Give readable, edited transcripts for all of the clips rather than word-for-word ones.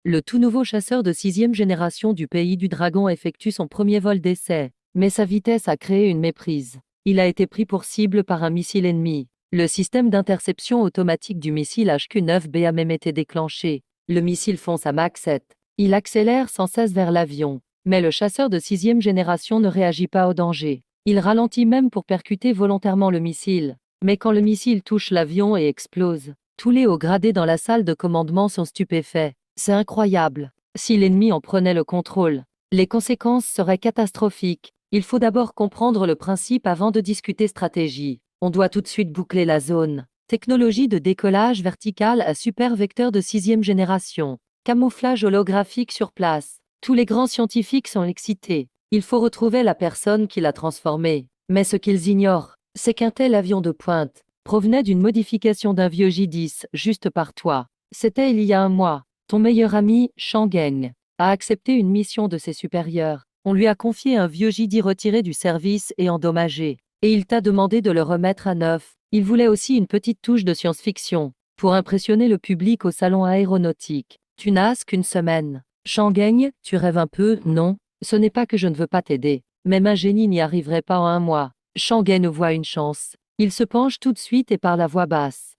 le tout nouveau chasseur de 6e génération du pays du Dragon effectue son premier vol d'essai, mais sa vitesse a créé une méprise. Il a été pris pour cible par un missile ennemi. Le système d'interception automatique du missile HQ-9B a même été déclenché. Le missile fonce à Mach 7. Il accélère sans cesse vers l'avion. Mais le chasseur de 6e génération ne réagit pas au danger. Il ralentit même pour percuter volontairement le missile. Mais quand le missile touche l'avion et explose, tous les hauts gradés dans la salle de commandement sont stupéfaits. C'est incroyable. Si l'ennemi en prenait le contrôle, les conséquences seraient catastrophiques. Il faut d'abord comprendre le principe avant de discuter stratégie. On doit tout de suite boucler la zone. Technologie de décollage vertical à super vecteur de 6e génération. Camouflage holographique sur place. Tous les grands scientifiques sont excités. Il faut retrouver la personne qui l'a transformé. Mais ce qu'ils ignorent, c'est qu'un tel avion de pointe provenait d'une modification d'un vieux J-10 juste par toi. C'était il y a un mois. Ton meilleur ami, Shang a accepté une mission de ses supérieurs. On lui a confié un vieux J-10 retiré du service et endommagé. Et il t'a demandé de le remettre à neuf. Il voulait aussi une petite touche de science-fiction pour impressionner le public au salon aéronautique. Tu n'as qu'une semaine. Shang, tu rêves un peu, non? Ce n'est pas que je ne veux pas t'aider. Même un génie n'y arriverait pas en un mois. Shang voit une chance. Il se penche tout de suite et parle à voix basse.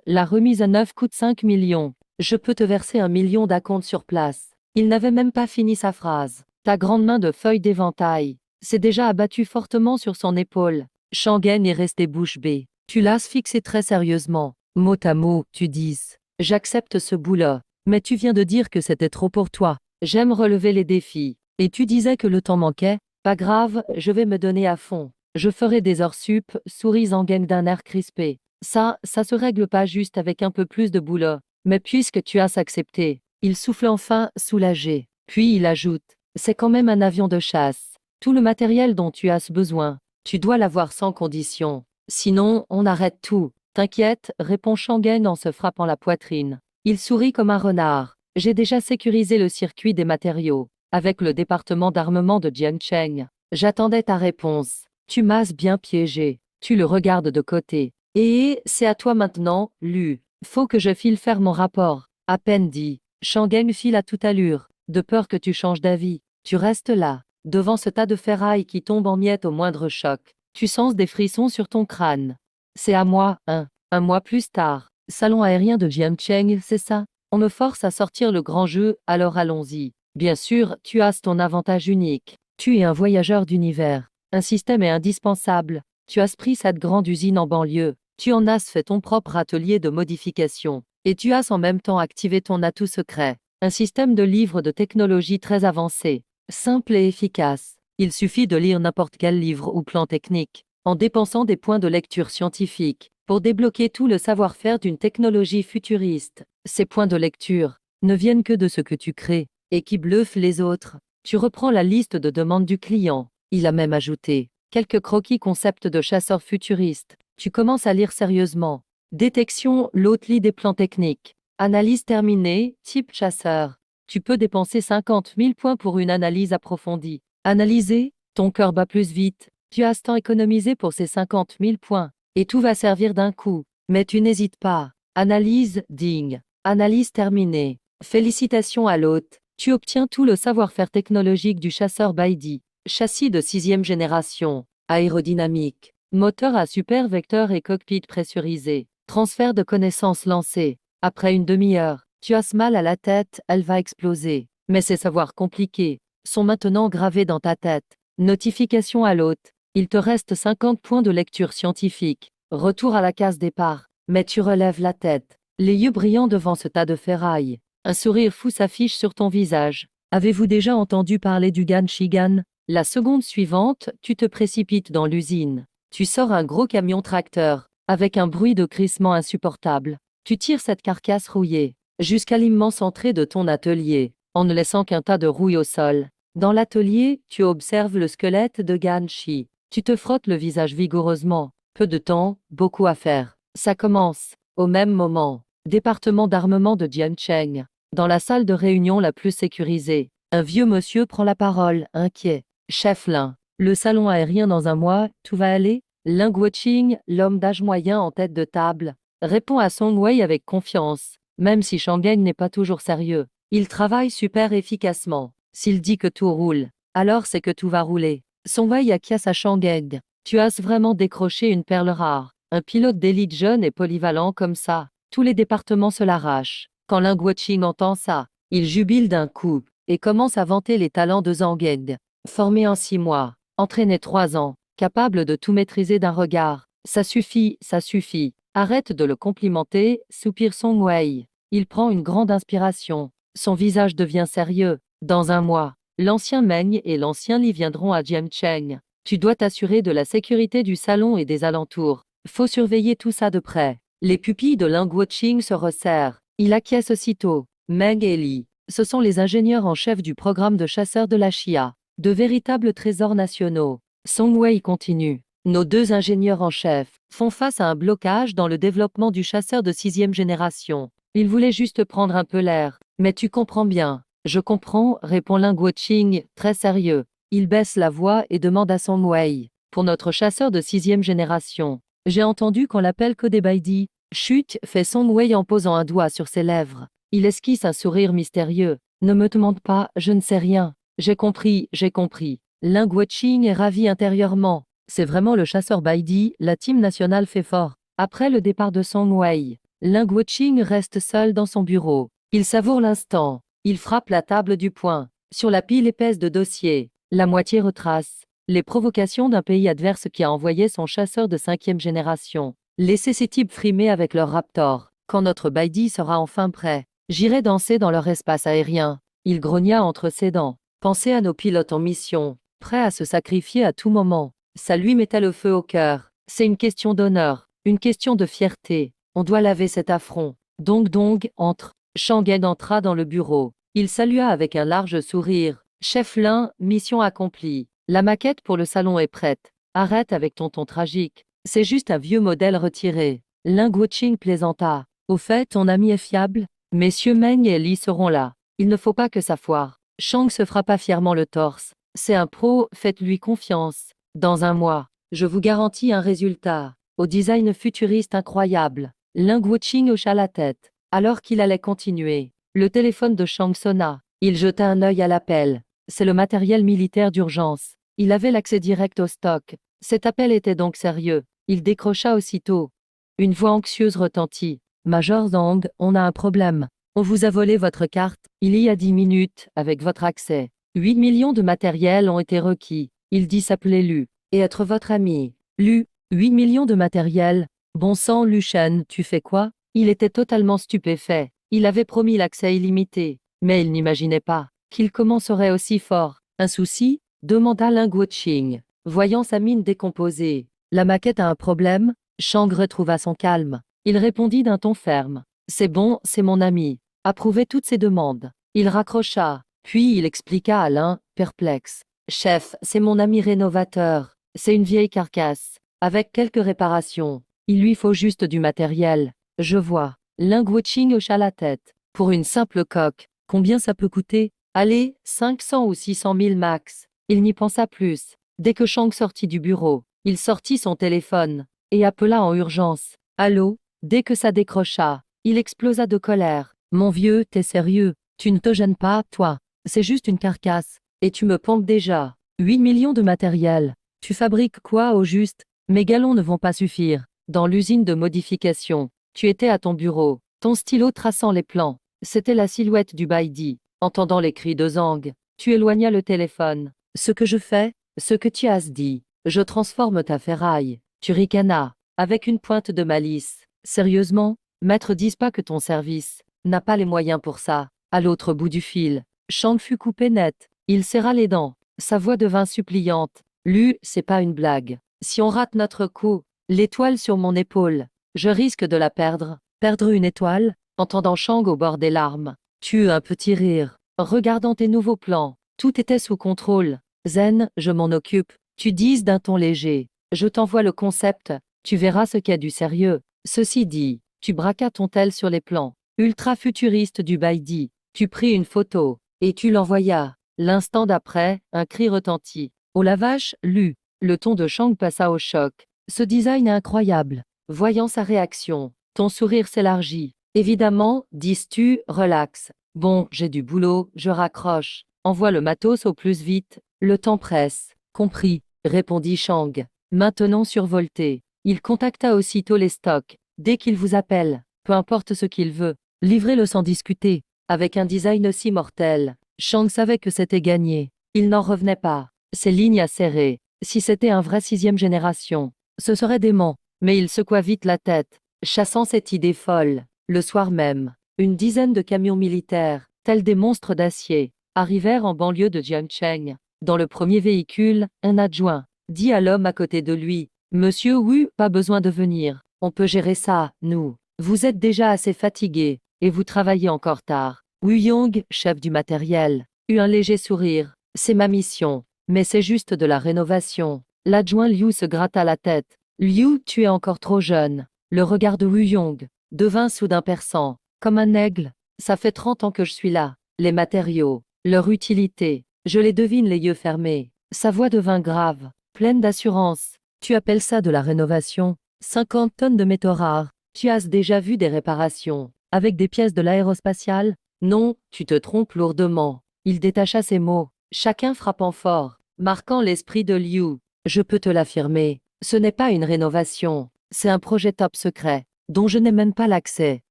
La remise à neuf coûte 5 millions. Je peux te verser 1 million d'acompte sur place. Il n'avait même pas fini sa phrase. Ta grande main de feuille d'éventail s'est déjà abattue fortement sur son épaule. Shang est resté bouche bée. Tu l'as fixé très sérieusement. Mot à mot, tu dis. J'accepte ce boulot. Mais tu viens de dire que c'était trop pour toi. J'aime relever les défis. Et tu disais que le temps manquait. Pas grave, je vais me donner à fond. Je ferai des heures sup, sourit Zangen d'un air crispé. Ça se règle pas juste avec un peu plus de boulot. Mais puisque tu as accepté, il souffle enfin, soulagé. Puis il ajoute, c'est quand même un avion de chasse. Tout le matériel dont tu as besoin, tu dois l'avoir sans condition. Sinon, on arrête tout. T'inquiète, répond Shang en se frappant la poitrine. Il sourit comme un renard. J'ai déjà sécurisé le circuit des matériaux. Avec le département d'armement de Jiancheng. J'attendais ta réponse. Tu m'as bien piégé. Tu le regardes de côté. Et c'est à toi maintenant, Lu. Faut que je file faire mon rapport. À peine dit. Shang file à toute allure. De peur que tu changes d'avis. Tu restes là, devant ce tas de ferraille qui tombe en miettes au moindre choc. Tu sens des frissons sur ton crâne. C'est à moi, un mois plus tard. Salon aérien de Jiancheng, c'est ça? On me force à sortir le grand jeu, alors allons-y. Bien sûr, tu as ton avantage unique. Tu es un voyageur d'univers. Un système est indispensable. Tu as pris cette grande usine en banlieue. Tu en as fait ton propre atelier de modification. Et tu as en même temps activé ton atout secret. Un système de livres de technologie très avancé. Simple et efficace. Il suffit de lire n'importe quel livre ou plan technique, en dépensant des points de lecture scientifique, pour débloquer tout le savoir-faire d'une technologie futuriste. Ces points de lecture ne viennent que de ce que tu crées, et qui bluffe les autres. Tu reprends la liste de demandes du client. Il a même ajouté quelques croquis concepts de chasseurs futuristes. Tu commences à lire sérieusement. Détection, l'autre lit des plans techniques. Analyse terminée, type chasseur. Tu peux dépenser 50 000 points pour une analyse approfondie. Analyser, ton cœur bat plus vite. Tu as tant économisé pour ces 50 000 points. Et tout va servir d'un coup. Mais tu n'hésites pas. Analyse, digne. Analyse terminée. Félicitations à l'hôte. Tu obtiens tout le savoir-faire technologique du chasseur Baidi. Châssis de 6e génération. Aérodynamique. Moteur à super vecteur et cockpit pressurisé. Transfert de connaissances lancé. Après une demi-heure, tu as mal à la tête, elle va exploser. Mais ces savoirs compliqués sont maintenant gravés dans ta tête. Notification à l'hôte. Il te reste 50 points de lecture scientifique. Retour à la case départ. Mais tu relèves la tête, les yeux brillants devant ce tas de ferraille. Un sourire fou s'affiche sur ton visage. Avez-vous déjà entendu parler du Ganshigan? La seconde suivante, tu te précipites dans l'usine. Tu sors un gros camion tracteur, avec un bruit de crissement insupportable. Tu tires cette carcasse rouillée jusqu'à l'immense entrée de ton atelier, en ne laissant qu'un tas de rouille au sol. Dans l'atelier, tu observes le squelette de Ganshi. Tu te frottes le visage vigoureusement. Peu de temps, beaucoup à faire. Ça commence. Au même moment, département d'armement de Jiancheng. Dans la salle de réunion la plus sécurisée, un vieux monsieur prend la parole, inquiet. Chef Lin, le salon aérien dans un mois, tout va aller? Lin Guoqing, l'homme d'âge moyen en tête de table, répond à Song Wei avec confiance, même si Shang n'est pas toujours sérieux. Il travaille super efficacement. S'il dit que tout roule, alors c'est que tout va rouler. Song Wei acquiesce à Shang-Eng. Tu as vraiment décroché une perle rare. Un pilote d'élite jeune et polyvalent comme ça. Tous les départements se l'arrachent. Quand Ling Guoqing entend ça, il jubile d'un coup et commence à vanter les talents de Zhang Eng. Formé en 6 mois, entraîné 3 ans, capable de tout maîtriser d'un regard. Ça suffit, ça suffit. Arrête de le complimenter, soupire Song Wei. Il prend une grande inspiration. Son visage devient sérieux. Dans 1 mois, l'ancien Meng et l'ancien Li viendront à Jiancheng. Tu dois t'assurer de la sécurité du salon et des alentours. Faut surveiller tout ça de près. Les pupilles de Ling Guoqing se resserrent. Il acquiesce aussitôt. Meng et Li, ce sont les ingénieurs en chef du programme de chasseurs de la Chia. De véritables trésors nationaux. Song Wei continue. Nos 2 ingénieurs en chef font face à un blocage dans le développement du chasseur de 6e génération. Ils voulaient juste prendre un peu l'air. Mais tu comprends bien. Je comprends, répond Ling Guoqing, très sérieux. Il baisse la voix et demande à Song Wei. Pour notre chasseur de 6e génération. J'ai entendu qu'on l'appelle Kodebaidi. Chut, fait Song Wei en posant un doigt sur ses lèvres. Il esquisse un sourire mystérieux. Ne me demande pas, je ne sais rien. J'ai compris, j'ai compris. Ling Guoqing est ravi intérieurement. C'est vraiment le chasseur Baidi, la team nationale fait fort. Après le départ de Song Wei, Ling Guoqing reste seul dans son bureau. Il savoure l'instant. Il frappe la table du poing. Sur la pile épaisse de dossiers, la moitié retrace les provocations d'un pays adverse qui a envoyé son chasseur de 5e génération. Laissez ces types frimer avec leur Raptor. Quand notre Baidi sera enfin prêt, j'irai danser dans leur espace aérien. Il grogna entre ses dents. Pensez à nos pilotes en mission, prêts à se sacrifier à tout moment. Ça lui mettait le feu au cœur. C'est une question d'honneur, une question de fierté. On doit laver cet affront. Dong, entre. Shang-Eng entra dans le bureau. Il salua avec un large sourire. Chef Lin, mission accomplie. La maquette pour le salon est prête. Arrête avec ton ton tragique. C'est juste un vieux modèle retiré. Ling Guoqing plaisanta. Au fait, ton ami est fiable? Messieurs Meng et Li seront là. Il ne faut pas que ça foire. Shang se frappa fièrement le torse. C'est un pro, faites-lui confiance. Dans 1 mois, je vous garantis un résultat. Au design futuriste incroyable. Ling Guoqing hocha la tête. Alors qu'il allait continuer, le téléphone de Shang sonna. Il jeta un œil à l'appel. C'est le matériel militaire d'urgence. Il avait l'accès direct au stock. Cet appel était donc sérieux. Il décrocha aussitôt. Une voix anxieuse retentit. Major Zhang, on a un problème. On vous a volé votre carte, il y a 10 minutes, avec votre accès. 8 millions de matériels ont été requis. Il dit s'appeler Lu, et être votre ami. Lu, 8 millions de matériel. Bon sang, Lu Shen, tu fais quoi? Il était totalement stupéfait. Il avait promis l'accès illimité. Mais il n'imaginait pas qu'il commencerait aussi fort. Un souci? Demanda Ling Guoqing, voyant sa mine décomposée. La maquette a un problème? Shang retrouva son calme. Il répondit d'un ton ferme. C'est bon, c'est mon ami. Approuvait toutes ses demandes. Il raccrocha, puis il expliqua à Lin, perplexe. Chef, c'est mon ami rénovateur. C'est une vieille carcasse, avec quelques réparations. Il lui faut juste du matériel. Je vois. Ling Guoqing hocha la tête. Pour une simple coque, combien ça peut coûter? Allez, 500 ou 600 000 max. Il n'y pensa plus. Dès que Shang sortit du bureau, il sortit son téléphone et appela en urgence. Allô? Dès que ça décrocha, il explosa de colère. Mon vieux, t'es sérieux? Tu ne te gênes pas, toi? C'est juste une carcasse. Et tu me pompes déjà. 8 millions de matériel. Tu fabriques quoi au juste? Mes galons ne vont pas suffire. Dans l'usine de modification, tu étais à ton bureau, ton stylo traçant les plans. C'était la silhouette du Baidi. Entendant les cris de Zhang, tu éloignas le téléphone. Ce que je fais, ce que tu as dit, je transforme ta ferraille. Tu ricanas, avec une pointe de malice. Sérieusement, maître, dis pas que ton service n'a pas les moyens pour ça. À l'autre bout du fil, Shang fut coupé net. Il serra les dents. Sa voix devint suppliante. Lu, c'est pas une blague. Si on rate notre coup, l'étoile sur mon épaule, je risque de la perdre. Perdre une étoile? Entendant Shang au bord des larmes, tu eus un petit rire. Regardant tes nouveaux plans, tout était sous contrôle. Zen, je m'en occupe. Tu dises d'un ton léger. Je t'envoie le concept. Tu verras ce qu'est du sérieux. Ceci dit, tu braquas ton tel sur les plans ultra futuristes du Baidi. Tu pris une photo et tu l'envoyas. L'instant d'après, un cri retentit. Oh la vache, Lu. Le ton de Shang passa au choc. Ce design est incroyable. Voyant sa réaction, ton sourire s'élargit. Évidemment, dis-tu, relax. Bon, j'ai du boulot, je raccroche. Envoie le matos au plus vite, le temps presse. Compris, répondit Chang, maintenant survolté. Il contacta aussitôt les stocks. Dès qu'il vous appelle, peu importe ce qu'il veut, livrez-le sans discuter. Avec un design aussi mortel, Chang savait que c'était gagné. Il n'en revenait pas. Ses lignes acérées. Si c'était un vrai 6e génération, ce serait dément. Mais il secoua vite la tête, chassant cette idée folle. Le soir même, une dizaine de camions militaires, tels des monstres d'acier, arrivèrent en banlieue de Jiangcheng. Dans le premier véhicule, un adjoint dit à l'homme à côté de lui, « Monsieur Wu, pas besoin de venir. On peut gérer ça, nous. Vous êtes déjà assez fatigué, et vous travaillez encore tard. » Wu Yong, chef du matériel, eut un léger sourire. « C'est ma mission. Mais c'est juste de la rénovation. » L'adjoint Liu se gratta la tête. « Liu, tu es encore trop jeune. » Le regard de Wu Yong devint soudain perçant, comme un aigle. « Ça fait 30 ans que je suis là. Les matériaux, leur utilité, je les devine les yeux fermés. » Sa voix devint grave, pleine d'assurance. « Tu appelles ça de la rénovation? 50 tonnes de métaux rares. Tu as déjà vu des réparations avec des pièces de l'aérospatiale? Non, tu te trompes lourdement. » Il détacha ses mots, chacun frappant fort, marquant l'esprit de Liu. « Je peux te l'affirmer, ce n'est pas une rénovation, c'est un projet top secret, dont je n'ai même pas l'accès.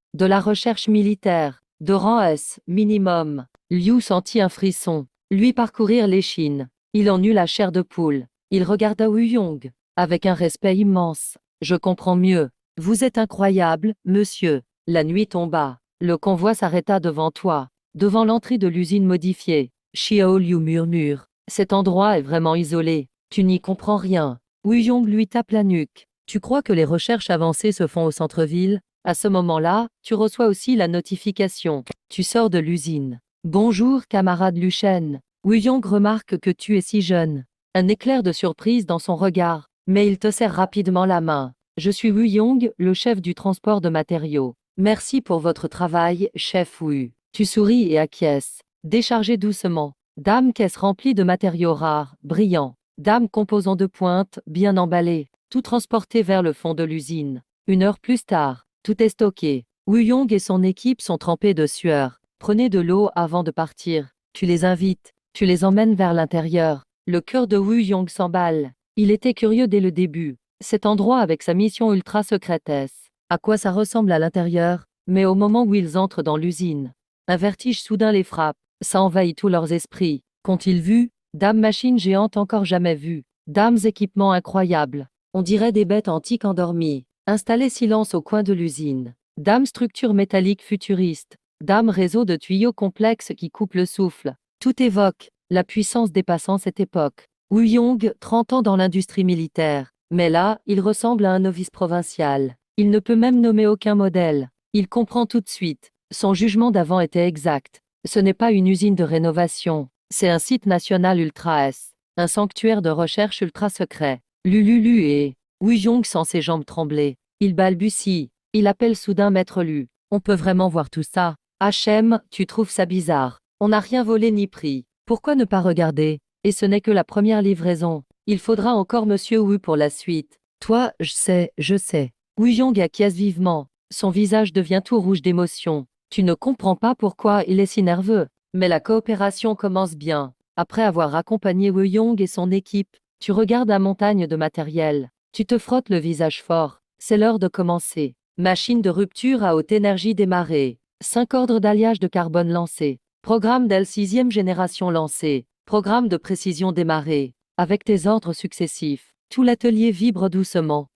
De la recherche militaire, de rang S, minimum. » Liu sentit un frisson lui parcourir l'échine. Il en eut la chair de poule. Il regarda Wu Yong avec un respect immense. « Je comprends mieux. Vous êtes incroyable, monsieur. » La nuit tomba. Le convoi s'arrêta devant toi, devant l'entrée de l'usine modifiée. Xiao Liu murmure. « Cet endroit est vraiment isolé. Tu n'y comprends rien. » Wu Yong lui tape la nuque. « Tu crois que les recherches avancées se font au centre-ville? À ce moment-là, tu reçois aussi la notification. Tu sors de l'usine. Bonjour, camarade Luchen. » Wu Yong remarque que tu es si jeune. Un éclair de surprise dans son regard, mais il te serre rapidement la main. « Je suis Wu Yong, le chef du transport de matériaux. Merci pour votre travail, chef Wu. » Tu souris et acquiesces. Déchargez doucement. Dame caisse remplie de matériaux rares, brillants. Dame composants de pointe, bien emballés. Tout transporté vers le fond de l'usine. 1 heure plus tard, tout est stocké. Wu Yong et son équipe sont trempés de sueur. Prenez de l'eau avant de partir. Tu les invites. Tu les emmènes vers l'intérieur. Le cœur de Wu Yong s'emballe. Il était curieux dès le début. Cet endroit avec sa mission ultra secrètesse. À quoi ça ressemble à l'intérieur? Mais au moment où ils entrent dans l'usine, un vertige soudain les frappe. Ça envahit tous leurs esprits. Qu'ont-ils vu? Dames machines géantes encore jamais vues. Dames équipements incroyables. On dirait des bêtes antiques endormies. Installées silence au coin de l'usine. Dames structures métalliques futuristes. Dames réseaux de tuyaux complexes qui coupent le souffle. Tout évoque la puissance dépassant cette époque. Wu Yong, 30 ans dans l'industrie militaire. Mais là, il ressemble à un novice provincial. Il ne peut même nommer aucun modèle. Il comprend tout de suite. Son jugement d'avant était exact. Ce n'est pas une usine de rénovation. C'est un site national ultra S. Un sanctuaire de recherche ultra secret. Lululu et Wu Yong sent ses jambes trembler. Il balbutie. Il appelle soudain Maître Lu. On peut vraiment voir tout ça? HM, tu trouves ça bizarre? On n'a rien volé ni pris. Pourquoi ne pas regarder? Et ce n'est que la première livraison. Il faudra encore Monsieur Wu pour la suite. Toi, je sais, je sais. Wu Yong acquiesce vivement. Son visage devient tout rouge d'émotion. Tu ne comprends pas pourquoi il est si nerveux. Mais la coopération commence bien. Après avoir accompagné Wu Yong et son équipe, tu regardes la montagne de matériel. Tu te frottes le visage fort. C'est l'heure de commencer. Machine de rupture à haute énergie démarrée. 5 ordres d'alliage de carbone lancés. Programme d'L 6e génération lancé. Programme de précision démarré. Avec tes ordres successifs, tout l'atelier vibre doucement.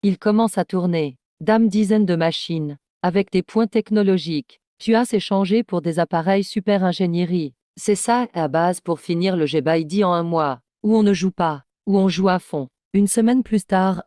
Il commence à tourner. Dame dizaines de machines. Avec des points technologiques. Tu as échangé pour des appareils super ingénierie. C'est ça à base pour finir le G-Baidi en 1 mois. Où on ne joue pas. Où on joue à fond. Une semaine plus tard,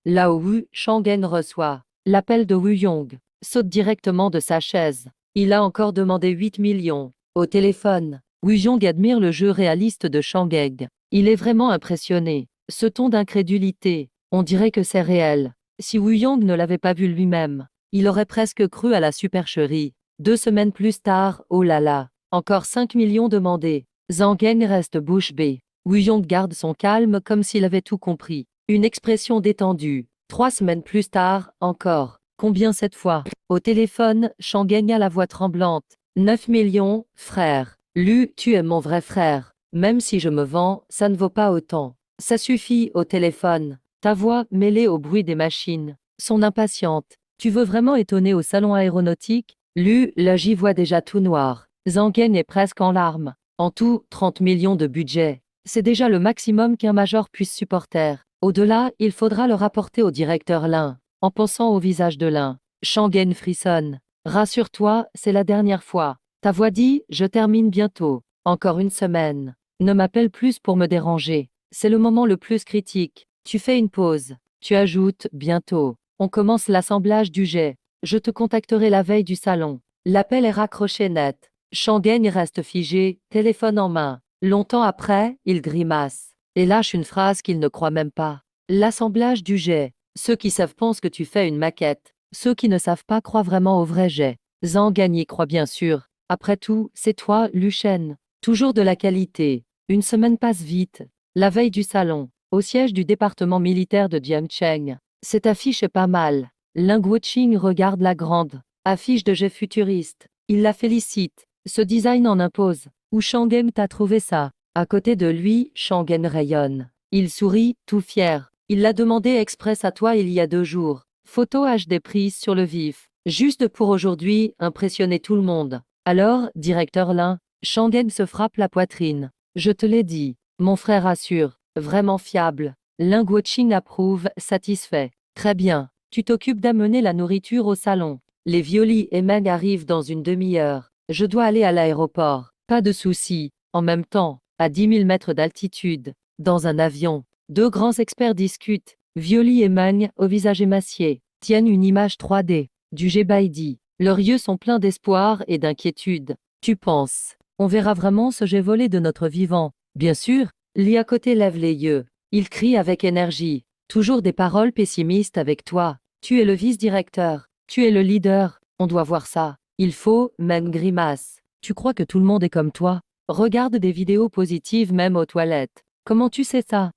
Lao Wu Shangen reçoit l'appel de Wu Yong. Saute directement de sa chaise. Il a encore demandé 8 millions. Au téléphone, Wu Yong admire le jeu réaliste de Shangeg. Il est vraiment impressionné. Ce ton d'incrédulité, on dirait que c'est réel. Si Wu Yong ne l'avait pas vu lui-même, il aurait presque cru à la supercherie. 2 semaines plus tard, oh là là, encore 5 millions demandés. Zhang Heng reste bouche bée. Wu Yong garde son calme comme s'il avait tout compris. Une expression détendue. 3 semaines plus tard, encore. Combien cette fois? Au téléphone, Shangeng a la voix tremblante. 9 millions, frère. Lu, tu es mon vrai frère. Même si je me vends, ça ne vaut pas autant. Ça suffit au téléphone. Ta voix, mêlée au bruit des machines, son impatiente. Tu veux vraiment étonner au salon aéronautique? Lu, là j'y vois déjà tout noir. Zangen est presque en larmes. En tout, 30 millions de budget. C'est déjà le maximum qu'un major puisse supporter. Au-delà, il faudra le rapporter au directeur Lin. En pensant au visage de Lin, Shangeng frissonne. Rassure-toi, c'est la dernière fois. Ta voix dit, je termine bientôt. Encore une semaine. Ne m'appelle plus pour me déranger. C'est le moment le plus critique. Tu fais une pause. Tu ajoutes, bientôt. On commence l'assemblage du jet. Je te contacterai la veille du salon. L'appel est raccroché net. Shangeng reste figé, téléphone en main. Longtemps après, il grimace. Et lâche une phrase qu'il ne croit même pas. L'assemblage du jet. Ceux qui savent pensent que tu fais une maquette. Ceux qui ne savent pas croient vraiment au vrai jet. Zhang y croit bien sûr. Après tout, c'est toi, Luchen. Toujours de la qualité. Une semaine passe vite. La veille du salon, au siège du département militaire de Jiangcheng. Cette affiche est pas mal. Ling Wuqing regarde la grande affiche de jet futuriste. Il la félicite. Ce design en impose. Où Shangeng t'a trouvé ça? À côté de lui, Shangeng rayonne. Il sourit, tout fier. Il l'a demandé express à toi il y a 2 jours. Photo HD prise sur le vif. Juste pour aujourd'hui, impressionner tout le monde. Alors, directeur Lin, Shangeng se frappe la poitrine. Je te l'ai dit. Mon frère assure. Vraiment fiable. Ling Wuqing approuve, satisfait. Très bien. Tu t'occupes d'amener la nourriture au salon. Les Violi et Meng arrivent dans une demi-heure. Je dois aller à l'aéroport. Pas de souci. En même temps, à 10 000 mètres d'altitude, dans un avion, 2 grands experts discutent. Violi et Meng, au visage émacié, tiennent une image 3D du Gebaidi. Leurs yeux sont pleins d'espoir et d'inquiétude. Tu penses, on verra vraiment ce jet volé de notre vivant? Bien sûr, Li à côté lève les yeux. Il crie avec énergie. Toujours des paroles pessimistes avec toi. Tu es le vice-directeur. Tu es le leader. On doit voir ça. Il faut, même grimace. Tu crois que tout le monde est comme toi? Regarde des vidéos positives même aux toilettes. Comment tu sais ça?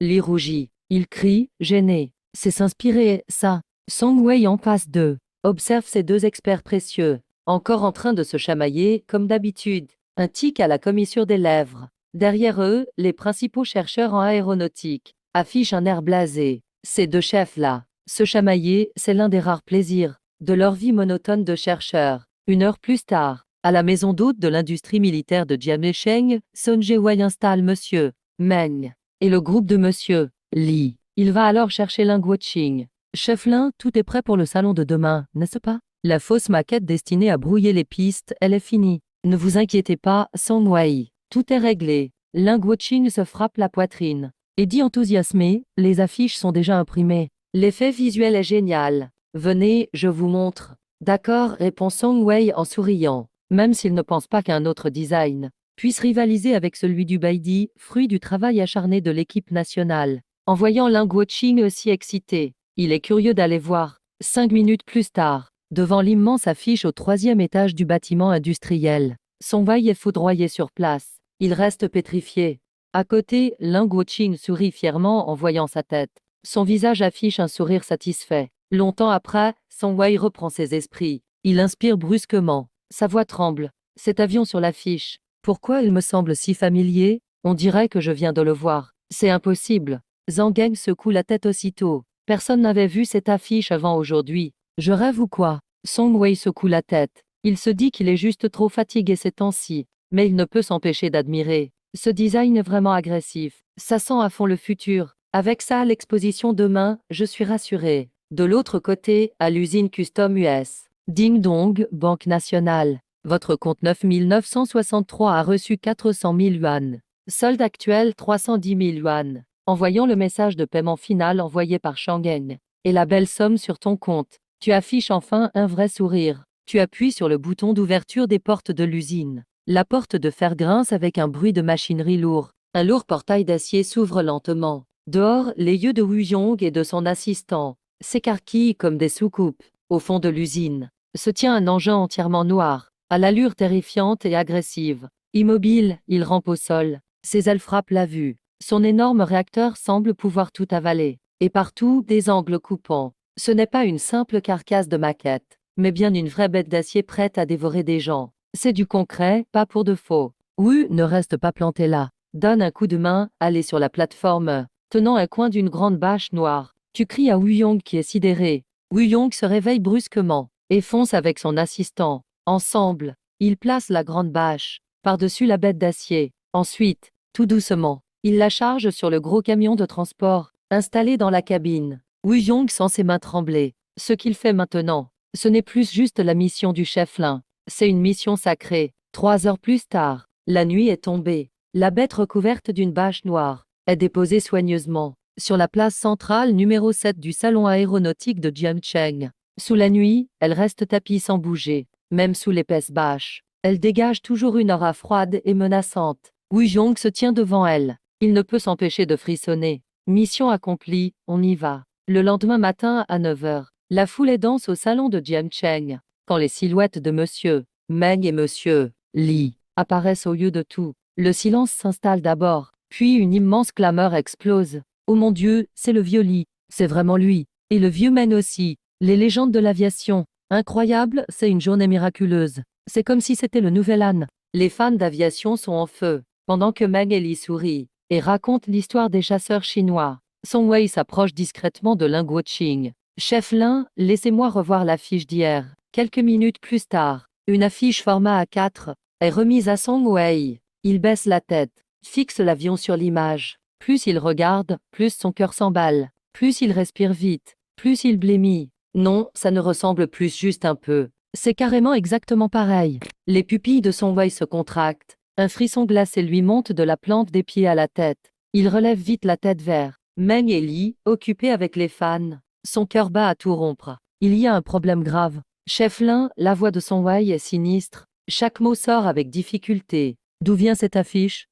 Li rougit. Il crie, gêné. C'est s'inspirer, ça. Song Wei en passe d'eux. Observe ces 2 experts précieux. Encore en train de se chamailler, comme d'habitude. Un tic à la commissure des lèvres. Derrière eux, les principaux chercheurs en aéronautique affichent un air blasé. Ces 2 chefs-là, se chamailler, c'est l'un des rares plaisirs de leur vie monotone de chercheurs. 1 heure plus tard, à la maison d'hôte de l'industrie militaire de Jiangcheng, Sun Jiewei installe Monsieur Meng et le groupe de Monsieur Li. Il va alors chercher Ling Wuqing. Chef Lin, tout est prêt pour le salon de demain, n'est-ce pas? La fausse maquette destinée à brouiller les pistes, elle est finie. Ne vous inquiétez pas, Song Wei. Tout est réglé. Ling Wuqing se frappe la poitrine et dit enthousiasmé, les affiches sont déjà imprimées. L'effet visuel est génial. Venez, je vous montre. D'accord, répond Song Wei en souriant, même s'il ne pense pas qu'un autre design puisse rivaliser avec celui du Baidi, fruit du travail acharné de l'équipe nationale. En voyant Ling Wuqing aussi excité, il est curieux d'aller voir. 5 minutes plus tard, devant l'immense affiche au 3e étage du bâtiment industriel, Song Wei est foudroyé sur place. Il reste pétrifié. À côté, Ling Wuqing sourit fièrement en voyant sa tête. Son visage affiche un sourire satisfait. Longtemps après, Song Wei reprend ses esprits. Il inspire brusquement. Sa voix tremble. Cet avion sur l'affiche. Pourquoi il me semble si familier? On dirait que je viens de le voir. C'est impossible. Zhang Geng secoue la tête aussitôt. Personne n'avait vu cette affiche avant aujourd'hui. Je rêve ou quoi? Song Wei secoue la tête. Il se dit qu'il est juste trop fatigué ces temps-ci. Mais il ne peut s'empêcher d'admirer. Ce design est vraiment agressif. Ça sent à fond le futur. Avec ça à l'exposition demain, je suis rassuré. De l'autre côté, à l'usine Custom US. Ding Dong, Banque Nationale. Votre compte 9 963 a reçu 400 000 yuan. Solde actuel 310 000 yuan. Envoyant le message de paiement final envoyé par Shangeng. Et la belle somme sur ton compte. Tu affiches enfin un vrai sourire. Tu appuies sur le bouton d'ouverture des portes de l'usine. La porte de fer grince avec un bruit de machinerie lourd. Un lourd portail d'acier s'ouvre lentement. Dehors, les yeux de Wu Yong et de son assistant s'écarquillent comme des soucoupes. Au fond de l'usine se tient un engin entièrement noir, à l'allure terrifiante et agressive. Immobile, il rampe au sol. Ses ailes frappent la vue. Son énorme réacteur semble pouvoir tout avaler. Et partout, des angles coupants. Ce n'est pas une simple carcasse de maquette, mais bien une vraie bête d'acier prête à dévorer des gens. C'est du concret, pas pour de faux. Wu ne reste pas planté là. Donne un coup de main, allez sur la plateforme, tenant un coin d'une grande bâche noire. Tu cries à Wu Yong qui est sidéré. Wu Yong se réveille brusquement et fonce avec son assistant. Ensemble, ils placent la grande bâche par-dessus la bête d'acier. Ensuite, tout doucement, ils la chargent sur le gros camion de transport installé dans la cabine. Wu Yong sent ses mains trembler. Ce qu'il fait maintenant, ce n'est plus juste la mission du chef Lin, c'est une mission sacrée. 3 heures plus tard, la nuit est tombée. La bête recouverte d'une bâche noire est déposée soigneusement sur la place centrale numéro 7 du salon aéronautique de Jiangcheng. Sous la nuit, elle reste tapie sans bouger, même sous l'épaisse bâche. Elle dégage toujours une aura froide et menaçante. Wu Yong se tient devant elle. Il ne peut s'empêcher de frissonner. Mission accomplie, on y va. Le lendemain matin à 9 heures, la foule est dense au salon de Jiangcheng. Quand les silhouettes de Monsieur Meng et Monsieur Li apparaissent au lieu de tout, le silence s'installe d'abord, puis une immense clameur explose. Oh mon Dieu, c'est le vieux Li, c'est vraiment lui. Et le vieux Meng aussi. Les légendes de l'aviation. Incroyable, c'est une journée miraculeuse. C'est comme si c'était le nouvel âne. Les fans d'aviation sont en feu, pendant que Meng et Li sourient et racontent l'histoire des chasseurs chinois. Song Wei s'approche discrètement de Lin Guoqing. Chef Lin, laissez-moi revoir l'affiche d'hier. Quelques minutes plus tard, une affiche format A4 est remise à Song Wei. Il baisse la tête, fixe l'avion sur l'image. Plus il regarde, plus son cœur s'emballe. Plus il respire vite, plus il blêmit. Non, ça ne ressemble plus juste un peu. C'est carrément exactement pareil. Les pupilles de Song Wei se contractent. Un frisson glacé lui monte de la plante des pieds à la tête. Il relève vite la tête vers Meng et Li, occupés avec les fans. Son cœur bat à tout rompre. Il y a un problème grave. Chef Lin, la voix de Song Wei est sinistre. Chaque mot sort avec difficulté. D'où vient cette affiche?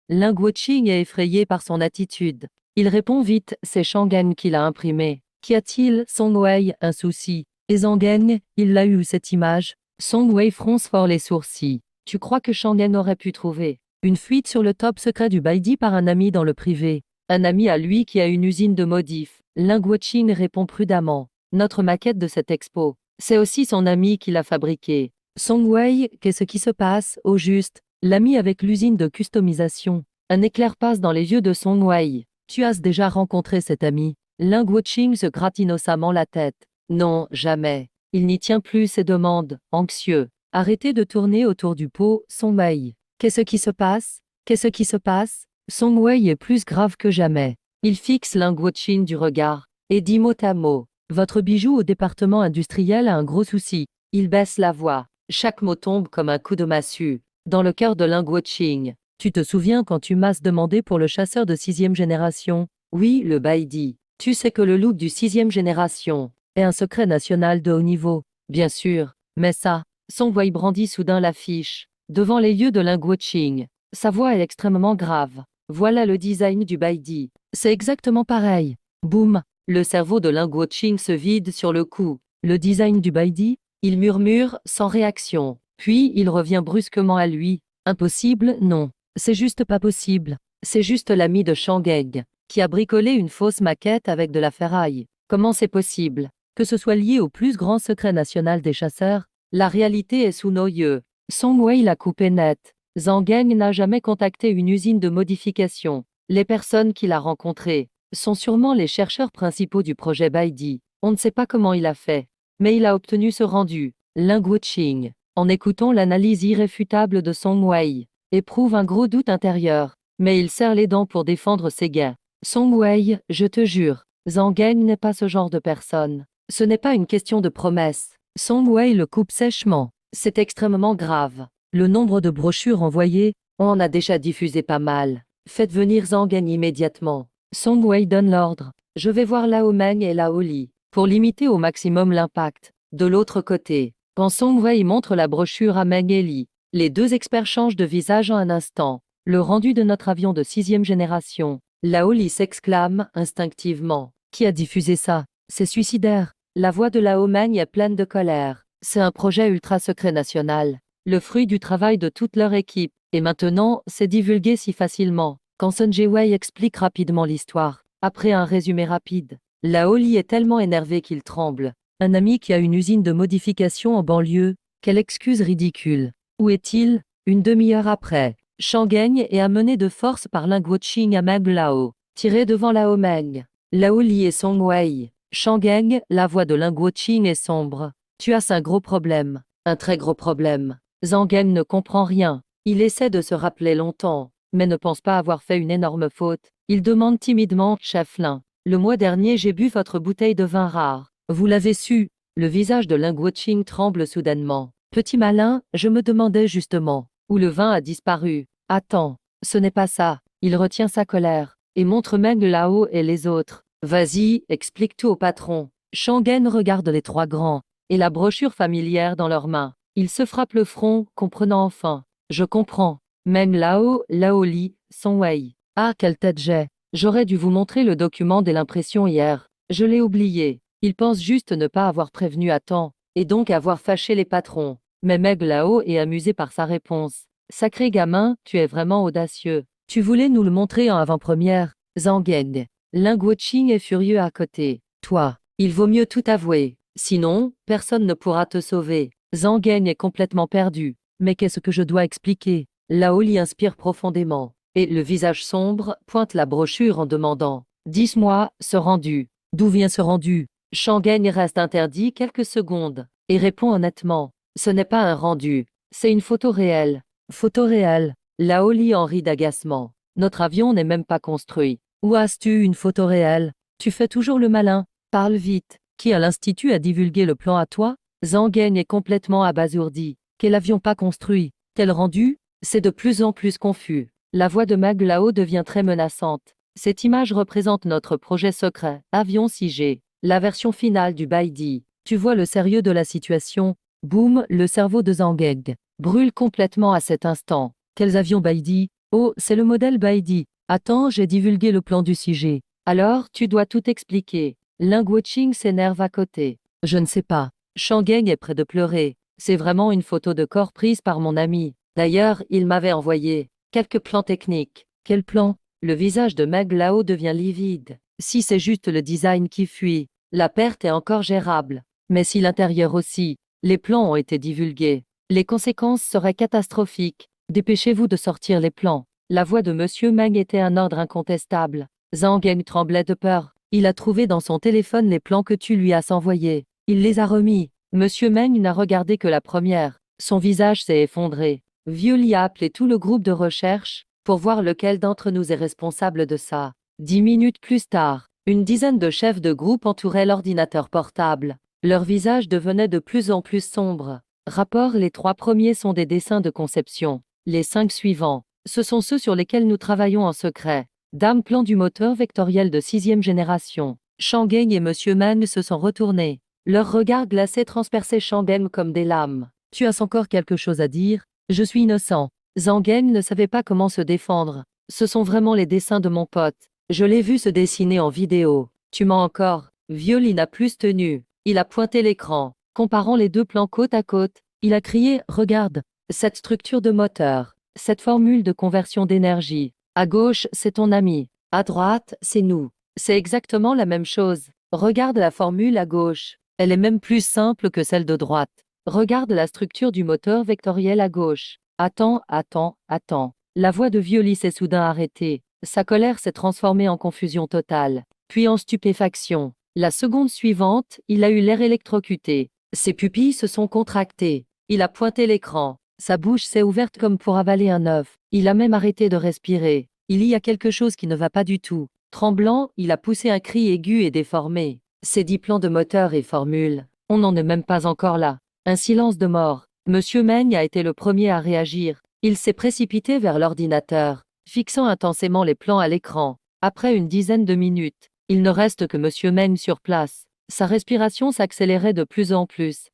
Lin Guoqing est effrayé par son attitude. Il répond vite, c'est Shangeng qui l'a imprimé. Qu'y a-t-il, Song Wei, un souci? Et Shangeng, il l'a eu cette image? Song Wei fronce fort les sourcils. Tu crois que Shangeng aurait pu trouver une fuite sur le top secret du Baidi par un ami dans le privé? Un ami à lui qui a une usine de modifs. Lin Guoqing répond prudemment. Notre maquette de cette expo, c'est aussi son ami qui l'a fabriquée. Song Wei, qu'est-ce qui se passe, au juste? L'ami avec l'usine de customisation. Un éclair passe dans les yeux de Song Wei. Tu as déjà rencontré cet ami? Lin Guoqing se gratte innocemment la tête. Non, jamais. Il n'y tient plus et demande, anxieux. Arrêtez de tourner autour du pot, Song Wei. Qu'est-ce qui se passe? Qu'est-ce qui se passe? Song Wei est plus grave que jamais. Il fixe Lin Guoqing du regard et dit mot à mot. Votre bijou au département industriel a un gros souci. Il baisse la voix. Chaque mot tombe comme un coup de massue dans le cœur de Lin Guoqing. Tu te souviens quand tu m'as demandé pour le chasseur de 6e génération? Oui, le Baidi. Tu sais que le look du 6e génération est un secret national de haut niveau. Bien sûr, mais ça, Song Wei brandit soudain l'affiche devant les yeux de Lin Guoqing. Sa voix est extrêmement grave. Voilà le design du Baidi. C'est exactement pareil. Boum. Le cerveau de Lin Guoqing se vide sur le coup. Le design du Baidi? Il murmure, sans réaction. Puis il revient brusquement à lui. Impossible, non. C'est juste pas possible. C'est juste l'ami de Shangeng qui a bricolé une fausse maquette avec de la ferraille. Comment c'est possible? Que ce soit lié au plus grand secret national des chasseurs? La réalité est sous nos yeux. Song Wei l'a coupé net. Shangeng n'a jamais contacté une usine de modification. Les personnes qu'il a rencontrées sont sûrement les chercheurs principaux du projet Baidi. On ne sait pas comment il a fait, mais il a obtenu ce rendu. Lin Guoqing, en écoutant l'analyse irréfutable de Song Wei, éprouve un gros doute intérieur, mais il serre les dents pour défendre ses gains. Song Wei, je te jure, Shangeng n'est pas ce genre de personne. Ce n'est pas une question de promesse. Song Wei le coupe sèchement. C'est extrêmement grave. Le nombre de brochures envoyées, on en a déjà diffusé pas mal. Faites venir Shangeng immédiatement. Song Wei donne l'ordre. Je vais voir Lao Meng et Lao Li pour limiter au maximum l'impact. De l'autre côté, quand Song Wei montre la brochure à Meng et Li, les deux experts changent de visage en un instant. Le rendu de notre avion de 6e génération. Lao Li s'exclame instinctivement. Qui a diffusé ça? C'est suicidaire. La voix de Lao Meng est pleine de colère. C'est un projet ultra secret national. Le fruit du travail de toute leur équipe. Et maintenant, c'est divulgué si facilement. Quand Sun Jie-wei explique rapidement l'histoire, après un résumé rapide, Lao Li est tellement énervé qu'il tremble. Un ami qui a une usine de modification en banlieue, quelle excuse ridicule. Où est-il? Une demi-heure après, Shang Geng est amené de force par Ling Guoqing à Meng Lao, tiré devant Lao Meng. Lao Li et Song Wei. Shang Geng, la voix de Ling Guoqing est sombre. Tu as un gros problème. Un très gros problème. Zhang Geng ne comprend rien. Il essaie de se rappeler longtemps, mais ne pense pas avoir fait une énorme faute. Il demande timidement, Chef Lin. Le mois dernier j'ai bu votre bouteille de vin rare. Vous l'avez su. Le visage de Ling Guoqing tremble soudainement. Petit malin, je me demandais justement où le vin a disparu. Attends, ce n'est pas ça. Il retient sa colère et montre Meng Lao et les autres. Vas-y, explique tout au patron. Shang Geng regarde les trois grands et la brochure familière dans leurs mains. Il se frappe le front, comprenant enfin. Je comprends. Meng Lao, Lao Li, Song Wei. Ah, quelle tête j'ai. J'aurais dû vous montrer le document dès l'impression hier. Je l'ai oublié. Il pense juste ne pas avoir prévenu à temps, et donc avoir fâché les patrons. Mais Meng Lao est amusé par sa réponse. Sacré gamin, tu es vraiment audacieux. Tu voulais nous le montrer en avant-première. Zhang Geng. Ling Guoqing est furieux à côté. Toi, il vaut mieux tout avouer. Sinon, personne ne pourra te sauver. Zhang Geng est complètement perdu. Mais qu'est-ce que je dois expliquer? Lao Li inspire profondément, et le visage sombre pointe la brochure en demandant. Dis-moi, ce rendu. D'où vient ce rendu? Shang Geng reste interdit quelques secondes, et répond honnêtement. Ce n'est pas un rendu, c'est une photo réelle. Photo réelle. Lao Li en rit d'agacement. Notre avion n'est même pas construit. Où as-tu une photo réelle? Tu fais toujours le malin. Parle vite. Qui à l'Institut a divulgué le plan à toi? Zhang Geng est complètement abasourdi. Quel avion pas construit? Quel rendu? C'est de plus en plus confus. La voix de Meng Lao devient très menaçante. Cette image représente notre projet secret, Avion 6G, la version finale du Baidi. Tu vois le sérieux de la situation? Boum, le cerveau de Zhang Geng brûle complètement à cet instant. Quels avions Baidi? Oh, c'est le modèle Baidi. Attends, j'ai divulgué le plan du 6G. Alors, tu dois tout expliquer. Ling Guoqing s'énerve à côté. Je ne sais pas. Shang Geng est près de pleurer. C'est vraiment une photo de corps prise par mon ami. D'ailleurs, il m'avait envoyé quelques plans techniques. Quel plan? Le visage de Meng Lao devient livide. Si c'est juste le design qui fuit, la perte est encore gérable. Mais si l'intérieur aussi, les plans ont été divulgués, les conséquences seraient catastrophiques. Dépêchez-vous de sortir les plans. La voix de Monsieur Meng était un ordre incontestable. Zhang Geng tremblait de peur. Il a trouvé dans son téléphone les plans que tu lui as envoyés. Il les a remis. Monsieur Meng n'a regardé que la première. Son visage s'est effondré. Vieux a appelé tout le groupe de recherche pour voir lequel d'entre nous est responsable de ça. 10 minutes plus tard, une dizaine de chefs de groupe entouraient l'ordinateur portable. Leurs visages devenaient de plus en plus sombres. Rapport: les 3 premiers sont des dessins de conception. Les 5 suivants, ce sont ceux sur lesquels nous travaillons en secret. Dame plan du moteur vectoriel de 6e génération. Shang Geng et Monsieur Meng se sont retournés. Leurs regards glacés transperçaient Shang Geng comme des lames. Tu as encore quelque chose à dire? Je suis innocent. Zhang Geng ne savait pas comment se défendre. Ce sont vraiment les dessins de mon pote. Je l'ai vu se dessiner en vidéo. Tu mens encore. Vieux n'a plus tenu. Il a pointé l'écran, comparant les 2 plans côte à côte. Il a crié, regarde, cette structure de moteur, cette formule de conversion d'énergie. À gauche, c'est ton ami. À droite, c'est nous. C'est exactement la même chose. Regarde la formule à gauche. Elle est même plus simple que celle de droite. Regarde la structure du moteur vectoriel à gauche. Attends, attends, attends. La voix de Vieux s'est soudain arrêtée. Sa colère s'est transformée en confusion totale, puis en stupéfaction. La seconde suivante, il a eu l'air électrocuté. Ses pupilles se sont contractées. Il a pointé l'écran. Sa bouche s'est ouverte comme pour avaler un œuf. Il a même arrêté de respirer. Il y a quelque chose qui ne va pas du tout. Tremblant, il a poussé un cri aigu et déformé. Ces 10 plans de moteur et formules, on n'en est même pas encore là. Un silence de mort. Monsieur Meng a été le premier à réagir. Il s'est précipité vers l'ordinateur, fixant intensément les plans à l'écran. Après une dizaine de minutes, il ne reste que Monsieur Meng sur place. Sa respiration s'accélérait de plus en plus.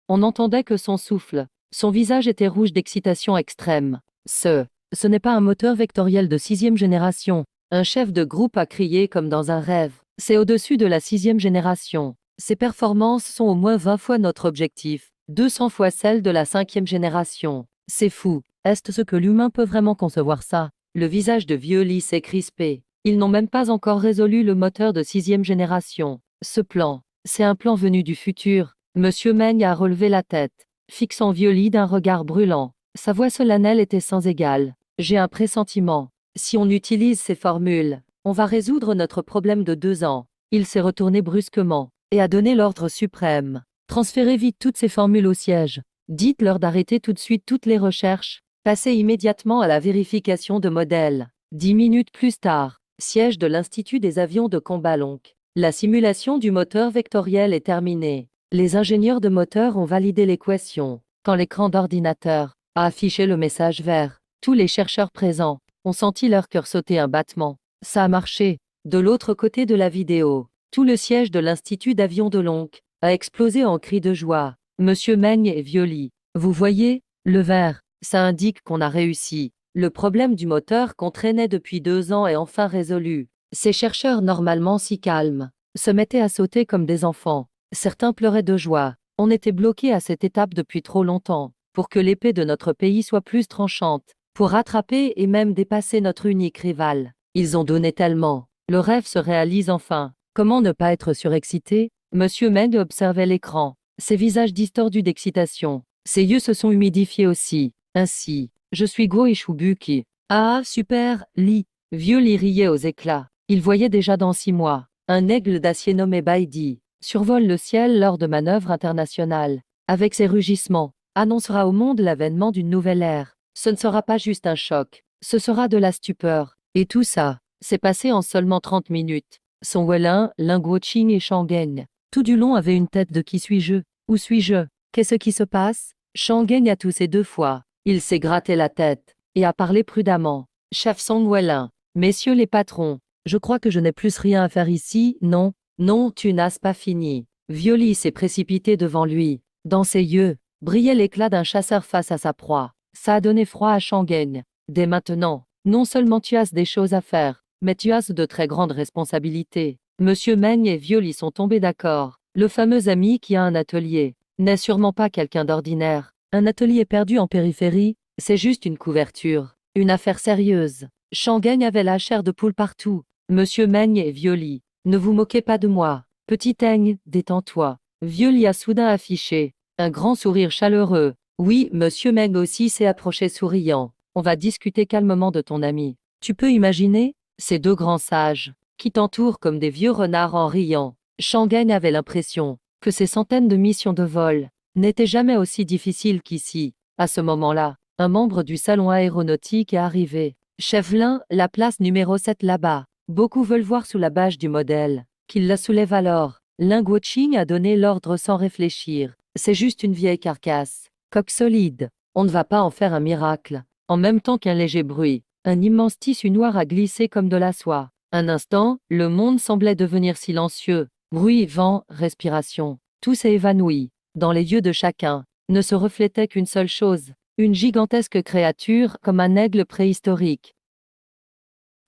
On n'entendait que son souffle. Son visage était rouge d'excitation extrême. Ce n'est pas un moteur vectoriel de 6e génération. Un chef de groupe a crié comme dans un rêve. C'est au-dessus de la 6e génération. Ses performances sont au moins 20 fois notre objectif, 200 fois celles de la 5e génération. C'est fou. Est-ce que l'humain peut vraiment concevoir ça? Le visage de Vieux s'est crispé. Ils n'ont même pas encore résolu le moteur de 6e génération. Ce plan, c'est un plan venu du futur. Monsieur Meng a relevé la tête, fixant Violi d'un regard brûlant. Sa voix solennelle était sans égale. J'ai un pressentiment. Si on utilise ces formules, on va résoudre notre problème de 2 ans. Il s'est retourné brusquement et a donné l'ordre suprême. Transférez vite toutes ces formules au siège. Dites-leur d'arrêter tout de suite toutes les recherches. Passez immédiatement à la vérification de modèles. 10 minutes plus tard, siège de l'Institut des avions de combat Lonck. La simulation du moteur vectoriel est terminée. Les ingénieurs de moteur ont validé l'équation. Quand l'écran d'ordinateur a affiché le message vert, tous les chercheurs présents ont senti leur cœur sauter un battement. Ça a marché. De l'autre côté de la vidéo, tout le siège de l'Institut d'avions de Lonck a explosé en cris de joie. Monsieur Meng et Violi, vous voyez, le vert, ça indique qu'on a réussi. Le problème du moteur qu'on traînait depuis 2 ans est enfin résolu. Ces chercheurs normalement si calmes se mettaient à sauter comme des enfants. Certains pleuraient de joie. On était bloqué à cette étape depuis trop longtemps, pour que l'épée de notre pays soit plus tranchante, pour rattraper et même dépasser notre unique rival. Ils ont donné tellement. Le rêve se réalise enfin. Comment ne pas être surexcité? Monsieur Meng observait l'écran, ses visages distordus d'excitation. Ses yeux se sont humidifiés aussi. Ainsi, je suis Go Ishibuki. Ah, super, Lee. Vieux riait aux éclats. Il voyait déjà dans 6 mois. Un aigle d'acier nommé Baidi survole le ciel lors de manœuvres internationales. Avec ses rugissements, annoncera au monde l'avènement d'une nouvelle ère. Ce ne sera pas juste un choc, ce sera de la stupeur. Et tout ça, s'est passé en seulement 30 minutes. Son Welin, Ling Guoqing et Shangeng, tout du long avait une tête de qui suis-je? Où suis-je? Qu'est-ce qui se passe? Shangeng a toussé 2 fois. Il s'est gratté la tête et a parlé prudemment. Chef Song Welin, messieurs les patrons, je crois que je n'ai plus rien à faire ici, non? Non, tu n'as pas fini. Violi s'est précipité devant lui. Dans ses yeux, brillait l'éclat d'un chasseur face à sa proie. Ça a donné froid à Shangeng. Dès maintenant, non seulement tu as des choses à faire, mais tu as de très grandes responsabilités. Monsieur Meng et Violi sont tombés d'accord. Le fameux ami qui a un atelier n'est sûrement pas quelqu'un d'ordinaire. Un atelier perdu en périphérie, c'est juste une couverture. Une affaire sérieuse. Shangeng avait la chair de poule partout. Monsieur Meng et Violi, ne vous moquez pas de moi. Petit Teng, détends-toi. Violi a soudain affiché un grand sourire chaleureux. Oui, Monsieur Meng aussi s'est approché souriant. On va discuter calmement de ton ami. Tu peux imaginer, ces 2 grands sages, qui t'entourent comme des vieux renards en riant. Shangeng avait l'impression que ces centaines de missions de vol n'étaient jamais aussi difficiles qu'ici. À ce moment-là, un membre du salon aéronautique est arrivé. Chef Lin, la place numéro 7 là-bas. Beaucoup veulent voir sous la bâche du modèle. Qu'il la soulève alors. Ling Guoqing a donné l'ordre sans réfléchir. C'est juste une vieille carcasse. Coque solide. On ne va pas en faire un miracle. En même temps qu'un léger bruit, un immense tissu noir a glissé comme de la soie. Un instant, le monde semblait devenir silencieux. Bruit, vent, respiration. Tout s'est évanoui. Dans les yeux de chacun, ne se reflétait qu'une seule chose. Une gigantesque créature comme un aigle préhistorique.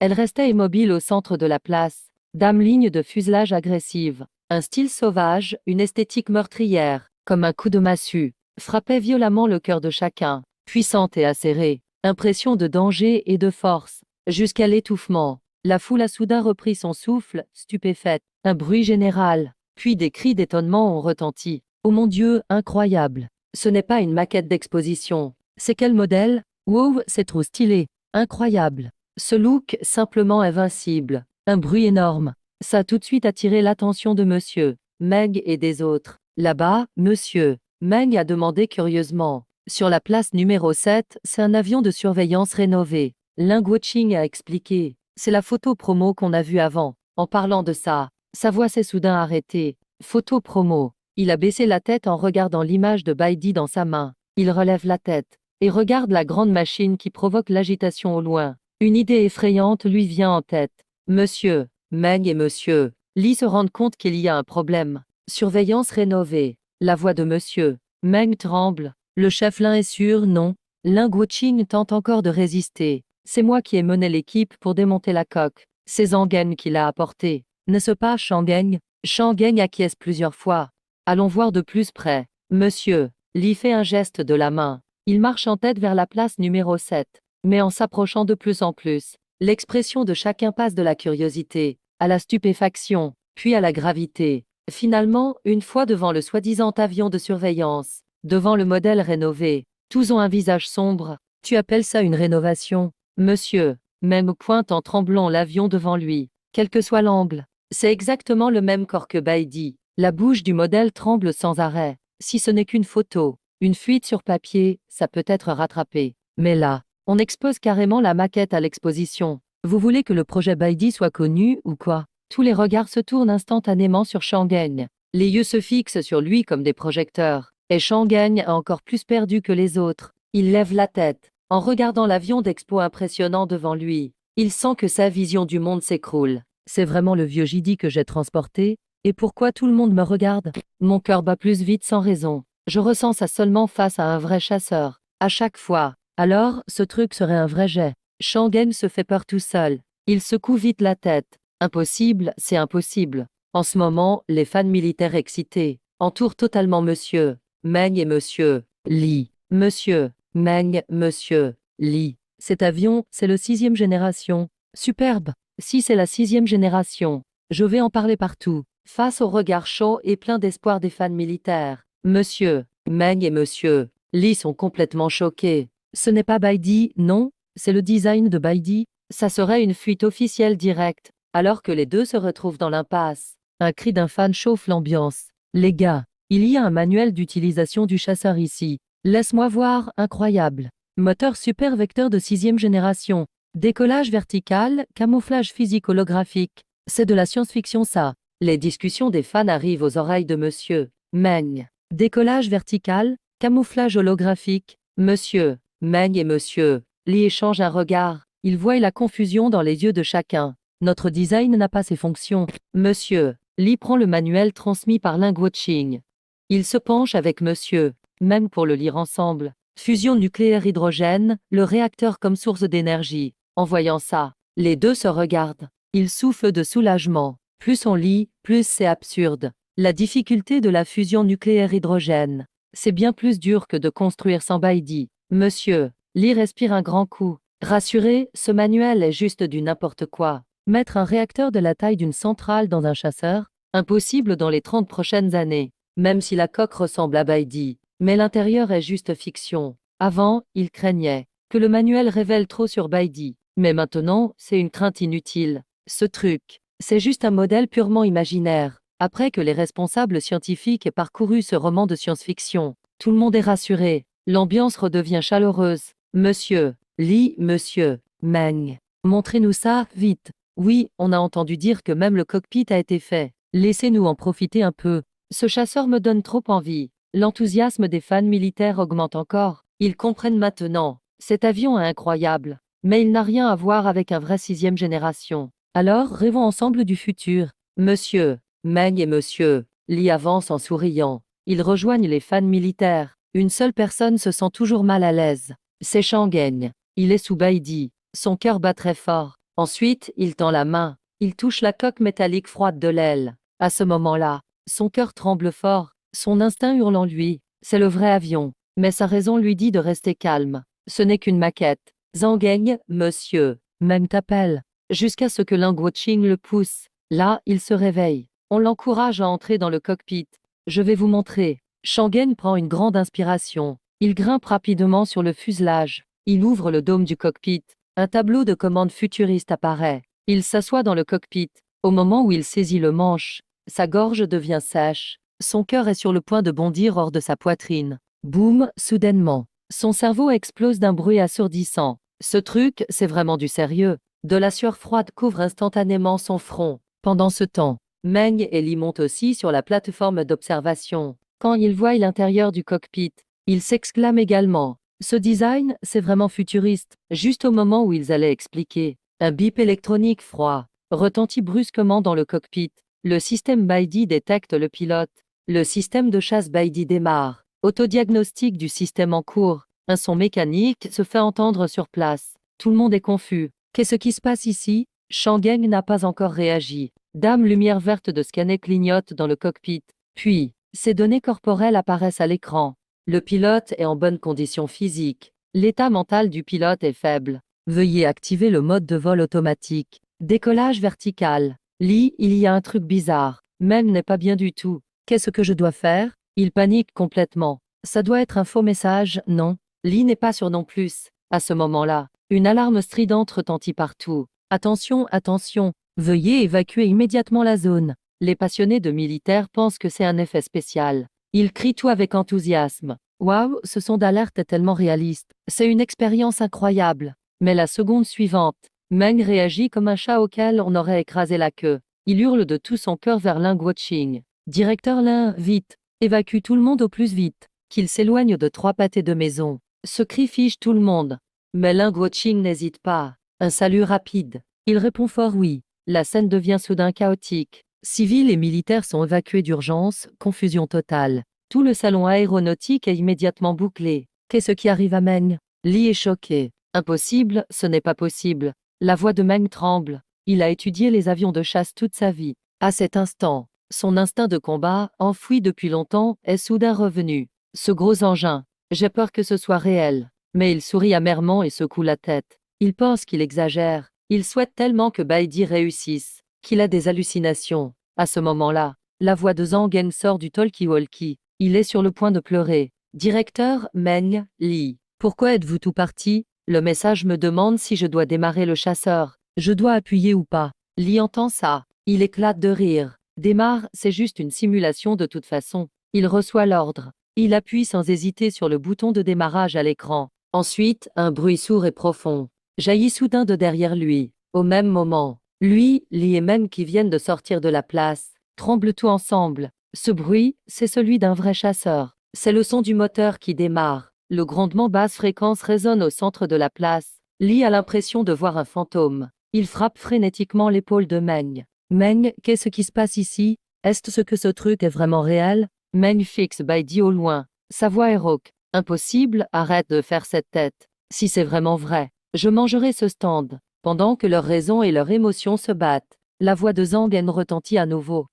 Elle restait immobile au centre de la place. Dame ligne de fuselage agressive. Un style sauvage, une esthétique meurtrière, comme un coup de massue, frappait violemment le cœur de chacun. Puissante et acérée. Impression de danger et de force. Jusqu'à l'étouffement. La foule a soudain repris son souffle, stupéfaite. Un bruit général. Puis des cris d'étonnement ont retenti. Oh mon Dieu, incroyable. Ce n'est pas une maquette d'exposition. C'est quel modèle? Wow, c'est trop stylé. Incroyable. Ce look simplement invincible. Un bruit énorme. Ça a tout de suite attiré l'attention de Monsieur Meng et des autres. Là-bas, Monsieur Meng a demandé curieusement. Sur la place numéro 7, c'est un avion de surveillance rénové. Ling Guoqing a expliqué. C'est la photo promo qu'on a vue avant. En parlant de ça, sa voix s'est soudain arrêtée. Photo promo. Il a baissé la tête en regardant l'image de Baidi dans sa main. Il relève la tête et regarde la grande machine qui provoque l'agitation au loin. Une idée effrayante lui vient en tête. Monsieur Meng et Monsieur Lee se rendent compte qu'il y a un problème. Surveillance rénovée. La voix de Monsieur Meng tremble. Le chef Lin est sûr, non? Ling Guoqing tente encore de résister. C'est moi qui ai mené l'équipe pour démonter la coque. C'est Shangeng qui l'a apporté. N'est-ce pas, Shangeng? Shangeng acquiesce plusieurs fois. Allons voir de plus près. Monsieur Lee fait un geste de la main. Il marche en tête vers la place numéro 7. Mais en s'approchant de plus en plus, L'expression de chacun passe de la curiosité, à la stupéfaction, puis à la gravité. Finalement, une fois devant le soi-disant avion de surveillance, devant le modèle rénové, tous ont un visage sombre. Tu appelles ça une rénovation, monsieur? Même pointe en tremblant l'avion devant lui, quel que soit l'angle. C'est exactement le même corps que Baidi. La bouche du modèle tremble sans arrêt. Si ce n'est qu'une photo, une fuite sur papier, ça peut être rattrapé. Mais là, on expose carrément la maquette à l'exposition. Vous voulez que le projet Baidi soit connu, ou quoi? Tous les regards se tournent instantanément sur Shangen. Les yeux se fixent sur lui comme des projecteurs. Et Shangen a encore plus perdu que les autres. Il lève la tête. En regardant l'avion d'expo impressionnant devant lui, il sent que sa vision du monde s'écroule. C'est vraiment le vieux Jidi que j'ai transporté? Et pourquoi tout le monde me regarde? Mon cœur bat plus vite sans raison. Je ressens ça seulement face à un vrai chasseur. À chaque fois. Alors, ce truc serait un vrai jet. Shangen se fait peur tout seul. Il secoue vite la tête. Impossible, c'est impossible. En ce moment, les fans militaires excités entourent totalement Monsieur Meng et Monsieur Li. Monsieur Meng, Monsieur Li. Cet avion, c'est le 6e génération. Superbe. Si c'est la 6e génération, je vais en parler partout. Face au regard chaud et plein d'espoir des fans militaires, Monsieur Meng et Monsieur Li sont complètement choqués. Ce n'est pas Baidi, non? C'est le design de Baidi? Ça serait une fuite officielle directe, alors que les deux se retrouvent dans l'impasse. Un cri d'un fan chauffe l'ambiance. Les gars, il y a un manuel d'utilisation du chasseur ici. Laisse-moi voir, incroyable. Moteur super vecteur de 6e génération. Décollage vertical, camouflage physique holographique. C'est de la science-fiction ça. Les discussions des fans arrivent aux oreilles de Monsieur Meng. Décollage vertical, camouflage holographique. Monsieur Meng et Monsieur Li échangent un regard. Ils voient la confusion dans les yeux de chacun. Notre design n'a pas ses fonctions. Monsieur Li prend le manuel transmis par Linguoqing. Il se penche avec Monsieur Meng pour le lire ensemble. Fusion nucléaire hydrogène, le réacteur comme source d'énergie. En voyant ça, les deux se regardent. Ils soufflent de soulagement. Plus on lit, plus c'est absurde. La difficulté de la fusion nucléaire hydrogène. C'est bien plus dur que de construire sans Baidi. Monsieur Li respire un grand coup. Rassuré, ce manuel est juste du n'importe quoi. Mettre un réacteur de la taille d'une centrale dans un chasseur? Impossible dans les 30 prochaines années. Même si la coque ressemble à Baidi. Mais l'intérieur est juste fiction. Avant, il craignait que le manuel révèle trop sur Baidi. Mais maintenant, c'est une crainte inutile. Ce truc, c'est juste un modèle purement imaginaire. Après que les responsables scientifiques aient parcouru ce roman de science-fiction, tout le monde est rassuré. L'ambiance redevient chaleureuse. Monsieur Li, Monsieur Meng. Montrez-nous ça, vite. Oui, on a entendu dire que même le cockpit a été fait. Laissez-nous en profiter un peu. Ce chasseur me donne trop envie. L'enthousiasme des fans militaires augmente encore. Ils comprennent maintenant. Cet avion est incroyable. Mais il n'a rien à voir avec un vrai 6e génération. Alors, rêvons ensemble du futur. Monsieur Meng et Monsieur Li avancent en souriant. Ils rejoignent les fans militaires. Une seule personne se sent toujours mal à l'aise. C'est Shangen. Il est sous Baidi. Son cœur bat très fort. Ensuite, il tend la main. Il touche la coque métallique froide de l'aile. À ce moment-là, son cœur tremble fort. Son instinct hurle en lui. C'est le vrai avion. Mais sa raison lui dit de rester calme. Ce n'est qu'une maquette. Zhangeng, Monsieur Meng t'appelle. Jusqu'à ce que Linguoqing le pousse. Là, il se réveille. On l'encourage à entrer dans le cockpit. Je vais vous montrer. Shangen prend une grande inspiration. Il grimpe rapidement sur le fuselage. Il ouvre le dôme du cockpit. Un tableau de commande futuriste apparaît. Il s'assoit dans le cockpit. Au moment où il saisit le manche, sa gorge devient sèche. Son cœur est sur le point de bondir hors de sa poitrine. Boum, soudainement. Son cerveau explose d'un bruit assourdissant. Ce truc, c'est vraiment du sérieux. De la sueur froide couvre instantanément son front. Pendant ce temps, Meng et Li montent aussi sur la plateforme d'observation. Quand ils voient l'intérieur du cockpit, ils s'exclament également. Ce design, c'est vraiment futuriste. Juste au moment où ils allaient expliquer, un bip électronique froid retentit brusquement dans le cockpit. Le système Baidi détecte le pilote. Le système de chasse Baidi démarre. Autodiagnostic du système en cours. Un son mécanique se fait entendre sur place. Tout le monde est confus. Qu'est-ce qui se passe ici? Shangen n'a pas encore réagi. Dame lumière verte de scanner clignote dans le cockpit. Puis, ses données corporelles apparaissent à l'écran. Le pilote est en bonne condition physique. L'état mental du pilote est faible. Veuillez activer le mode de vol automatique. Décollage vertical. Lee, il y a un truc bizarre. Meng n'est pas bien du tout. Qu'est-ce que je dois faire? Il panique complètement. Ça doit être un faux message, non? Lee n'est pas sûr non plus. À ce moment-là, une alarme stridente retentit partout. Attention, attention, veuillez évacuer immédiatement la zone. Les passionnés de militaires pensent que c'est un effet spécial. Ils crient tout avec enthousiasme. Waouh, ce son d'alerte est tellement réaliste. C'est une expérience incroyable. Mais la seconde suivante, Meng réagit comme un chat auquel on aurait écrasé la queue. Il hurle de tout son cœur vers Ling Guoqing. Directeur Lin, vite, évacue tout le monde au plus vite, qu'il s'éloigne de 3 pâtés de maison. Ce cri fige tout le monde. Mais Ling Guoqing n'hésite pas. Un salut rapide. Il répond fort oui. La scène devient soudain chaotique. Civils et militaires sont évacués d'urgence, confusion totale. Tout le salon aéronautique est immédiatement bouclé. Qu'est-ce qui arrive à Meng? Li est choqué. Impossible, ce n'est pas possible. La voix de Meng tremble. Il a étudié les avions de chasse toute sa vie. À cet instant, son instinct de combat, enfoui depuis longtemps, est soudain revenu. Ce gros engin. J'ai peur que ce soit réel. Mais il sourit amèrement et secoue la tête. Il pense qu'il exagère. Il souhaite tellement que Baidi réussisse, qu'il a des hallucinations. À ce moment-là, la voix de Zhang Gen sort du talkie-walkie. Il est sur le point de pleurer. Directeur, Meng, Li. Pourquoi êtes-vous tout parti? Le message me demande si je dois démarrer le chasseur. Je dois appuyer ou pas? Li entend ça. Il éclate de rire. Démarre, c'est juste une simulation de toute façon. Il reçoit l'ordre. Il appuie sans hésiter sur le bouton de démarrage à l'écran. Ensuite, un bruit sourd et profond jaillit soudain de derrière lui. Au même moment, lui, Li et Meng qui viennent de sortir de la place, tremblent tout ensemble. Ce bruit, c'est celui d'un vrai chasseur. C'est le son du moteur qui démarre. Le grondement basse fréquence résonne au centre de la place. Li a l'impression de voir un fantôme. Il frappe frénétiquement l'épaule de Meng. Meng, qu'est-ce qui se passe ici? Est-ce que ce truc est vraiment réel? Meng fixe Baidi au loin. Sa voix est rauque. Impossible, arrête de faire cette tête. Si c'est vraiment vrai, je mangerai ce stand. Pendant que leur raison et leur émotion se battent, la voix de Zhang En retentit à nouveau.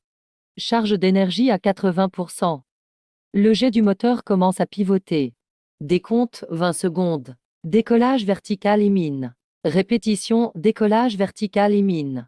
Charge d'énergie à 80%. Le jet du moteur commence à pivoter. Décompte 20 secondes. Décollage vertical et mine. Répétition, décollage vertical et mine.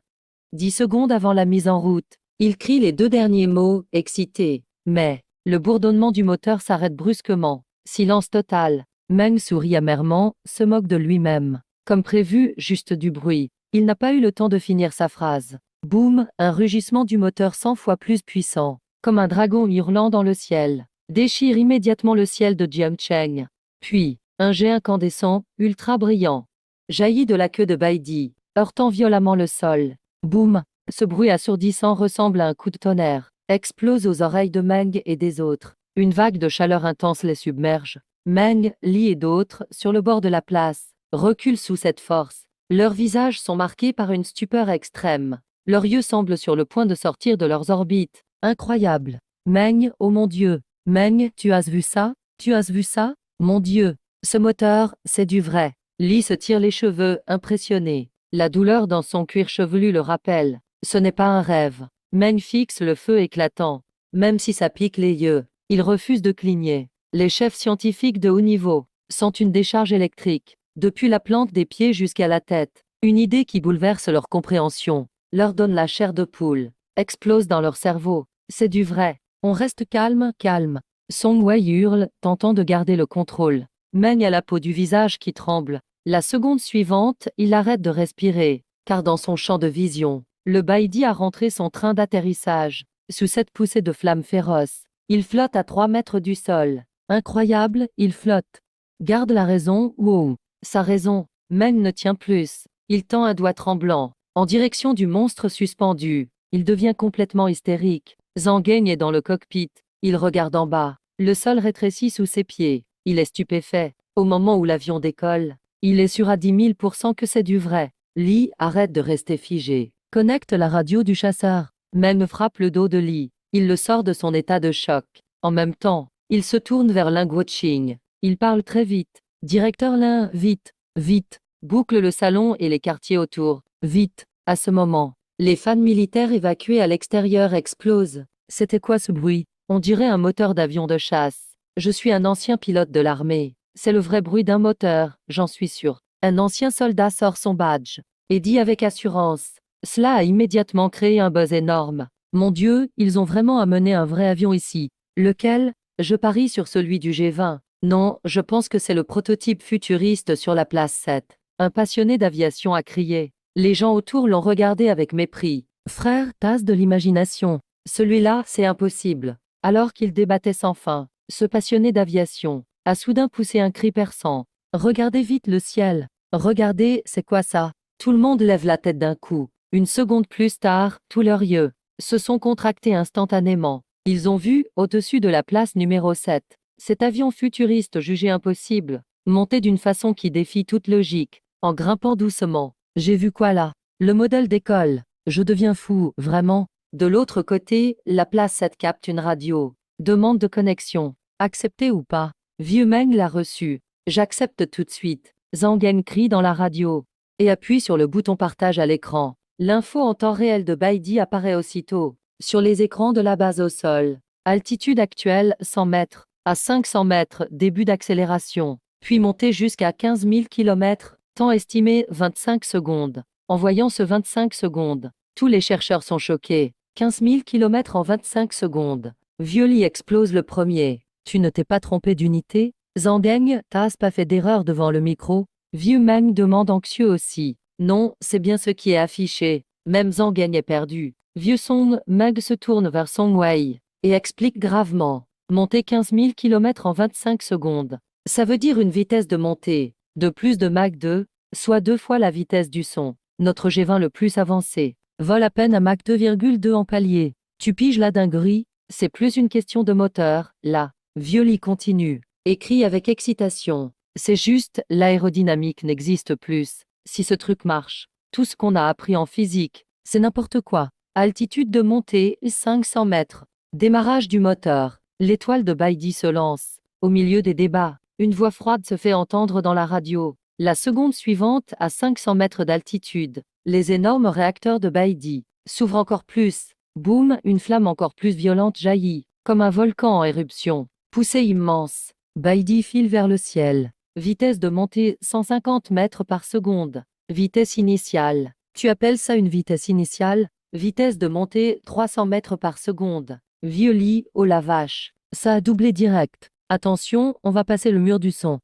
10 secondes avant la mise en route, il crie les 2 derniers mots, excité. Mais, le bourdonnement du moteur s'arrête brusquement. Silence total. Meng sourit amèrement, se moque de lui-même. Comme prévu, juste du bruit. Il n'a pas eu le temps de finir sa phrase. Boum, un rugissement du moteur 100 fois plus puissant, comme un dragon hurlant dans le ciel, déchire immédiatement le ciel de Jiangcheng. Puis, un jet incandescent, ultra brillant, jaillit de la queue de Baidi, heurtant violemment le sol. Boum, ce bruit assourdissant ressemble à un coup de tonnerre, explose aux oreilles de Meng et des autres. Une vague de chaleur intense les submerge. Meng, Li et d'autres, sur le bord de la place, reculent sous cette force. Leurs visages sont marqués par une stupeur extrême. Leurs yeux semblent sur le point de sortir de leurs orbites. Incroyable. Meng, oh mon Dieu. Meng, tu as vu ça? Tu as vu ça? Mon Dieu. Ce moteur, c'est du vrai. Li se tire les cheveux, impressionné. La douleur dans son cuir chevelu le rappelle. Ce n'est pas un rêve. Meng fixe le feu éclatant. Même si ça pique les yeux, il refuse de cligner. Les chefs scientifiques de haut niveau sentent une décharge électrique, depuis la plante des pieds jusqu'à la tête. Une idée qui bouleverse leur compréhension, leur donne la chair de poule, explose dans leur cerveau. C'est du vrai. On reste calme, calme. Song Wei hurle, tentant de garder le contrôle. Meng a la peau du visage qui tremble. La seconde suivante, il arrête de respirer, car dans son champ de vision, le Baidi a rentré son train d'atterrissage. Sous cette poussée de flammes féroces, il flotte à 3 mètres du sol. Incroyable, il flotte. Garde la raison, wow. Sa raison. Meng ne tient plus. Il tend un doigt tremblant, en direction du monstre suspendu. Il devient complètement hystérique. Zhang En est dans le cockpit. Il regarde en bas. Le sol rétrécit sous ses pieds. Il est stupéfait. Au moment où l'avion décolle, il est sûr à 10 000% que c'est du vrai. Li arrête de rester figé. Connecte la radio du chasseur. Meng frappe le dos de Li. Il le sort de son état de choc. En même temps, il se tourne vers Ling Guoqing. Il parle très vite. Directeur Lin, vite, vite. Boucle le salon et les quartiers autour. Vite. À ce moment, les fans militaires évacués à l'extérieur explosent. C'était quoi ce bruit? On dirait un moteur d'avion de chasse. Je suis un ancien pilote de l'armée. C'est le vrai bruit d'un moteur, j'en suis sûr. Un ancien soldat sort son badge et dit avec assurance. Cela a immédiatement créé un buzz énorme. Mon Dieu, ils ont vraiment amené un vrai avion ici. Lequel? Je parie sur celui du G20. Non, je pense que c'est le prototype futuriste sur la place 7. Un passionné d'aviation a crié. Les gens autour l'ont regardé avec mépris. Frère, tasse de l'imagination. Celui-là, c'est impossible. Alors qu'il débattait sans fin, ce passionné d'aviation a soudain poussé un cri perçant. Regardez vite le ciel. Regardez, c'est quoi ça? Tout le monde lève la tête d'un coup. Une seconde plus tard, tous leurs yeux se sont contractés instantanément. Ils ont vu, au-dessus de la place numéro 7, cet avion futuriste jugé impossible, monter d'une façon qui défie toute logique, en grimpant doucement. J'ai vu quoi là? Le modèle décolle. Je deviens fou, vraiment. De l'autre côté, la place 7 capte une radio. Demande de connexion. Accepté ou pas? Vieux Meng l'a reçu. J'accepte tout de suite. Zangen crie dans la radio et appuie sur le bouton partage à l'écran. L'info en temps réel de Baidi apparaît aussitôt sur les écrans de la base au sol. Altitude actuelle 100 mètres. À 500 mètres, début d'accélération. Puis monter jusqu'à 15 000 km. Temps estimé 25 secondes. En voyant ce 25 secondes, tous les chercheurs sont choqués. 15 000 km en 25 secondes. Violi explose le premier. Tu ne t'es pas trompé d'unité? Zhang, t'as pas fait d'erreur devant le micro? Vieux Meng demande anxieux aussi. Non, c'est bien ce qui est affiché. Même Zhang est perdu. Vieux Song, Meng se tourne vers Song Wei et explique gravement. Monter 15 000 km en 25 secondes. Ça veut dire une vitesse de montée de plus de Mach 2, soit 2 fois la vitesse du son. Notre G20 le plus avancé vole à peine à Mach 2,2 en palier. Tu piges la dinguerie? C'est plus une question de moteur, là. Violi continue et crie avec excitation. C'est juste, l'aérodynamique n'existe plus. Si ce truc marche, tout ce qu'on a appris en physique, c'est n'importe quoi. Altitude de montée, 500 mètres. Démarrage du moteur. L'étoile de Baidi se lance. Au milieu des débats, une voix froide se fait entendre dans la radio. La seconde suivante, à 500 mètres d'altitude, les énormes réacteurs de Baidi s'ouvrent encore plus. Boum, une flamme encore plus violente jaillit, comme un volcan en éruption. Poussée immense. Baidi file vers le ciel. Vitesse de montée 150 mètres par seconde. Vitesse initiale. Tu appelles ça une vitesse initiale? Vitesse de montée 300 mètres par seconde. Violi, oh la vache. Ça a doublé direct. Attention, on va passer le mur du son.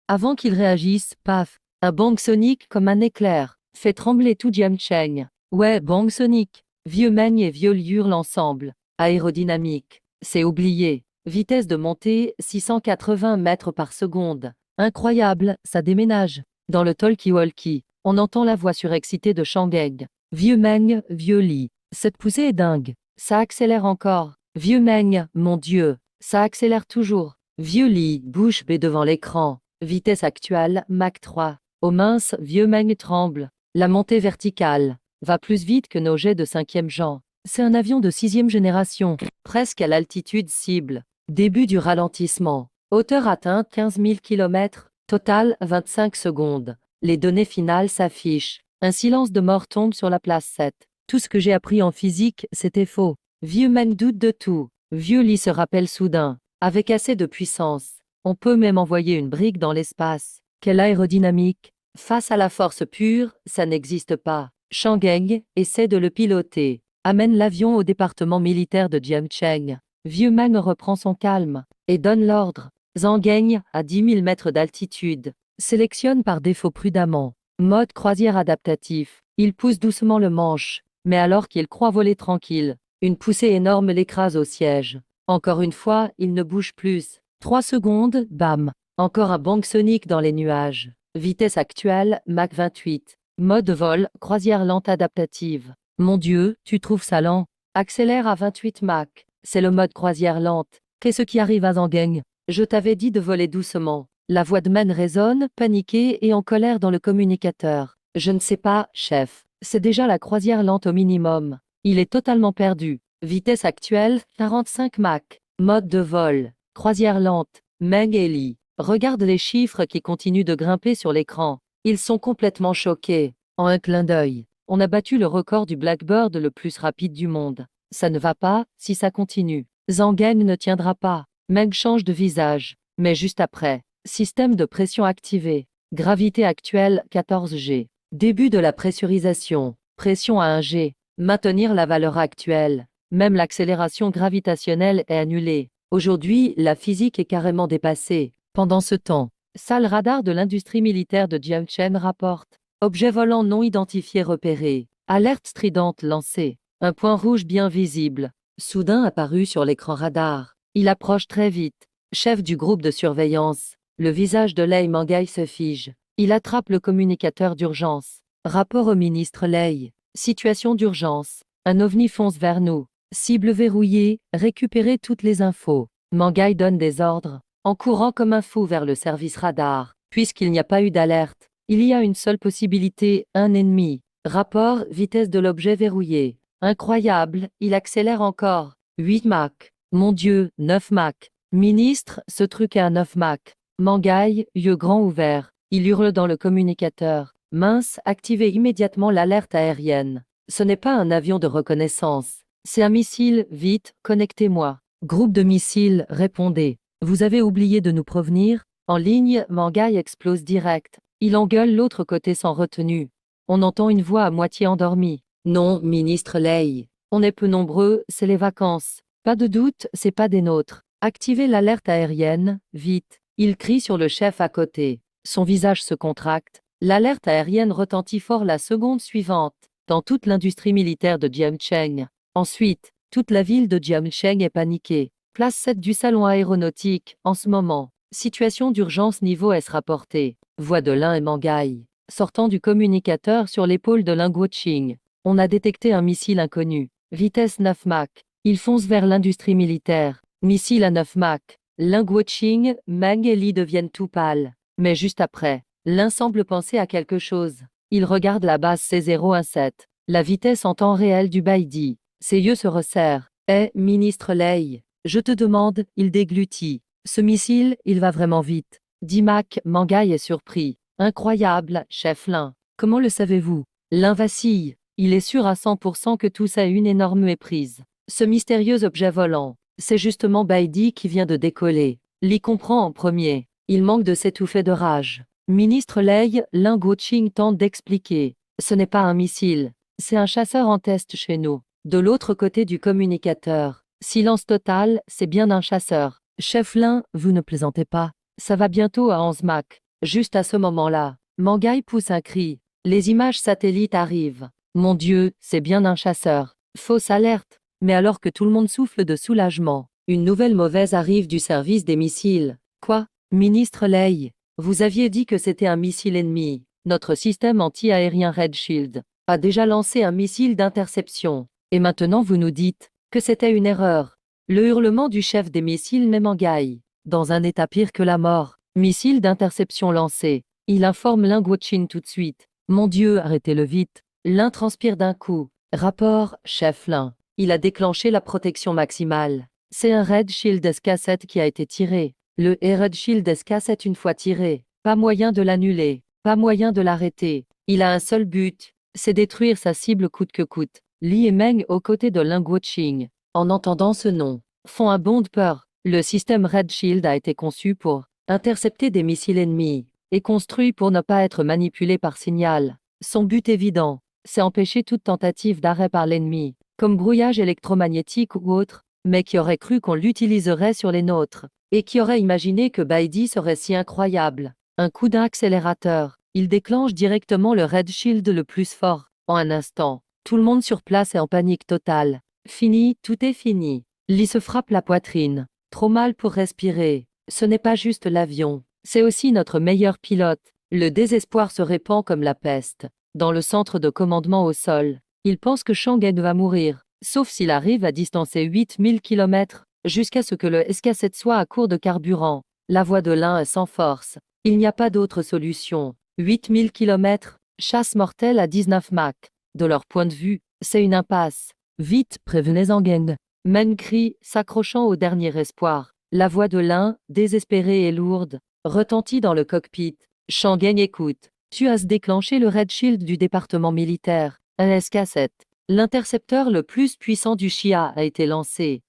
Avant qu'il réagisse, paf, un bang sonique comme un éclair fait trembler tout Jiangcheng. Ouais, bang sonique. Vieux Meng et Violi hurlent ensemble. Aérodynamique. C'est oublié. Vitesse de montée 680 mètres par seconde. Incroyable, ça déménage. Dans le talkie-walkie, on entend la voix surexcitée de Shangeng. Vieux Meng, Violi. Cette poussée est dingue. Ça accélère encore. Vieux Meng, mon Dieu. Ça accélère toujours. Violi, bouche bée devant l'écran. Vitesse actuelle, Mach 3. Oh mince, Vieux Meng tremble. La montée verticale va plus vite que nos jets de 5e genre. C'est un avion de 6e génération, presque à l'altitude cible. Début du ralentissement. Hauteur atteinte 15 000 km. Total 25 secondes. Les données finales s'affichent. Un silence de mort tombe sur la place 7. Tout ce que j'ai appris en physique, c'était faux. Vieux Meng doute de tout. Vieux Li se rappelle soudain. Avec assez de puissance, on peut même envoyer une brique dans l'espace. Quelle aérodynamique! Face à la force pure, ça n'existe pas. Shangeng essaie de le piloter. Amène l'avion au département militaire de Jiangcheng. Vieux Meng reprend son calme et donne l'ordre. Zangen, à 10 000 mètres d'altitude, sélectionne par défaut prudemment. Mode croisière adaptatif. Il pousse doucement le manche, mais alors qu'il croit voler tranquille, une poussée énorme l'écrase au siège. Encore une fois, il ne bouge plus. 3 secondes, bam. Encore un bang sonique dans les nuages. Vitesse actuelle, Mach 28. Mode vol, croisière lente adaptative. Mon Dieu, tu trouves ça lent? Accélère à 28 Mach. C'est le mode croisière lente. Qu'est-ce qui arrive à Zangen? Je t'avais dit de voler doucement. La voix de Men résonne, paniquée et en colère dans le communicateur. Je ne sais pas, chef. C'est déjà la croisière lente au minimum. Il est totalement perdu. Vitesse actuelle, 45 Mach. Mode de vol. Croisière lente. Meng et Li. Regarde les chiffres qui continuent de grimper sur l'écran. Ils sont complètement choqués. En un clin d'œil, on a battu le record du Blackbird le plus rapide du monde. Ça ne va pas, si ça continue. Zangen ne tiendra pas. Meng change de visage. Mais juste après, système de pression activé. Gravité actuelle 14 G. Début de la pressurisation. Pression à 1 G. Maintenir la valeur actuelle. Même l'accélération gravitationnelle est annulée. Aujourd'hui, la physique est carrément dépassée. Pendant ce temps, salle radar de l'industrie militaire de Jiangchen rapporte. Objet volant non identifié repéré. Alerte stridente lancée. Un point rouge bien visible. Soudain apparu sur l'écran radar. Il approche très vite. Chef du groupe de surveillance. Le visage de Lei Mangai se fige. Il attrape le communicateur d'urgence. Rapport au ministre Lei. Situation d'urgence. Un ovni fonce vers nous. Cible verrouillée, récupérez toutes les infos. Mangai donne des ordres, en courant comme un fou vers le service radar. Puisqu'il n'y a pas eu d'alerte, il y a une seule possibilité, un ennemi. Rapport, vitesse de l'objet verrouillé. Incroyable, il accélère encore. 8 Mach. Mon Dieu, 9 Mach. Ministre, ce truc est à 9 Mach. Mangai, yeux grands ouverts. Il hurle dans le communicateur. Mince, activez immédiatement l'alerte aérienne. Ce n'est pas un avion de reconnaissance. C'est un missile, vite, connectez-moi. Groupe de missiles, répondez. Vous avez oublié de nous prévenir? En ligne, Mangai explose direct. Il engueule l'autre côté sans retenue. On entend une voix à moitié endormie. Non, ministre Lei. On est peu nombreux, c'est les vacances. Pas de doute, c'est pas des nôtres. Activez l'alerte aérienne, vite. Il crie sur le chef à côté. Son visage se contracte. L'alerte aérienne retentit fort la seconde suivante, dans toute l'industrie militaire de Jiangchen. Ensuite, toute la ville de Jiangchen est paniquée. Place 7 du salon aéronautique, en ce moment. Situation d'urgence niveau S rapportée. Voix de Lin et Mangai. Sortant du communicateur sur l'épaule de Lin Guoqing. On a détecté un missile inconnu. Vitesse 9 Mach. Il fonce vers l'industrie militaire. Missile à 9 Mach. Lin Guoqing, Meng et Li deviennent tout pâles. Mais juste après, Lin semble penser à quelque chose. Il regarde la base C017. La vitesse en temps réel du Baidi. Ses yeux se resserrent. Eh, ministre Lei, je te demande, il déglutit. Ce missile, il va vraiment vite. 10 Mach, Mangai est surpris. Incroyable, chef Lin. Comment le savez-vous? Lin vacille. Il est sûr à 100% que tout ça est une énorme méprise. Ce mystérieux objet volant, c'est justement Baidi qui vient de décoller. Li comprend en premier. Il manque de s'étouffer de rage. Ministre Lei, Lin Guoqing tente d'expliquer. Ce n'est pas un missile. C'est un chasseur en test chez nous. De l'autre côté du communicateur, silence total, c'est bien un chasseur. Chef Lin, vous ne plaisantez pas. Ça va bientôt à 11 Mach. Juste à ce moment-là, Mangai pousse un cri. Les images satellites arrivent. Mon Dieu, c'est bien un chasseur. Fausse alerte. Mais alors que tout le monde souffle de soulagement, une nouvelle mauvaise arrive du service des missiles. Quoi? Ministre Lei, vous aviez dit que c'était un missile ennemi. Notre système anti-aérien Red Shield a déjà lancé un missile d'interception. Et maintenant vous nous dites que c'était une erreur. Le hurlement du chef des missiles met Mangai dans un état pire que la mort. Missile d'interception lancé. Il informe Lin Guoqing tout de suite. Mon Dieu, arrêtez-le vite. Lin transpire d'un coup. Rapport, chef Lin. Il a déclenché la protection maximale. C'est un Red Shield SK7 qui a été tiré. Le Red Shield SK7 une fois tiré. Pas moyen de l'annuler. Pas moyen de l'arrêter. Il a un seul but. C'est détruire sa cible coûte que coûte. Li et Meng aux côtés de Lin Guoqing, en entendant ce nom, font un bond de peur. Le système Red Shield a été conçu pour intercepter des missiles ennemis et construit pour ne pas être manipulé par signal. Son but évident, c'est empêcher toute tentative d'arrêt par l'ennemi, comme brouillage électromagnétique ou autre, mais qui aurait cru qu'on l'utiliserait sur les nôtres, et qui aurait imaginé que Baidi serait si incroyable. Un coup d'accélérateur, il déclenche directement le Red Shield le plus fort, en un instant. Tout le monde sur place est en panique totale. Fini, tout est fini. Li se frappe la poitrine. Trop mal pour respirer. Ce n'est pas juste l'avion, c'est aussi notre meilleur pilote. Le désespoir se répand comme la peste. Dans le centre de commandement au sol, il pense que Chang'en va mourir, sauf s'il arrive à distancer 8000 km, jusqu'à ce que le SK7 soit à court de carburant. La voix de Lin est sans force. Il n'y a pas d'autre solution. 8000 km, chasse mortelle à 19 Mach. De leur point de vue, c'est une impasse. Vite, prévenez Gang. Meng crie, s'accrochant au dernier espoir. La voix de Lin, désespérée et lourde, retentit dans le cockpit. Chang'en écoute. Tu as déclenché le Red Shield du département militaire, un SK7. L'intercepteur le plus puissant du Xia a été lancé.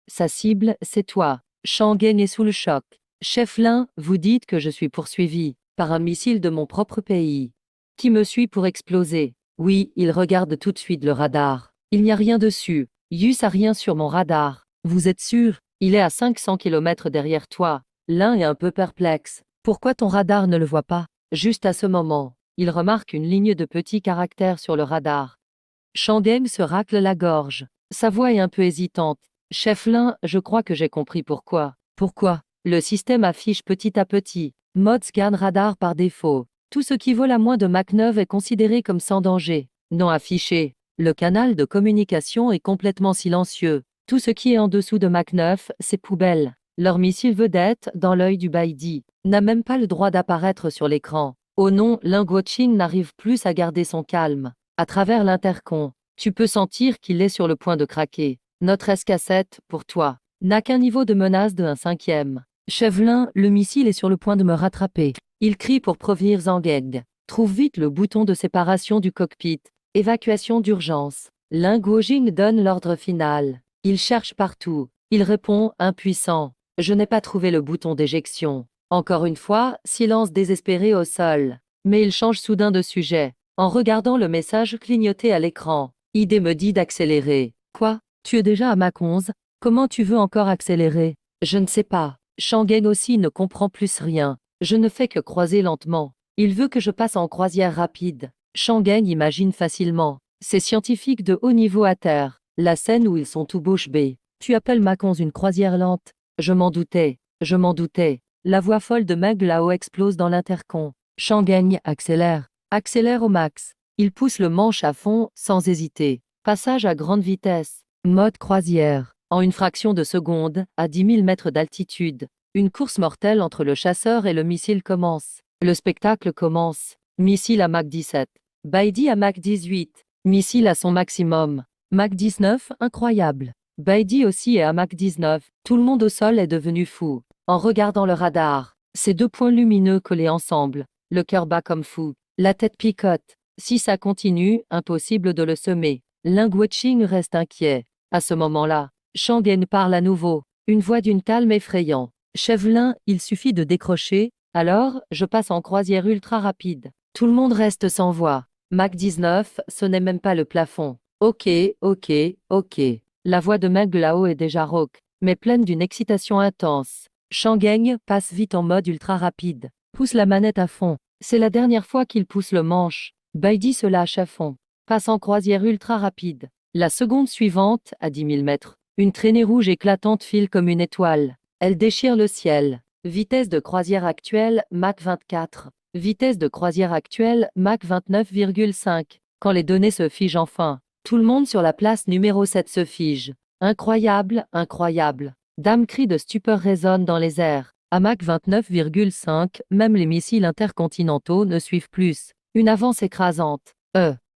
Sa cible, c'est toi. Chang'en est sous le choc. Chef Lin, vous dites que je suis poursuivi. Par un missile de mon propre pays. Qui me suit pour exploser? Oui, il regarde tout de suite le radar. Il n'y a rien dessus. Yus a rien sur mon radar. Vous êtes sûr? Il est à 500 km derrière toi. L'un est un peu perplexe. Pourquoi ton radar ne le voit pas? Juste à ce moment, il remarque une ligne de petits caractères sur le radar. Shang se racle la gorge. Sa voix est un peu hésitante. Chef Lin, je crois que j'ai compris pourquoi. Pourquoi? Le système affiche petit à petit. Mode scan radar par défaut. Tout ce qui vole à moins de Mach 9 est considéré comme sans danger. Non affiché. Le canal de communication est complètement silencieux. Tout ce qui est en dessous de Mach 9, c'est poubelle. Leur missile vedette, dans l'œil du Baidi, n'a même pas le droit d'apparaître sur l'écran. Oh non, Ling Guoqing n'arrive plus à garder son calme. À travers l'intercom, tu peux sentir qu'il est sur le point de craquer. Notre S-cassette, pour toi, n'a qu'un niveau de menace de 1/5. Chef Lin, le missile est sur le point de me rattraper. Il crie pour prévenir Zhang Heng. Trouve vite le bouton de séparation du cockpit. Évacuation d'urgence. Ling Guoqing donne l'ordre final. Il cherche partout. Il répond, impuissant. Je n'ai pas trouvé le bouton d'éjection. Encore une fois, silence désespéré au sol. Mais il change soudain de sujet. En regardant le message clignoter à l'écran, ID me dit d'accélérer. Quoi? Tu es déjà à Mach 11? Comment tu veux encore accélérer? Je ne sais pas. Shang Heng aussi ne comprend plus rien. Je ne fais que croiser lentement. Il veut que je passe en croisière rapide. Shang Heng imagine facilement. Ces scientifiques de haut niveau à terre. La scène où ils sont tout bouche bée. Tu appelles Mach 11 une croisière lente? Je m'en doutais. Je m'en doutais. La voix folle de Meng Lao explose dans l'intercom. Shang Heng accélère. Accélère au max. Il pousse le manche à fond, sans hésiter. Passage à grande vitesse. Mode croisière. En une fraction de seconde, à 10 000 mètres d'altitude, une course mortelle entre le chasseur et le missile commence. Le spectacle commence. Missile à Mach 17. Baidi à Mach 18. Missile à son maximum. Mach 19, incroyable. Baidi aussi est à Mach 19. Tout le monde au sol est devenu fou. En regardant le radar, ces deux points lumineux collés ensemble, le cœur bat comme fou. La tête picote. Si ça continue, impossible de le semer. Ling Guoqing reste inquiet. À ce moment-là, Shang Heng parle à nouveau. Une voix d'une calme effrayant. Chef Lin, il suffit de décrocher. Alors, je passe en croisière ultra rapide. Tout le monde reste sans voix. Mach 19, ce n'est même pas le plafond. Ok. La voix de Meng Lao est déjà rauque, mais pleine d'une excitation intense. Shang Heng passe vite en mode ultra rapide. Pousse la manette à fond. C'est la dernière fois qu'il pousse le manche. Baidi se lâche à fond. Passe en croisière ultra rapide. La seconde suivante, à 10 000 mètres, une traînée rouge éclatante file comme une étoile. Elle déchire le ciel. Vitesse de croisière actuelle, Mach 24. Vitesse de croisière actuelle, Mach 29,5. Quand les données se figent enfin, tout le monde sur la place numéro 7 se fige. Incroyable, incroyable. Dame cri de stupeur résonne dans les airs. À Mach 29,5, même les missiles intercontinentaux ne suivent plus. Une avance écrasante.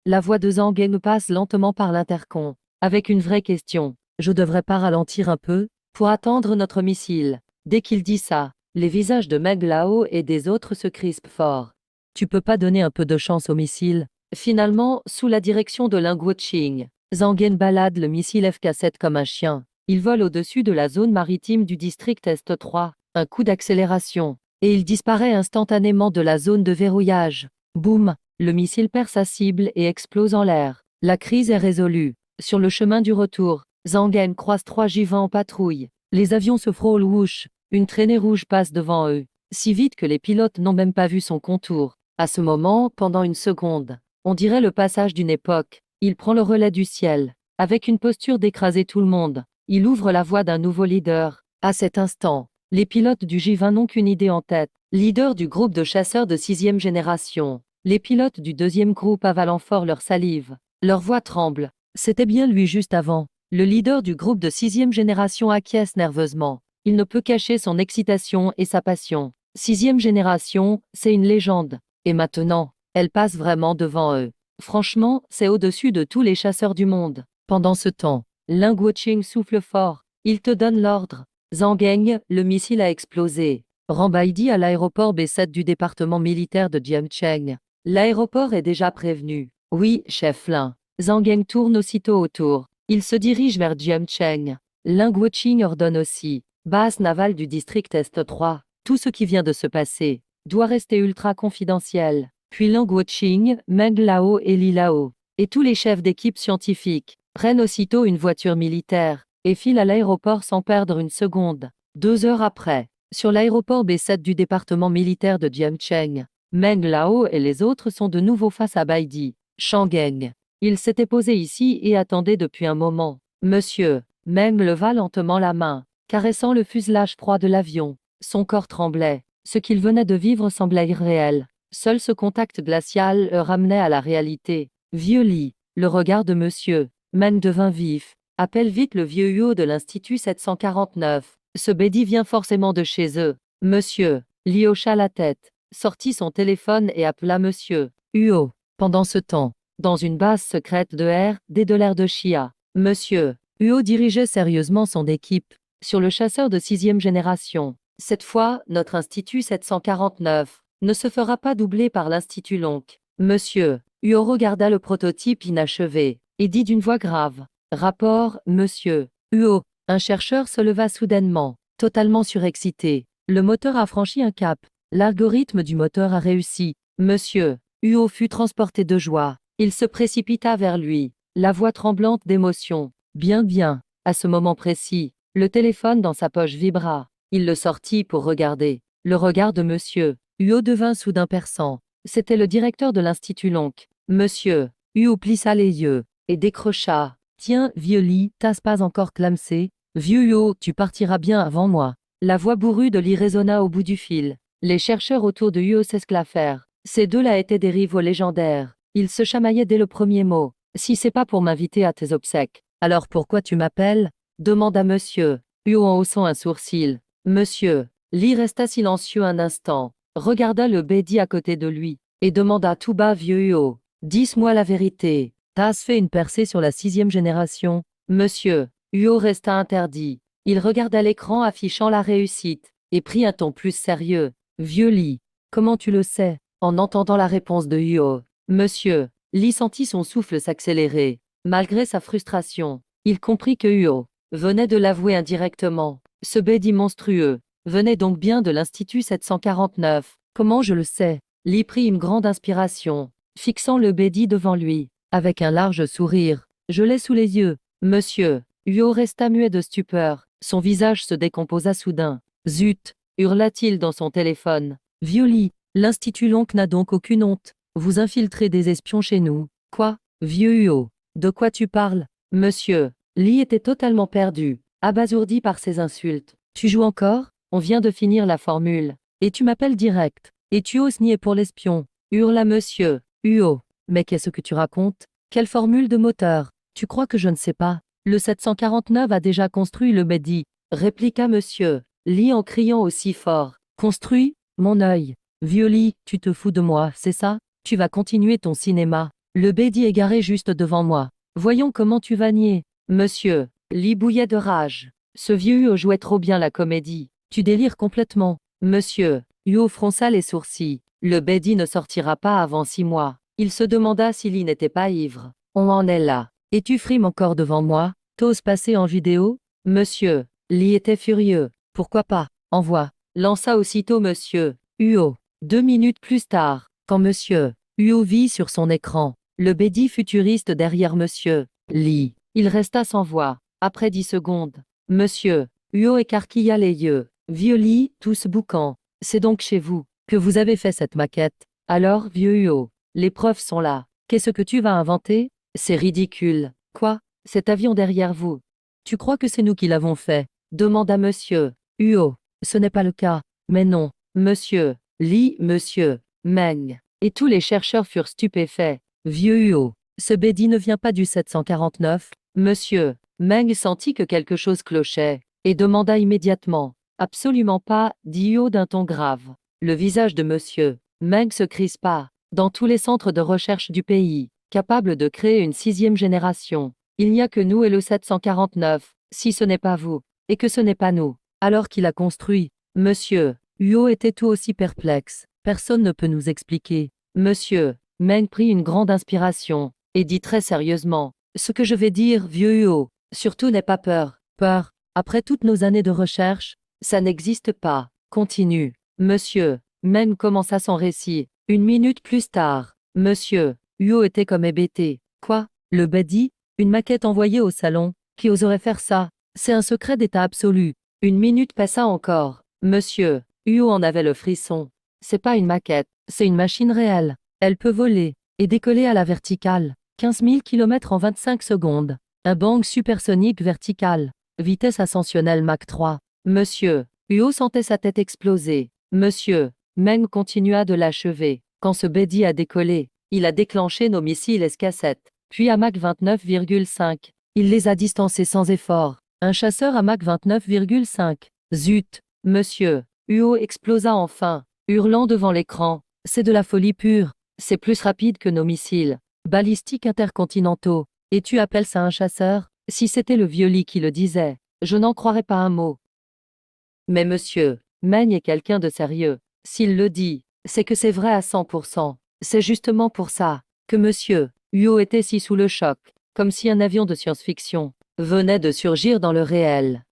La voix de Zhang Heng passe lentement par l'intercom. Avec une vraie question. Je devrais pas ralentir un peu? Pour attendre notre missile. Dès qu'il dit ça, les visages de Meng Lao et des autres se crispent fort. Tu peux pas donner un peu de chance au missile? Finalement, sous la direction de Ling Guoqing, Zhang Heng balade le missile FK-7 comme un chien. Il vole au-dessus de la zone maritime du district Est-3. Un coup d'accélération, et il disparaît instantanément de la zone de verrouillage. Boum! Le missile perd sa cible et explose en l'air. La crise est résolue. Sur le chemin du retour, Zhang Heng croise 3 J-20 en patrouille. Les avions se frôlent whoosh. Une traînée rouge passe devant eux, si vite que les pilotes n'ont même pas vu son contour. À ce moment, pendant une seconde, on dirait le passage d'une époque. Il prend le relais du ciel. Avec une posture d'écraser tout le monde, il ouvre la voie d'un nouveau leader. À cet instant, les pilotes du J-20 n'ont qu'une idée en tête. Leader du groupe de chasseurs de 6e génération. Les pilotes du 2e groupe avalent fort leur salive. Leur voix tremble. C'était bien lui juste avant. Le leader du groupe de 6e génération acquiesce nerveusement. Il ne peut cacher son excitation et sa passion. 6e génération, c'est une légende. Et maintenant, elle passe vraiment devant eux. Franchement, c'est au-dessus de tous les chasseurs du monde. Pendant ce temps, Ling Guoqing souffle fort. Il te donne l'ordre. Zhang Heng, le missile a explosé. Rends Baidi à l'aéroport B7 du département militaire de Jiangcheng. L'aéroport est déjà prévenu. Oui, chef Lin. Zhang Heng tourne aussitôt autour. Il se dirige vers Jiangcheng. Ling Guoqing ordonne aussi. Base navale du district Est 3. Tout ce qui vient de se passer doit rester ultra confidentiel. Puis Lang Wuching, Meng Lao et Li Lao, et tous les chefs d'équipe scientifiques, prennent aussitôt une voiture militaire, et filent à l'aéroport sans perdre une seconde. 2 heures après, sur l'aéroport B7 du département militaire de Jiangcheng, Meng Lao et les autres sont de nouveau face à Baidi, Shangeng. Ils s'étaient posés ici et attendaient depuis un moment. Monsieur, Meng leva lentement la main, caressant le fuselage froid de l'avion. Son corps tremblait. Ce qu'il venait de vivre semblait irréel. Seul ce contact glacial le ramenait à la réalité. Vieux Li, le regard de monsieur Meng devint vif. Appelle vite le vieux Huo de l'Institut 749. Ce Bédi vient forcément de chez eux. Monsieur, Li hocha la tête, sortit son téléphone et appela monsieur Huo. Pendant ce temps, dans une base secrète de R&D de l'air de Chia, monsieur Huo dirigeait sérieusement son équipe sur le chasseur de 6e génération. Cette fois, notre Institut 749 ne se fera pas doubler par l'Institut Long. Monsieur Huo regarda le prototype inachevé et dit d'une voix grave. Rapport, monsieur Huo. Un chercheur se leva soudainement, totalement surexcité. Le moteur a franchi un cap. L'algorithme du moteur a réussi. Monsieur Huo fut transporté de joie. Il se précipita vers lui, la voix tremblante d'émotion. Bien, bien. À ce moment précis, le téléphone dans sa poche vibra. Il le sortit pour regarder. Le regard de monsieur Huo devint soudain perçant. C'était le directeur de l'Institut Long. Monsieur Huo plissa les yeux et décrocha. Tiens, vieux Li, t'as pas encore clamsé? Vieux Huo, tu partiras bien avant moi. La voix bourrue de Li résonna au bout du fil. Les chercheurs autour de Huo s'esclaffèrent. Ces deux-là étaient des rivaux légendaires. Ils se chamaillaient dès le premier mot. Si c'est pas pour m'inviter à tes obsèques, alors pourquoi tu m'appelles? Demanda monsieur Huo en haussant un sourcil. Monsieur Li resta silencieux un instant, regarda le Bédi à côté de lui, et demanda tout bas vieux Huo. Dis-moi la vérité. T'as fait une percée sur la 6e génération? Monsieur Huo resta interdit. Il regarda l'écran affichant la réussite, et prit un ton plus sérieux. Vieux Li, comment tu le sais? En entendant la réponse de Huo, monsieur Li sentit son souffle s'accélérer. Malgré sa frustration, il comprit que Huo venait de l'avouer indirectement. Ce Bédi monstrueux venait donc bien de l'Institut 749. Comment je le sais? Li prit une grande inspiration, fixant le Bédi devant lui, avec un large sourire. Je l'ai sous les yeux. Monsieur Huo resta muet de stupeur. Son visage se décomposa soudain. Zut! Hurla-t-il dans son téléphone. Vieux Li, l'Institut Long n'a donc aucune honte. Vous infiltrez des espions chez nous. Quoi? Vieux Huo, de quoi tu parles? Monsieur Li était totalement perdu, abasourdi par ces insultes. Tu joues encore? On vient de finir la formule. Et tu m'appelles direct. Et tu oses nier pour l'espion. Hurla monsieur Huo. Mais qu'est-ce que tu racontes? Quelle formule de moteur? Tu crois que je ne sais pas? Le 749 a déjà construit le Bédi, répliqua monsieur Li en criant aussi fort. Construit? Mon œil. Vieux Li, tu te fous de moi, c'est ça? Tu vas continuer ton cinéma. Le Bédi est garé juste devant moi. Voyons comment tu vas nier. Monsieur Li bouillait de rage. Ce vieux Huo jouait trop bien la comédie. Tu délires complètement. Monsieur Huo fronça les sourcils. Le Bédi ne sortira pas avant 6 mois. Il se demanda si Li n'était pas ivre. On en est là. Et tu frimes encore devant moi? T'oses passer en vidéo? Monsieur Li était furieux. Pourquoi pas? Envoie. Lança aussitôt monsieur Huo. 2 minutes plus tard, quand monsieur Huo vit sur son écran le Bédi futuriste derrière monsieur Li, il resta sans voix. Après 10 secondes, monsieur Huo écarquilla les yeux. Vieux Li, tous boucan. C'est donc chez vous que vous avez fait cette maquette? Alors, vieux Huo, les preuves sont là. Qu'est-ce que tu vas inventer? C'est ridicule. Quoi? Cet avion derrière vous? Tu crois que c'est nous qui l'avons fait? Demanda monsieur Huo. Ce n'est pas le cas. Mais non, monsieur Li, monsieur Meng. Et tous les chercheurs furent stupéfaits. Vieux Huo, ce Bédi ne vient pas du 749. Monsieur Meng sentit que quelque chose clochait, et demanda immédiatement. Absolument pas, dit Huo d'un ton grave. Le visage de monsieur Meng se crispa. Dans tous les centres de recherche du pays, capables de créer une 6e génération, il n'y a que nous et le 749, si ce n'est pas vous, et que ce n'est pas nous. Alors qu'il a construit, monsieur Huo était tout aussi perplexe. Personne ne peut nous expliquer. Monsieur Meng prit une grande inspiration, et dit très sérieusement. Ce que je vais dire, vieux Huo, surtout n'aie pas peur. Peur, après toutes nos années de recherche, ça n'existe pas. Continue. Monsieur Meng commença son récit. 1 minute plus tard. Monsieur. Huo était comme hébété. Quoi? Le Bedi? Une maquette envoyée au salon? Qui oserait faire ça? C'est un secret d'état absolu. 1 minute passa encore. Monsieur. Huo en avait le frisson. C'est pas une maquette, c'est une machine réelle. Elle peut voler et décoller à la verticale. 15 000 km en 25 secondes. Un bang supersonique vertical. Vitesse ascensionnelle Mach 3. Monsieur. Huo sentait sa tête exploser. Monsieur. Meng continua de l'achever. Quand ce Bedi a décollé, il a déclenché nos missiles S-4. Puis à Mach 29,5. Il les a distancés sans effort. Un chasseur à Mach 29,5. Zut. Monsieur. Huo explosa enfin, hurlant devant l'écran. C'est de la folie pure. C'est plus rapide que nos missiles balistiques intercontinentaux. Et tu appelles ça un chasseur? Si c'était le vieux Li qui le disait, je n'en croirais pas un mot. Mais monsieur, Meng est quelqu'un de sérieux. S'il le dit, c'est que c'est vrai à 100%. C'est justement pour ça que monsieur Huo était si sous le choc, comme si un avion de science-fiction venait de surgir dans le réel.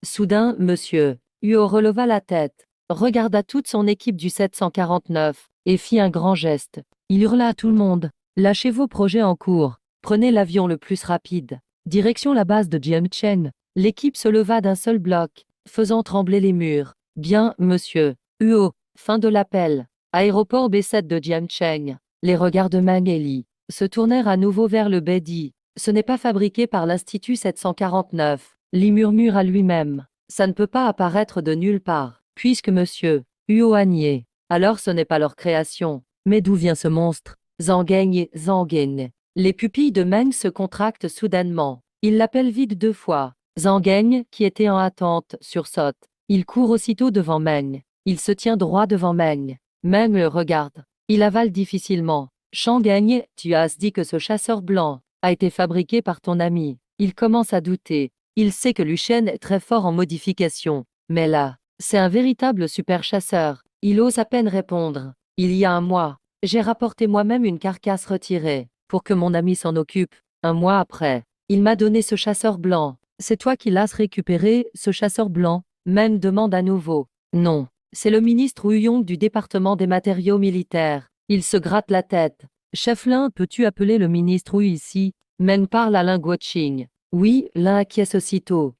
Soudain, monsieur Huo releva la tête, regarda toute son équipe du 749 et fit un grand geste. Il hurla à tout le monde. Lâchez vos projets en cours. Prenez l'avion le plus rapide. Direction la base de Jiangcheng. L'équipe se leva d'un seul bloc, faisant trembler les murs. Bien, monsieur Huo. Fin de l'appel. Aéroport B7 de Jiangcheng. Les regards de Meng et Li se tournèrent à nouveau vers le Bedi. Ce n'est pas fabriqué par l'Institut 749. Li murmure à lui-même. Ça ne peut pas apparaître de nulle part, puisque monsieur Huo a nié. Alors ce n'est pas leur création. Mais d'où vient ce monstre? Zhangeng. Les pupilles de Meng se contractent soudainement. Il l'appelle vite 2 fois. Zhangeng, qui était en attente, sursaute. Il court aussitôt devant Meng. Il se tient droit devant Meng. Meng le regarde. Il avale difficilement. Zhangeng, tu as dit que ce chasseur blanc a été fabriqué par ton ami. Il commence à douter. Il sait que Luchen est très fort en modification. Mais là, c'est un véritable super chasseur. Il ose à peine répondre. Il y a un mois, j'ai rapporté moi-même une carcasse retirée, pour que mon ami s'en occupe. Un mois après, il m'a donné ce chasseur blanc. C'est toi qui l'as récupéré, ce chasseur blanc? Meng demande à nouveau. Non, c'est le ministre Wu Yong du département des matériaux militaires. Il se gratte la tête. Chef Lin, peux-tu appeler le ministre Wu ici? Meng parle à Lin Guoqing. Oui, Lin acquiesce aussitôt.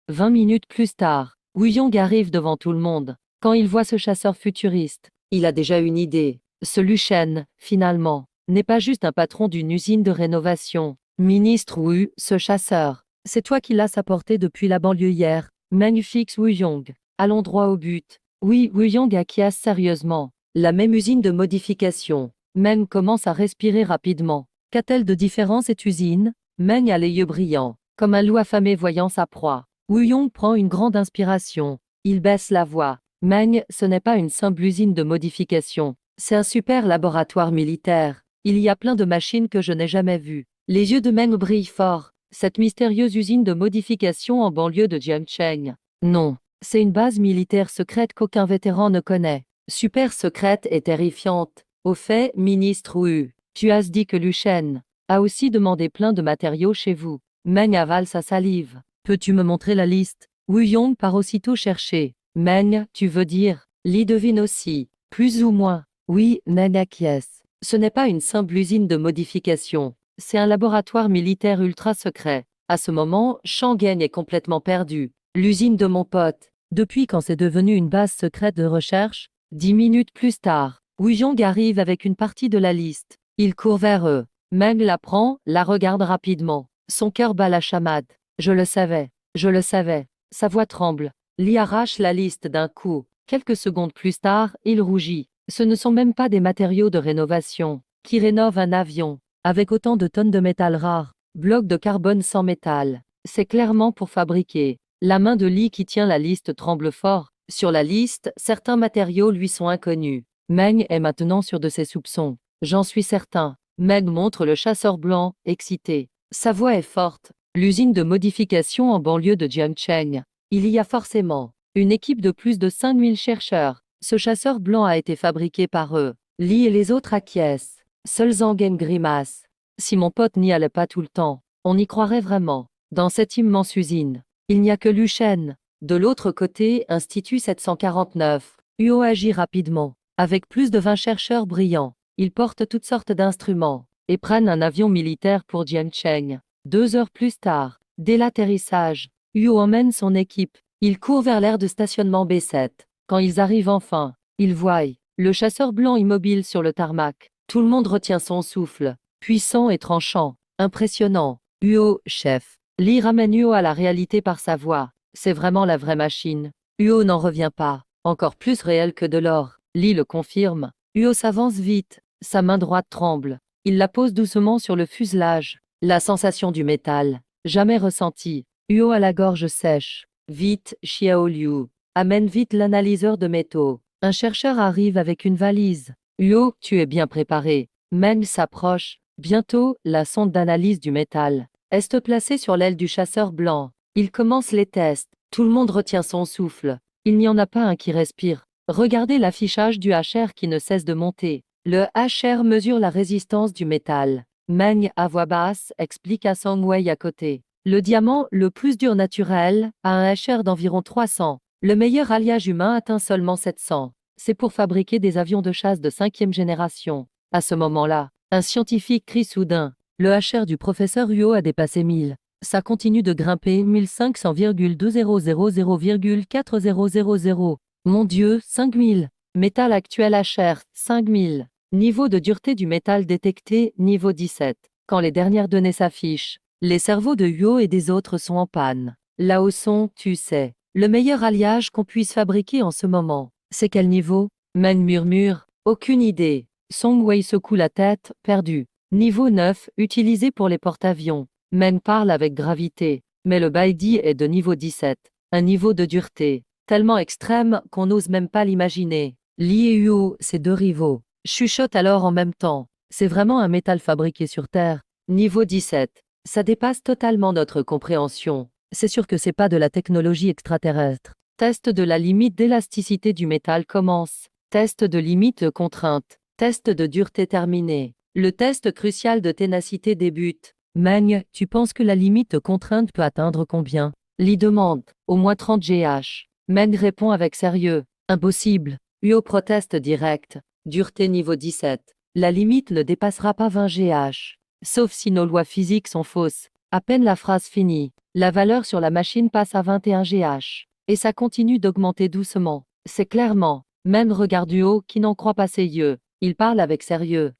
20 minutes plus tard, Wu Yong arrive devant tout le monde. Quand il voit ce chasseur futuriste, il a déjà une idée. Ce Luchen, finalement, n'est pas juste un patron d'une usine de rénovation. Ministre Wu, ce chasseur, c'est toi qui l'as apporté depuis la banlieue hier. Meng fixe Wu Yong. Allons droit au but. Oui, Wu Yong acquiesce sérieusement. La même usine de modification. Meng commence à respirer rapidement. Qu'a-t-elle de différent cette usine? Meng a les yeux brillants, comme un loup affamé voyant sa proie. Wu Yong prend une grande inspiration. Il baisse la voix. Meng, ce n'est pas une simple usine de modification. C'est un super laboratoire militaire. Il y a plein de machines que je n'ai jamais vues. Les yeux de Meng brillent fort. Cette mystérieuse usine de modification en banlieue de Jiangcheng. Non, c'est une base militaire secrète qu'aucun vétéran ne connaît. Super secrète et terrifiante. Au fait, ministre Wu, tu as dit que Luchen a aussi demandé plein de matériaux chez vous. Meng avale sa salive. Peux-tu me montrer la liste? Wu Yong part aussitôt chercher. Meng, tu veux dire? Li devine aussi. Plus ou moins. Oui, Meng acquiesce. Ce n'est pas une simple usine de modification. C'est un laboratoire militaire ultra secret. À ce moment, Zhangeng est complètement perdu. L'usine de mon pote. Depuis quand c'est devenu une base secrète de recherche? 10 minutes plus tard, Wu Yong arrive avec une partie de la liste. Il court vers eux. Meng la prend, la regarde rapidement. Son cœur bat la chamade. Je le savais. Je le savais. Sa voix tremble. Li arrache la liste d'un coup. Quelques secondes plus tard, il rougit. Ce ne sont même pas des matériaux de rénovation qui rénovent un avion avec autant de tonnes de métal rare, blocs de carbone sans métal. C'est clairement pour fabriquer. La main de Li qui tient la liste tremble fort. Sur la liste, certains matériaux lui sont inconnus. Meng est maintenant sûr de ses soupçons. J'en suis certain. Meng montre le chasseur blanc, excité. Sa voix est forte. L'usine de modification en banlieue de Jiangcheng. Il y a forcément une équipe de plus de 5000 chercheurs. Ce chasseur blanc a été fabriqué par eux. Li et les autres acquiescent. Seul Zhangeng grimace. Si mon pote n'y allait pas tout le temps, on y croirait vraiment. Dans cette immense usine, il n'y a que Luchen. De l'autre côté, Institut 749. Huo agit rapidement. Avec plus de 20 chercheurs brillants, ils portent toutes sortes d'instruments et prennent un avion militaire pour Jiangcheng. 2 heures plus tard, dès l'atterrissage, Huo emmène son équipe. Ils courent vers l'aire de stationnement B7. Quand ils arrivent enfin, ils voient le chasseur blanc immobile sur le tarmac. Tout le monde retient son souffle. Puissant et tranchant. Impressionnant. Huo, chef. Li ramène Huo à la réalité par sa voix. C'est vraiment la vraie machine. Huo n'en revient pas. Encore plus réel que de l'or. Li le confirme. Huo s'avance vite. Sa main droite tremble. Il la pose doucement sur le fuselage. La sensation du métal. Jamais ressentie. Huo a la gorge sèche. Vite, Xiao Liu. Amène vite l'analyseur de métaux. Un chercheur arrive avec une valise. Huo, tu es bien préparé. Meng s'approche. Bientôt, la sonde d'analyse du métal est placée sur l'aile du chasseur blanc. Il commence les tests. Tout le monde retient son souffle. Il n'y en a pas un qui respire. Regardez l'affichage du HR qui ne cesse de monter. Le HR mesure la résistance du métal. Meng, à voix basse, explique à Song Wei à côté. Le diamant, le plus dur naturel, a un HR d'environ 300. Le meilleur alliage humain atteint seulement 700. C'est pour fabriquer des avions de chasse de 5e génération. À ce moment-là, un scientifique crie soudain. Le HR du professeur Huo a dépassé 1000. Ça continue de grimper 1500,2000,4000. Mon Dieu, 5000. Métal actuel HR, 5000. Niveau de dureté du métal détecté, niveau 17. Quand les dernières données s'affichent, les cerveaux de Huo et des autres sont en panne. Là-haut sont, tu sais, le meilleur alliage qu'on puisse fabriquer en ce moment. C'est quel niveau? Meng murmure. Aucune idée. Song Wei secoue la tête, perdu. Niveau 9, utilisé pour les porte-avions. Meng parle avec gravité. Mais le Baidi est de niveau 17. Un niveau de dureté tellement extrême qu'on n'ose même pas l'imaginer. Li et Huo, ces deux rivaux, chuchotent alors en même temps. C'est vraiment un métal fabriqué sur Terre. Niveau 17. Ça dépasse totalement notre compréhension. C'est sûr que c'est pas de la technologie extraterrestre. Test de la limite d'élasticité du métal commence. Test de limite de contrainte. Test de dureté terminé. Le test crucial de ténacité débute. Meng, tu penses que la limite de contrainte peut atteindre combien? Li demande. Au moins 30 GH. Meng répond avec sérieux. Impossible. Huo proteste direct. Dureté niveau 17. La limite ne dépassera pas 20 GH. Sauf si nos lois physiques sont fausses. À peine la phrase finie, la valeur sur la machine passe à 21 GH. Et ça continue d'augmenter doucement. C'est clairement. Meng regarde Huo qui n'en croit pas ses yeux. Il parle avec sérieux.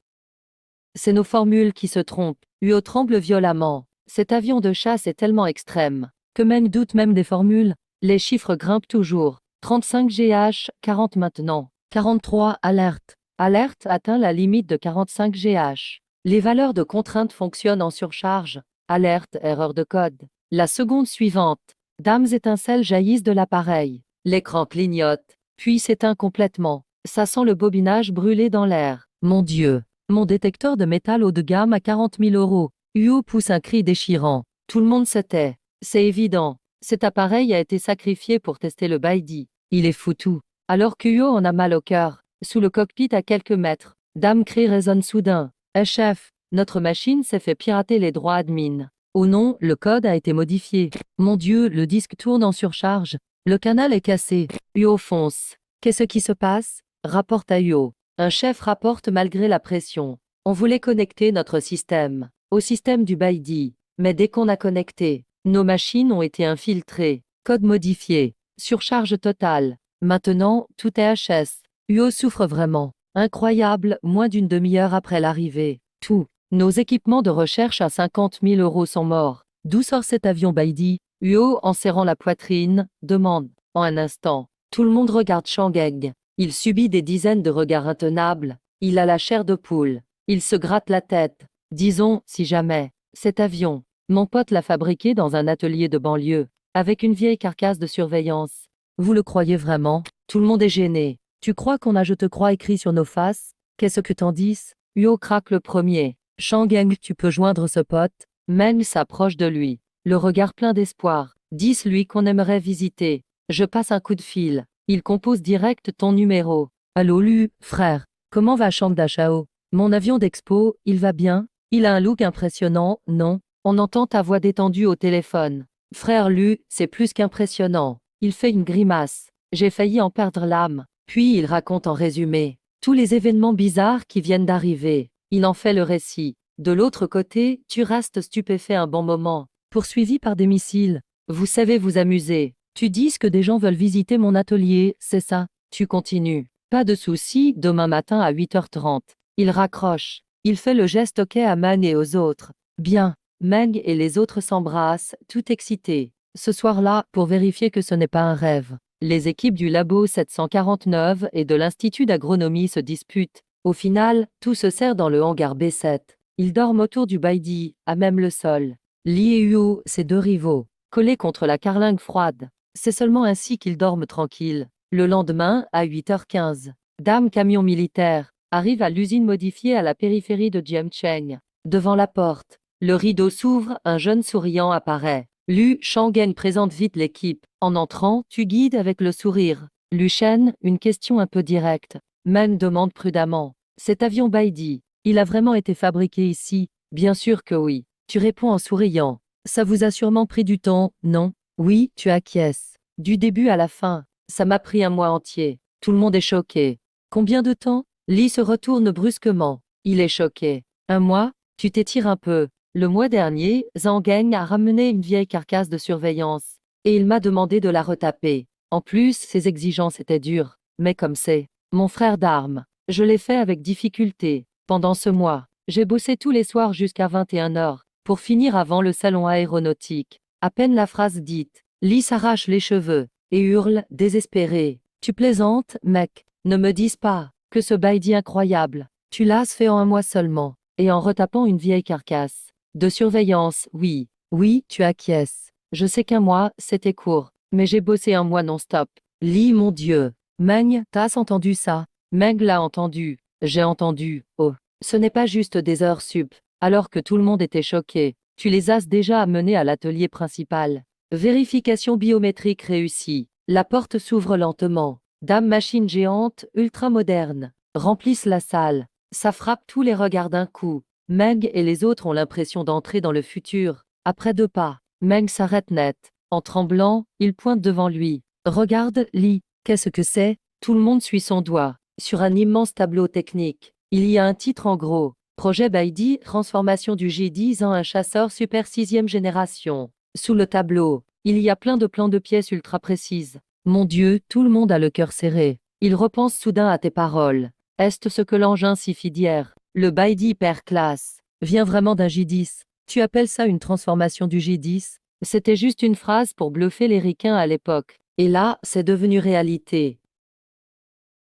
C'est nos formules qui se trompent. Huo tremble violemment. Cet avion de chasse est tellement extrême que Meng doute même des formules. Les chiffres grimpent toujours. 35 GH, 40 maintenant. 43, alerte. Alerte atteint la limite de 45 GH. Les valeurs de contrainte fonctionnent en surcharge. Alerte, erreur de code. La seconde suivante. Dames étincelles jaillissent de l'appareil. L'écran clignote, puis s'éteint complètement. Ça sent le bobinage brûlé dans l'air. Mon Dieu. Mon détecteur de métal haut de gamme à 40 000 euros. Huo pousse un cri déchirant. Tout le monde se tait. C'est évident. Cet appareil a été sacrifié pour tester le Baidi. Il est foutu. Alors que Huo en a mal au cœur. Sous le cockpit à quelques mètres, Dame cri résonne soudain. Eh chef, notre machine s'est fait pirater les droits admin. Oh non, le code a été modifié. Mon Dieu, le disque tourne en surcharge. Le canal est cassé. Huo fonce. Qu'est-ce qui se passe? Rapporte à Huo. Un chef rapporte malgré la pression. On voulait connecter notre système au système du Baidi. Mais dès qu'on a connecté, nos machines ont été infiltrées. Code modifié. Surcharge totale. Maintenant, tout est HS. Huo souffre vraiment. Incroyable, moins d'une demi-heure après l'arrivée. Tous nos équipements de recherche à 50 000 euros sont morts. D'où sort cet avion Baidi? Huo, en serrant la poitrine, demande. En un instant, tout le monde regarde Shangeng. Il subit des dizaines de regards intenables. Il a la chair de poule. Il se gratte la tête. Disons, si jamais. Cet avion, mon pote l'a fabriqué dans un atelier de banlieue, avec une vieille carcasse de surveillance. Vous le croyez vraiment? Tout le monde est gêné. Tu crois qu'on a je te crois écrit sur nos faces? Qu'est-ce que t'en dis? Huo craque le premier. Shangeng, tu peux joindre ce pote? Meng s'approche de lui. Le regard plein d'espoir. Dis-lui qu'on aimerait visiter. Je passe un coup de fil. Il compose direct ton numéro. Allô Lu, frère. Comment va Shangda Shao? Mon avion d'expo, il va bien? Il a un look impressionnant, non? On entend ta voix détendue au téléphone. Frère Lu, c'est plus qu'impressionnant. Il fait une grimace. J'ai failli en perdre l'âme. Puis il raconte en résumé tous les événements bizarres qui viennent d'arriver. Il en fait le récit. De l'autre côté, tu restes stupéfait un bon moment, poursuivi par des missiles. Vous savez vous amuser. Tu dis que des gens veulent visiter mon atelier, c'est ça? Tu continues. Pas de souci, demain matin à 8h30. Il raccroche. Il fait le geste OK à Meng et aux autres. Bien. Meng et les autres s'embrassent, tout excités. Ce soir-là, pour vérifier que ce n'est pas un rêve, les équipes du Labo 749 et de l'Institut d'agronomie se disputent. Au final, tout se serre dans le hangar B7. Ils dorment autour du Baidi, à même le sol. Li et Huo, ses deux rivaux, collés contre la carlingue froide. C'est seulement ainsi qu'ils dorment tranquilles. Le lendemain, à 8h15, Dame Camion Militaire arrive à l'usine modifiée à la périphérie de Jiangcheng. Devant la porte, le rideau s'ouvre, un jeune souriant apparaît. Lu Shanggen présente vite l'équipe. En entrant, tu guides avec le sourire. Lu Shen, une question un peu directe. Meng demande prudemment. Cet avion Baidi, il a vraiment été fabriqué ici? Bien sûr que oui. Tu réponds en souriant. Ça vous a sûrement pris du temps, non? Oui, tu acquiesces. Du début à la fin, ça m'a pris un mois entier. Tout le monde est choqué. Combien de temps? Li se retourne brusquement. Il est choqué. Un mois? Tu t'étires un peu. Le mois dernier, Zhang Geng a ramené une vieille carcasse de surveillance. Et il m'a demandé de la retaper. En plus, ses exigences étaient dures. Mais comme c'est mon frère d'armes, je l'ai fait avec difficulté. Pendant ce mois, j'ai bossé tous les soirs jusqu'à 21h, pour finir avant le salon aéronautique. À peine la phrase dite, Li s'arrache les cheveux, et hurle, désespéré. Tu plaisantes, mec? Ne me dis pas que ce baidi incroyable, tu l'as fait en un mois seulement, et en retapant une vieille carcasse. De surveillance, oui. Oui, tu acquiesces. Je sais qu'un mois, c'était court, mais j'ai bossé un mois non-stop. Li, mon Dieu. Meng, t'as entendu ça? Meng l'a entendu. J'ai entendu. Oh. Ce n'est pas juste des heures sup. Alors que tout le monde était choqué, tu les as déjà amenés à l'atelier principal. Vérification biométrique réussie. La porte s'ouvre lentement. Dame machine géante, ultra moderne, remplissent la salle. Ça frappe tous les regards d'un coup. Meng et les autres ont l'impression d'entrer dans le futur. Après 2 pas, Meng s'arrête net. En tremblant, il pointe devant lui. Regarde, Li. Qu'est-ce que c'est? Tout le monde suit son doigt. Sur un immense tableau technique, il y a un titre en gros. Projet Baidi, transformation du G10 en un chasseur super 6e génération. Sous le tableau, il y a plein de plans de pièces ultra précises. Mon Dieu, tout le monde a le cœur serré. Il repense soudain à tes paroles. Est-ce ce que l'engin si fit d'hier? Le Baidi hyper classe vient vraiment d'un J10. Tu appelles ça une transformation du J10? C'était juste une phrase pour bluffer les ricains à l'époque. Et là, c'est devenu réalité.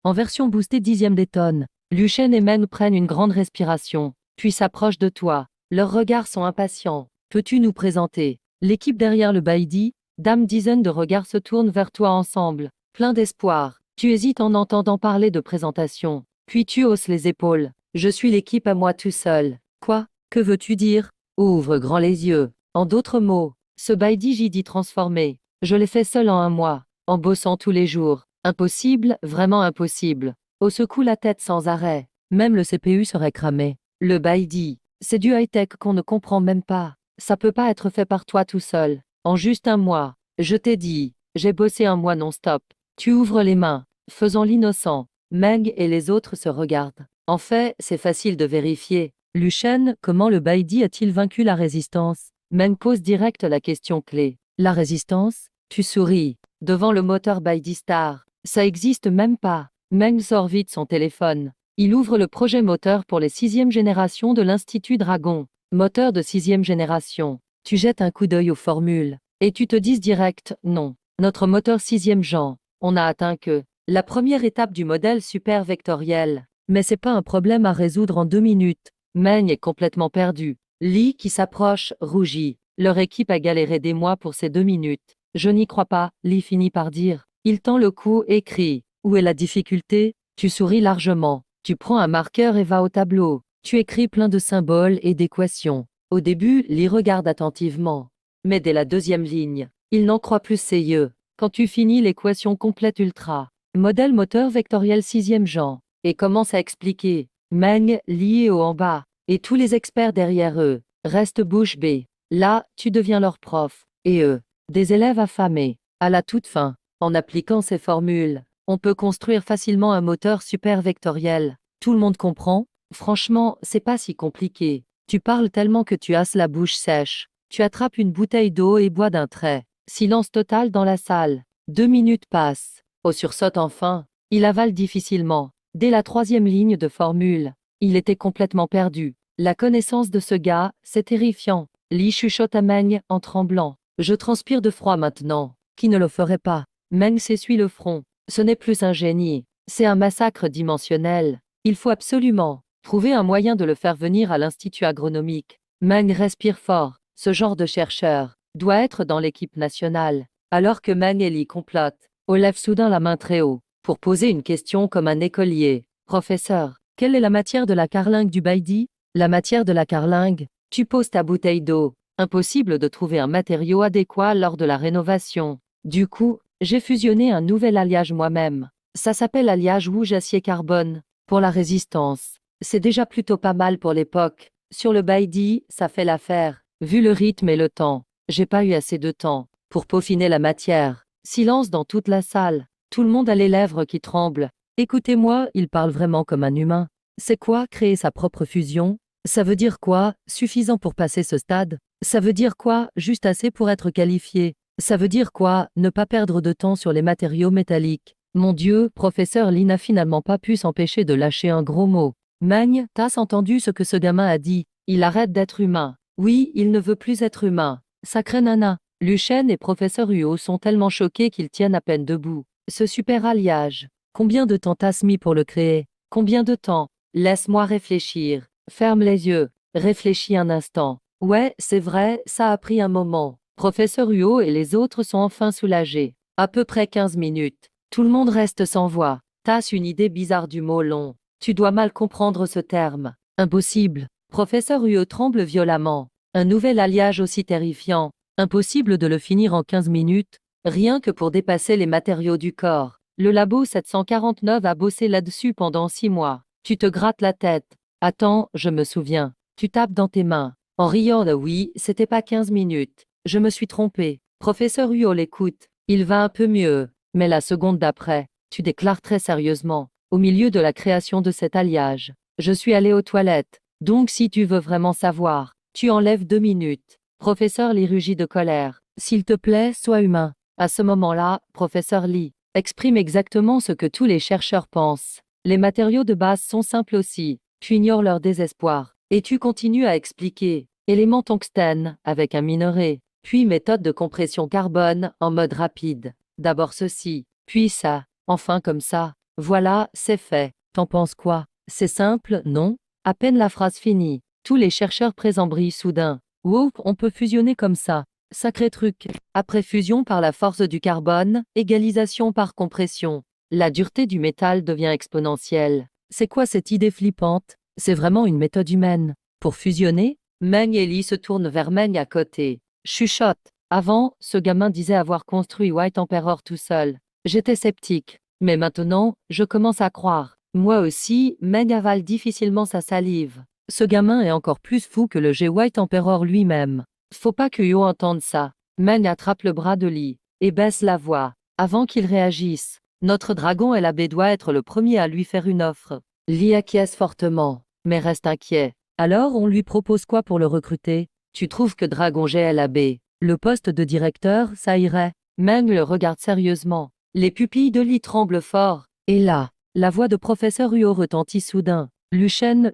En version boostée 10e des tonnes, Liu Shen et Meng prennent une grande respiration, puis s'approchent de toi. Leurs regards sont impatients. Peux-tu nous présenter? L'équipe derrière le Baidi, dizaines de regards se tournent vers toi ensemble, plein d'espoir. Tu hésites en entendant parler de présentation. Puis tu hausses les épaules. Je suis l'équipe à moi tout seul. Quoi? Que veux-tu dire? Ouvre grand les yeux. En d'autres mots, ce Baidi JD transformé, je l'ai fait seul en un mois, en bossant tous les jours. Impossible, vraiment impossible. On secoue la tête sans arrêt. Même le CPU serait cramé. Le Baidi, c'est du high-tech qu'on ne comprend même pas. Ça peut pas être fait par toi tout seul. En juste un mois. Je t'ai dit, j'ai bossé un mois non-stop. Tu ouvres les mains, faisant l'innocent. Meng et les autres se regardent. En fait, c'est facile de vérifier. Liu Shen, comment le Baidi a-t-il vaincu la résistance? Meng pose direct la question clé. La résistance? Tu souris. Devant le moteur Baidi Star. Ça existe même pas. Meng sort vite son téléphone. Il ouvre le projet moteur pour les 6e générations de l'Institut Dragon. Moteur de 6e génération. Tu jettes un coup d'œil aux formules. Et tu te dis direct, non. Notre moteur 6e gen. On a atteint que la première étape du modèle super vectoriel. Mais c'est pas un problème à résoudre en 2 minutes. Meng est complètement perdu. Li qui s'approche, rougit. Leur équipe a galéré des mois pour ces 2 minutes. Je n'y crois pas, Li finit par dire. Il tend le cou et crie. Où est la difficulté? Tu souris largement. Tu prends un marqueur et vas au tableau. Tu écris plein de symboles et d'équations. Au début, Li regarde attentivement. Mais dès la 2e ligne, il n'en croit plus ses yeux. Quand tu finis l'équation complète ultra, modèle moteur vectoriel 6e gen, et commence à expliquer, Meng, Li et Au en bas, et tous les experts derrière eux, restent bouche bée. Là, tu deviens leur prof, et eux, des élèves affamés. À la toute fin, en appliquant ces formules, On peut construire facilement un moteur supervectoriel. Tout le monde comprend? Franchement, c'est pas si compliqué. Tu parles tellement que tu as la bouche sèche. Tu attrapes une bouteille d'eau et bois d'un trait. Silence total dans la salle. 2 minutes passent. Au sursaute enfin. Il avale difficilement. Dès la 3e ligne de formule. Il était complètement perdu. La connaissance de ce gars, c'est terrifiant. Lee chuchote à Meng en tremblant. Je transpire de froid maintenant. Qui ne le ferait pas? Meng s'essuie le front. Ce n'est plus un génie. C'est un massacre dimensionnel. Il faut absolument trouver un moyen de le faire venir à l'Institut agronomique. Meng respire fort. Ce genre de chercheur doit être dans l'équipe nationale. Alors que Meng et Lee complotent, O lève soudain la main très haut pour poser une question comme un écolier. Professeur, quelle est la matière de la carlingue du Baidi? La matière de la carlingue? Tu poses ta bouteille d'eau. Impossible de trouver un matériau adéquat lors de la rénovation. Du coup, j'ai fusionné un nouvel alliage moi-même. Ça s'appelle alliage rouge acier carbone. Pour la résistance, c'est déjà plutôt pas mal pour l'époque. Sur le Baidi, ça fait l'affaire. Vu le rythme et le temps, j'ai pas eu assez de temps pour peaufiner la matière. Silence dans toute la salle. Tout le monde a les lèvres qui tremblent. Écoutez-moi, il parle vraiment comme un humain. C'est quoi créer sa propre fusion? Ça veut dire quoi, suffisant pour passer ce stade? Ça veut dire quoi, juste assez pour être qualifié? Ça veut dire quoi, ne pas perdre de temps sur les matériaux métalliques? Mon Dieu, professeur Lee n'a finalement pas pu s'empêcher de lâcher un gros mot. Magne, t'as entendu ce que ce gamin a dit? Il arrête d'être humain. Oui, il ne veut plus être humain. Sacré nana. Luchen et professeur Huo sont tellement choqués qu'ils tiennent à peine debout. Ce super alliage. Combien de temps t'as mis pour le créer? Combien de temps? Laisse-moi réfléchir. Ferme les yeux. Réfléchis un instant. Ouais, c'est vrai, ça a pris un moment. Professeur Huo et les autres sont enfin soulagés. À peu près 15 minutes. Tout le monde reste sans voix. T'as une idée bizarre du mot long. Tu dois mal comprendre ce terme. Impossible. Professeur Huo tremble violemment. Un nouvel alliage aussi terrifiant. Impossible de le finir en 15 minutes. Rien que pour dépasser les matériaux du corps. Le labo 749 a bossé là-dessus pendant 6 mois. Tu te grattes la tête. Attends, je me souviens. Tu tapes dans tes mains. En riant de oui, c'était pas 15 minutes. Je me suis trompé. Professeur Huo l'écoute. Il va un peu mieux. Mais la seconde d'après, tu déclares très sérieusement. Au milieu de la création de cet alliage, je suis allé aux toilettes. Donc si tu veux vraiment savoir, tu enlèves 2 minutes. Professeur Lee rugit de colère. S'il te plaît, sois humain. À ce moment-là, professeur Lee exprime exactement ce que tous les chercheurs pensent. Les matériaux de base sont simples aussi. Tu ignores leur désespoir. Et tu continues à expliquer. Élément tungstène, avec un minerai. Puis méthode de compression carbone, en mode rapide. D'abord ceci, puis ça. Enfin comme ça. Voilà, c'est fait. T'en penses quoi? C'est simple, non? À peine la phrase finie. Tous les chercheurs présents brillent soudain. Wow, on peut fusionner comme ça. Sacré truc. Après fusion par la force du carbone, égalisation par compression. La dureté du métal devient exponentielle. C'est quoi cette idée flippante? C'est vraiment une méthode humaine. Pour fusionner? Meng et Lee se tournent vers Meng à côté. Chuchote. Avant, ce gamin disait avoir construit White Emperor tout seul. J'étais sceptique. Mais maintenant, je commence à croire. Moi aussi, Meng avale difficilement sa salive. Ce gamin est encore plus fou que le G White Emperor lui-même. Faut pas que Yo entende ça. Meng attrape le bras de Lee et baisse la voix. Avant qu'il réagisse, notre dragon LAB doit être le premier à lui faire une offre. Lee acquiesce fortement, mais reste inquiet. Alors on lui propose quoi pour le recruter? Tu trouves que Dragon GLAB, le poste de directeur, ça irait? Meng le regarde sérieusement. Les pupilles de Lee tremblent fort. Et là, la voix de professeur Huo retentit soudain. Luchen,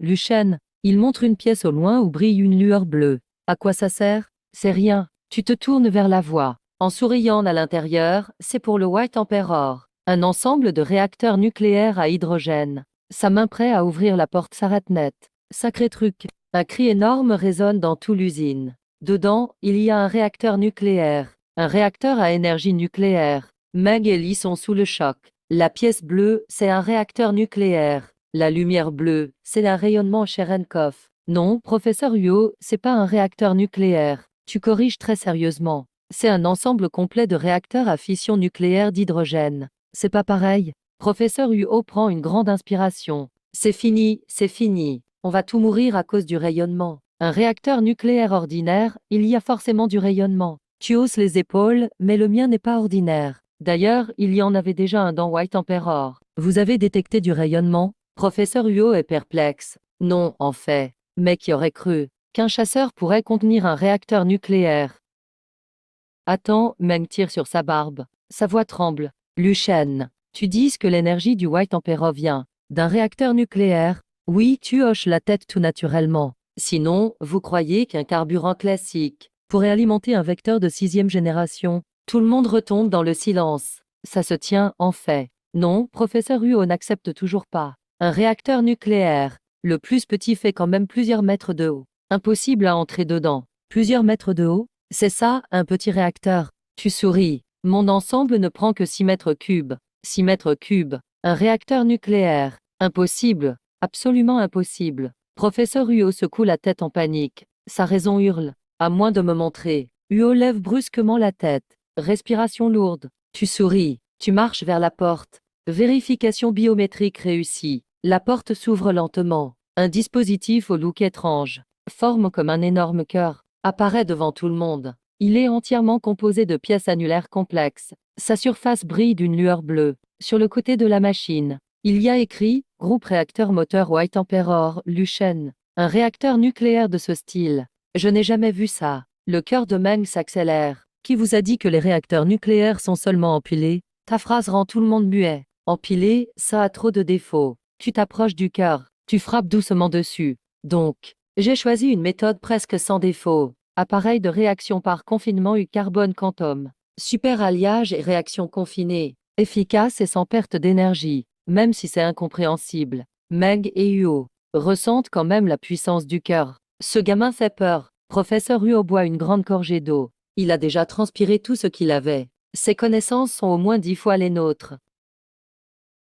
il montre une pièce au loin où brille une lueur bleue. À quoi ça sert? C'est rien. Tu te tournes vers la voix. En souriant à l'intérieur, c'est pour le White Emperor. Un ensemble de réacteurs nucléaires à hydrogène. Sa main prête à ouvrir la porte s'arrête net. Sacré truc. Un cri énorme résonne dans toute l'usine. Dedans, il y a un réacteur nucléaire. Un réacteur à énergie nucléaire. Meg et Lee sont sous le choc. La pièce bleue, c'est un réacteur nucléaire. La lumière bleue, c'est un rayonnement Cherenkov. Non, professeur Huo, c'est pas un réacteur nucléaire. Tu corriges très sérieusement. C'est un ensemble complet de réacteurs à fission nucléaire d'hydrogène. C'est pas pareil. Professeur Huo prend une grande inspiration. C'est fini, c'est fini. On va tout mourir à cause du rayonnement. Un réacteur nucléaire ordinaire, il y a forcément du rayonnement. Tu hausses les épaules, mais le mien n'est pas ordinaire. D'ailleurs, il y en avait déjà un dans White Emperor. Vous avez détecté du rayonnement? Professeur Huo est perplexe. Non, en fait. Mais qui aurait cru qu'un chasseur pourrait contenir un réacteur nucléaire? Attends, Meng tire sur sa barbe. Sa voix tremble. Lu Shen, tu dis que l'énergie du White Emperor vient d'un réacteur nucléaire? Oui, tu hoches la tête tout naturellement. Sinon, vous croyez qu'un carburant classique pourrait alimenter un vecteur de 6e génération? Tout le monde retombe dans le silence. Ça se tient, en fait. Non, professeur Huo n'accepte toujours pas. Un réacteur nucléaire. Le plus petit fait quand même plusieurs mètres de haut. Impossible à entrer dedans. Plusieurs mètres de haut? C'est ça, un petit réacteur. Tu souris. Mon ensemble ne prend que 6 mètres cubes. 6 mètres cubes. Un réacteur nucléaire. Impossible. Absolument impossible. Professeur Huo secoue la tête en panique. Sa raison hurle. À moins de me montrer. Huo lève brusquement la tête. Respiration lourde. Tu souris. Tu marches vers la porte. Vérification biométrique réussie. La porte s'ouvre lentement. Un dispositif au look étrange, forme comme un énorme cœur, apparaît devant tout le monde. Il est entièrement composé de pièces annulaires complexes. Sa surface brille d'une lueur bleue. Sur le côté de la machine, il y a écrit « Groupe réacteur moteur White Emperor, Lushen ». Un réacteur nucléaire de ce style. Je n'ai jamais vu ça. Le cœur de Meng s'accélère. Qui vous a dit que les réacteurs nucléaires sont seulement empilés? Ta phrase rend tout le monde muet. Empilé, ça a trop de défauts. Tu t'approches du cœur. Tu frappes doucement dessus. Donc, j'ai choisi une méthode presque sans défaut. Appareil de réaction par confinement U carbone quantum. Super alliage et réaction confinée. Efficace et sans perte d'énergie, même si c'est incompréhensible. Meg et Huo ressentent quand même la puissance du cœur. Ce gamin fait peur. Professeur Huo boit une grande gorgée d'eau. Il a déjà transpiré tout ce qu'il avait. Ses connaissances sont au moins 10 fois les nôtres.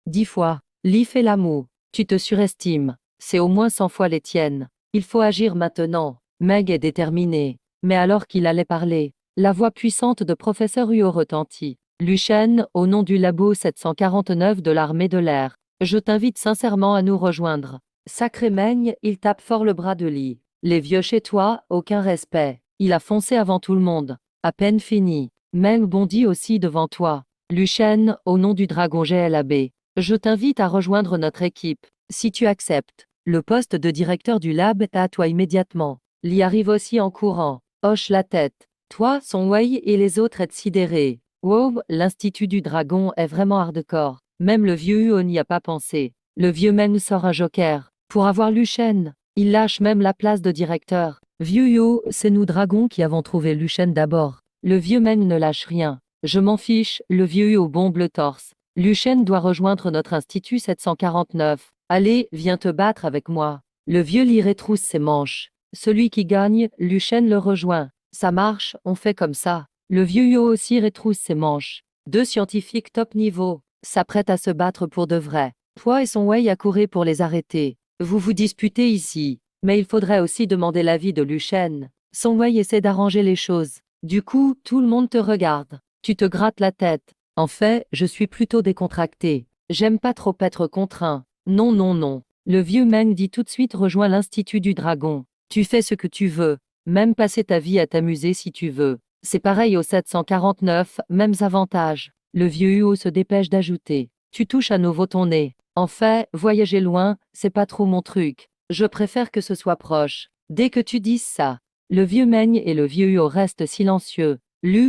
10 fois. Li fait l'amour. Tu te surestimes. C'est au moins 100 fois les tiennes. Il faut agir maintenant. Meg est déterminé. Mais alors qu'il allait parler, la voix puissante de professeur Huo retentit. Lushen, au nom du labo 749 de l'armée de l'air, je t'invite sincèrement à nous rejoindre. Sacré Meng, il tape fort le bras de Li. Les vieux chez toi, aucun respect. Il a foncé avant tout le monde. À peine fini. Meng bondit aussi devant toi. Lushen, au nom du dragon GLAB, je t'invite à rejoindre notre équipe. Si tu acceptes, le poste de directeur du lab est à toi immédiatement. Li arrive aussi en courant, hoche la tête. Toi, Son Wei et les autres êtes sidérés. Wow, l'Institut du Dragon est vraiment hardcore. Même le vieux Huo n'y a pas pensé. Le vieux Meng sort un joker. Pour avoir Lushen, il lâche même la place de directeur. Vieux Huo, c'est nous dragons qui avons trouvé Lushen d'abord. Le vieux Meng ne lâche rien. Je m'en fiche, le vieux Huo bombe le torse. Lushen doit rejoindre notre Institut 749. Allez, viens te battre avec moi. Le vieux Li retrousse ses manches. Celui qui gagne, Lushen le rejoint. Ça marche, on fait comme ça. Le vieux Huo aussi retrousse ses manches. 2 scientifiques top niveau s'apprêtent à se battre pour de vrai. Toi et Son Wei accourez pour les arrêter. Vous vous disputez ici. Mais il faudrait aussi demander l'avis de Lushen. Son Wei essaie d'arranger les choses. Du coup, tout le monde te regarde. Tu te grattes la tête. En fait, je suis plutôt décontracté. J'aime pas trop être contraint. Non, non, non. Le vieux Meng dit tout de suite rejoins l'Institut du Dragon. Tu fais ce que tu veux. Même passer ta vie à t'amuser si tu veux. C'est pareil au 749, mêmes avantages. Le vieux Huo se dépêche d'ajouter. Tu touches à nouveau ton nez. En fait, voyager loin, c'est pas trop mon truc. Je préfère que ce soit proche. Dès que tu dises ça. Le vieux Meng et le vieux Huo restent silencieux.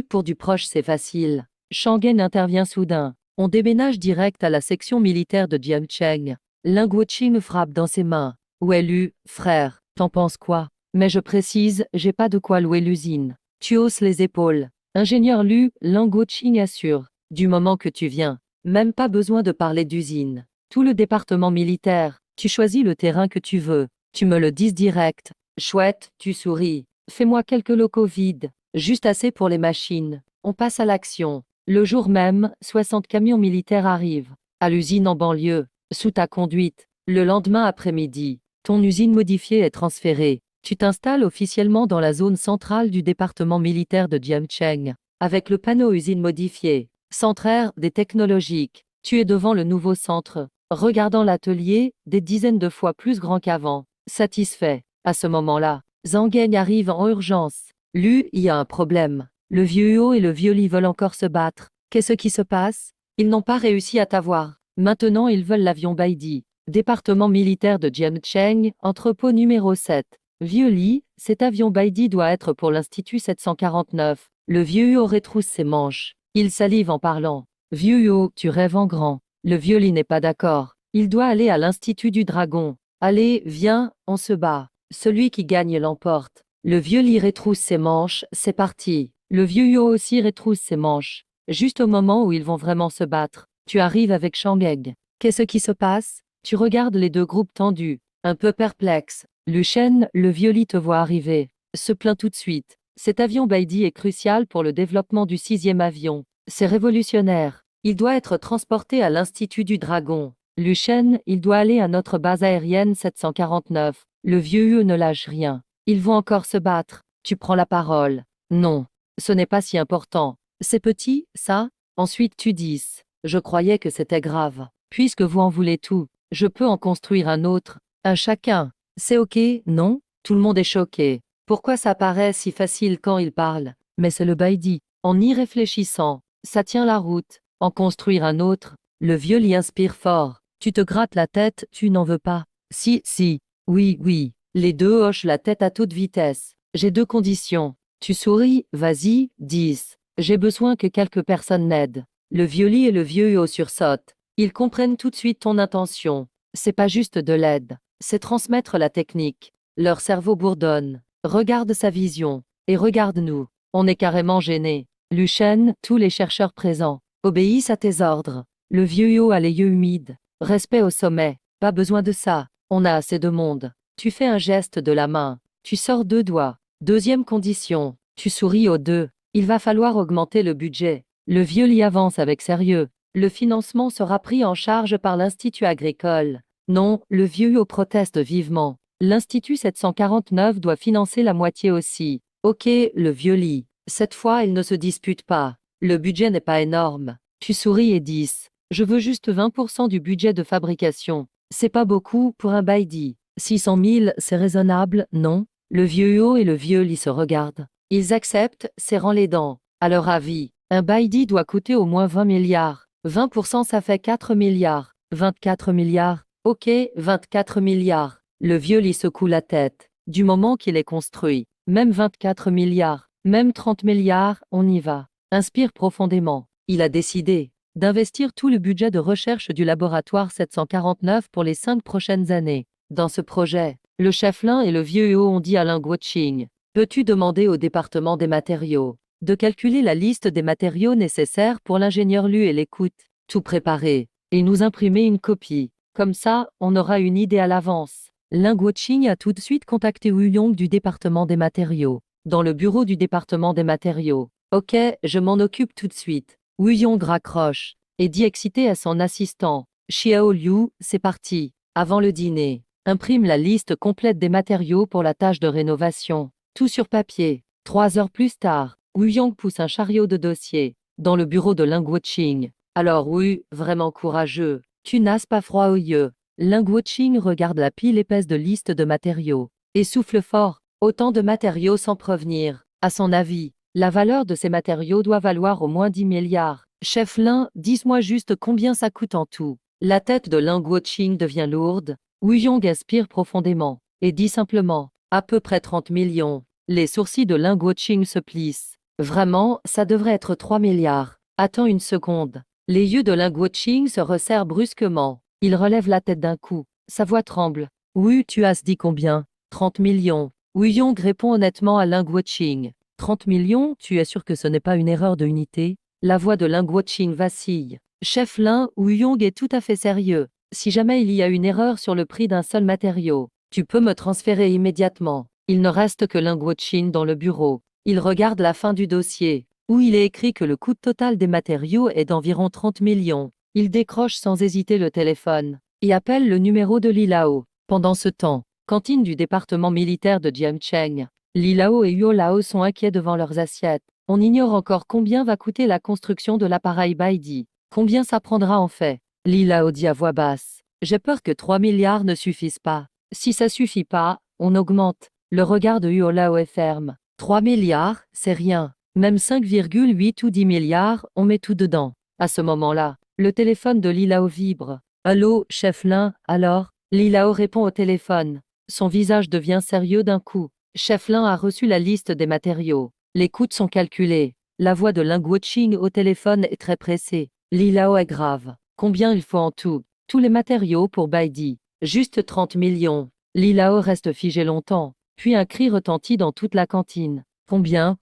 Pour du proche c'est facile. Shangen intervient soudain. On déménage direct à la section militaire de Jiangcheng. Ling Guoqing frappe dans ses mains. Ouais Lu, frère, t'en penses quoi? Mais je précise, j'ai pas de quoi louer l'usine. Tu hausses les épaules. Ingénieur Lu, Ling Guoqing assure. Du moment que tu viens. Même pas besoin de parler d'usine. Tout le département militaire. Tu choisis le terrain que tu veux. Tu me le dis direct. Chouette, tu souris. Fais-moi quelques locaux vides. Juste assez pour les machines. On passe à l'action. Le jour même, 60 camions militaires arrivent. À l'usine en banlieue. Sous ta conduite. Le lendemain après-midi, ton usine modifiée est transférée. Tu t'installes officiellement dans la zone centrale du département militaire de Jiangcheng. Avec le panneau usine modifiée. Centraire des technologiques. Tu es devant le nouveau centre. Regardant l'atelier, des dizaines de fois plus grand qu'avant. Satisfait. À ce moment-là, Zhang Geng arrive en urgence. Il y a un problème. Le vieux Huo et le vieux Li veulent encore se battre. Qu'est-ce qui se passe? Ils n'ont pas réussi à t'avoir. Maintenant ils veulent l'avion Baidi. Département militaire de Jiangcheng, entrepôt numéro 7. Vieux Li, cet avion Baidi doit être pour l'Institut 749. Le vieux Huo retrousse ses manches. Il salive en parlant. Vieux Huo, tu rêves en grand. Le vieux Li n'est pas d'accord. Il doit aller à l'Institut du Dragon. Allez, viens, on se bat. Celui qui gagne l'emporte. Le vieux Li retrousse ses manches, c'est parti. Le vieux Huo aussi retrousse ses manches. Juste au moment où ils vont vraiment se battre, tu arrives avec Shangeg. Qu'est-ce qui se passe? Tu regardes les deux groupes tendus, un peu perplexes. Lu Shen, le vieux Li te voit arriver. Se plaint tout de suite. Cet avion Baidi est crucial pour le développement du 6e avion. C'est révolutionnaire. Il doit être transporté à l'Institut du Dragon. Lu Shen, il doit aller à notre base aérienne 749. Le vieux Huo ne lâche rien. Ils vont encore se battre. Tu prends la parole. Non. Ce n'est pas si important. C'est petit, ça? Ensuite tu dis. Je croyais que c'était grave. Puisque vous en voulez tout, je peux en construire un autre. Un chacun. C'est ok, non? Tout le monde est choqué. Pourquoi ça paraît si facile quand il parle? Mais c'est le Baidi. En y réfléchissant, ça tient la route. En construire un autre, le vieux Li inspire fort. Tu te grattes la tête, tu n'en veux pas. Si, si. Oui, oui. Les deux hochent la tête à toute vitesse. J'ai deux conditions. Tu souris, vas-y, 10. J'ai besoin que quelques personnes m'aident. Le vieux Li et le vieux Huo sursautent. Ils comprennent tout de suite ton intention. C'est pas juste de l'aide, c'est transmettre la technique. Leur cerveau bourdonne. Regarde sa vision. Et regarde-nous. On est carrément gênés. Lu Shen, tous les chercheurs présents, obéissent à tes ordres. Le vieux Huo a les yeux humides. Respect au sommet. Pas besoin de ça. On a assez de monde. Tu fais un geste de la main. Tu sors 2 doigts. Deuxième condition. Tu souris aux deux. Il va falloir augmenter le budget. Le vieux Li avance avec sérieux. Le financement sera pris en charge par l'Institut agricole. Non, le vieux Huo proteste vivement. L'Institut 749 doit financer la moitié aussi. Ok, le vieux Li. Cette fois, il ne se dispute pas. Le budget n'est pas énorme. Tu souris et dis. Je veux juste 20% du budget de fabrication. C'est pas beaucoup pour un Baidi. 600 000, c'est raisonnable, non? Le vieux Huo et le vieux Li se regardent. Ils acceptent, serrant les dents. À leur avis, un Baidi doit coûter au moins 20 milliards. 20% ça fait 4 milliards. 24 milliards. Ok, 24 milliards. Le vieux Li secoue la tête. Du moment qu'il est construit, même 24 milliards, même 30 milliards, on y va. Inspire profondément. Il a décidé d'investir tout le budget de recherche du laboratoire 749 pour les 5 prochaines années. Dans ce projet, le chef Lin et le vieux Huo ont dit à Lin Guoqing, peux-tu demander au département des matériaux de calculer la liste des matériaux nécessaires pour l'ingénieur Lu et l'écoute, tout préparer, et nous imprimer une copie. Comme ça, on aura une idée à l'avance. Lin Guoqing a tout de suite contacté Wu Yong du département des matériaux. Dans le bureau du département des matériaux. Ok, je m'en occupe tout de suite. Wu Yong raccroche et dit excité à son assistant. Xiao Liu, c'est parti. Avant le dîner, imprime la liste complète des matériaux pour la tâche de rénovation. Tout sur papier. 3 heures plus tard, Wu Yong pousse un chariot de dossiers dans le bureau de Lin Guoqing. Alors Wu, vraiment courageux, tu n'as pas froid aux yeux. Lin Guoqing regarde la pile épaisse de listes de matériaux et souffle fort. Autant de matériaux sans provenir. À son avis, la valeur de ces matériaux doit valoir au moins 10 milliards. Chef Lin, dis-moi juste combien ça coûte en tout. La tête de Lin Guoqing devient lourde. Wu Yong aspire profondément et dit simplement, à peu près 30 millions. Les sourcils de Lin Guoqing se plissent. Vraiment, ça devrait être 3 milliards. Attends une seconde. Les yeux de Lin Guoqing se resserrent brusquement. Il relève la tête d'un coup. Sa voix tremble. Oui, tu as dit combien? 30 millions. Wu Yong répond honnêtement à Lin Guoqing. 30 millions, tu es sûr que ce n'est pas une erreur de unité? La voix de Lin Guoqing vacille. Chef Lin, Wu Yong est tout à fait sérieux. Si jamais il y a une erreur sur le prix d'un seul matériau, tu peux me transférer immédiatement. Il ne reste que Lin Guoqing dans le bureau. Il regarde la fin du dossier, où il est écrit que le coût total des matériaux est d'environ 30 millions. Il décroche sans hésiter le téléphone et appelle le numéro de Li Lao. Pendant ce temps, cantine du département militaire de Jiangcheng. Li Lao et Huo Lao sont inquiets devant leurs assiettes. On ignore encore combien va coûter la construction de l'appareil Baidi. Combien ça prendra en fait? Li Lao dit à voix basse. J'ai peur que 3 milliards ne suffisent pas. Si ça suffit pas, on augmente. Le regard de Huo Lao est ferme. 3 milliards, c'est rien. Même 5,8 ou 10 milliards, on met tout dedans. À ce moment-là, le téléphone de Li Lao vibre. Allô, chef Lin, alors? Li Lao répond au téléphone. Son visage devient sérieux d'un coup. Chef Lin a reçu la liste des matériaux. Les coûts sont calculés. La voix de Ling Guoqing au téléphone est très pressée. Li Lao est grave. Combien il faut en tout? Tous les matériaux pour Baidi. Juste 30 millions. Li Lao reste figé longtemps. Puis un cri retentit dans toute la cantine. Combien?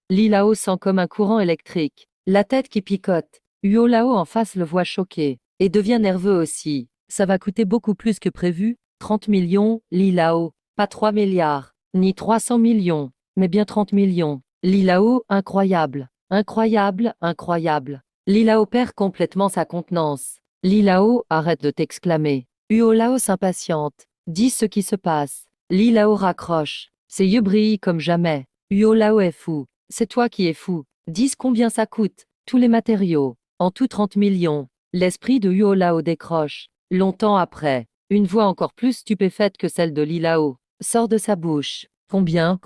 Li Lao sent comme un courant électrique. La tête qui picote. Huo Lao en face le voit choqué. Et devient nerveux aussi. Ça va coûter beaucoup plus que prévu. 30 millions, Li Lao. Pas 3 milliards. Ni 300 millions. Mais bien 30 millions. Li Lao, incroyable. Incroyable. Li Lao perd complètement sa contenance. Li Lao, arrête de t'exclamer. Huo Lao s'impatiente. Dis ce qui se passe. Li Lao raccroche. Ses yeux brillent comme jamais. Huo Lao est fou. C'est toi qui es fou. Dis combien ça coûte. Tous les matériaux. En tout 30 millions. L'esprit de Huo Lao décroche. Longtemps après, une voix encore plus stupéfaite que celle de Li Lao sort de sa bouche. Combien?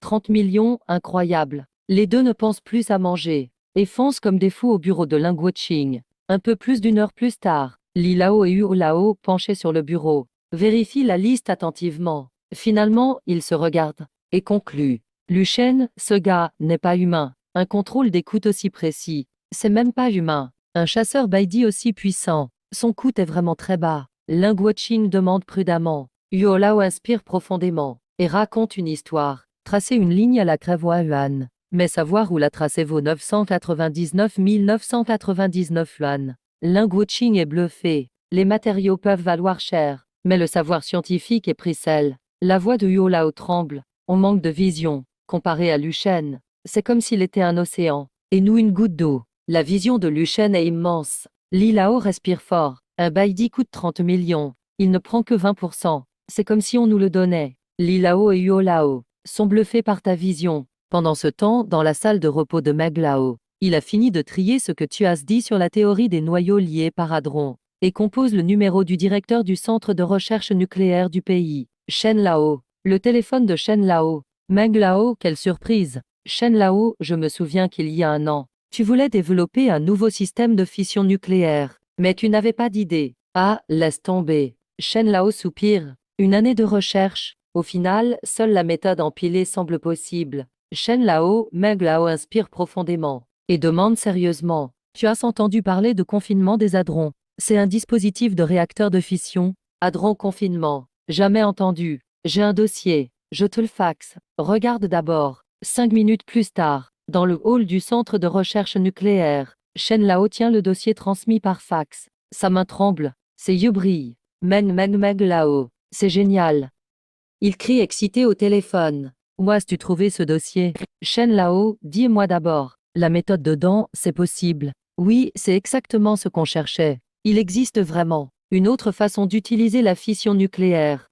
30 millions, incroyable. Les deux ne pensent plus à manger et foncent comme des fous au bureau de Ling Guoqing. Un peu plus d'une heure plus tard, Li Lao et Huo Lao, penchés sur le bureau, vérifient la liste attentivement. Finalement, ils se regardent et concluent. Lu Shen, ce gars, n'est pas humain. Un contrôle des coûts aussi précis, c'est même pas humain. Un chasseur Baidi aussi puissant, son coût est vraiment très bas. Ling Guoqing demande prudemment. Huo Lao inspire profondément et raconte une histoire. Tracer une ligne à la Crèvois yuan. Mais savoir où la tracer vaut 999 999 yuan. Ling Guoqing est bluffé. Les matériaux peuvent valoir cher, mais le savoir scientifique est pris sel. La voix de Huo Lao tremble. On manque de vision. Comparé à Lu Shen, c'est comme s'il était un océan, et nous une goutte d'eau. La vision de Lu Shen est immense. Li Lao respire fort. Un Baidi coûte 30 millions. Il ne prend que 20%. C'est comme si on nous le donnait. Li Lao et Huo Lao sont bluffés par ta vision. Pendant ce temps, dans la salle de repos de Meng Lao, il a fini de trier ce que tu as dit sur la théorie des noyaux liés par hadrons, et compose le numéro du directeur du centre de recherche nucléaire du pays, Shen Lao. Le téléphone de Shen Lao. Meng Lao, quelle surprise. Shen Lao, je me souviens qu'il y a un an, tu voulais développer un nouveau système de fission nucléaire, mais tu n'avais pas d'idée. Ah, laisse tomber. Shen Lao soupire. Une année de recherche. Au final, seule la méthode empilée semble possible. Shen Lao, Meng Lao inspire profondément et demande sérieusement. Tu as entendu parler de confinement des hadrons. C'est un dispositif de réacteur de fission. Hadron confinement. Jamais entendu. J'ai un dossier. Je te le faxe. Regarde d'abord. 5 minutes plus tard, dans le hall du centre de recherche nucléaire, Shen Lao tient le dossier transmis par fax. Sa main tremble. Ses yeux brillent. Meng Lao. C'est génial. Il crie excité au téléphone. Où as-tu trouvé ce dossier? Shen Lao, dis-moi d'abord. La méthode dedans, c'est possible. Oui, c'est exactement ce qu'on cherchait. Il existe vraiment une autre façon d'utiliser la fission nucléaire.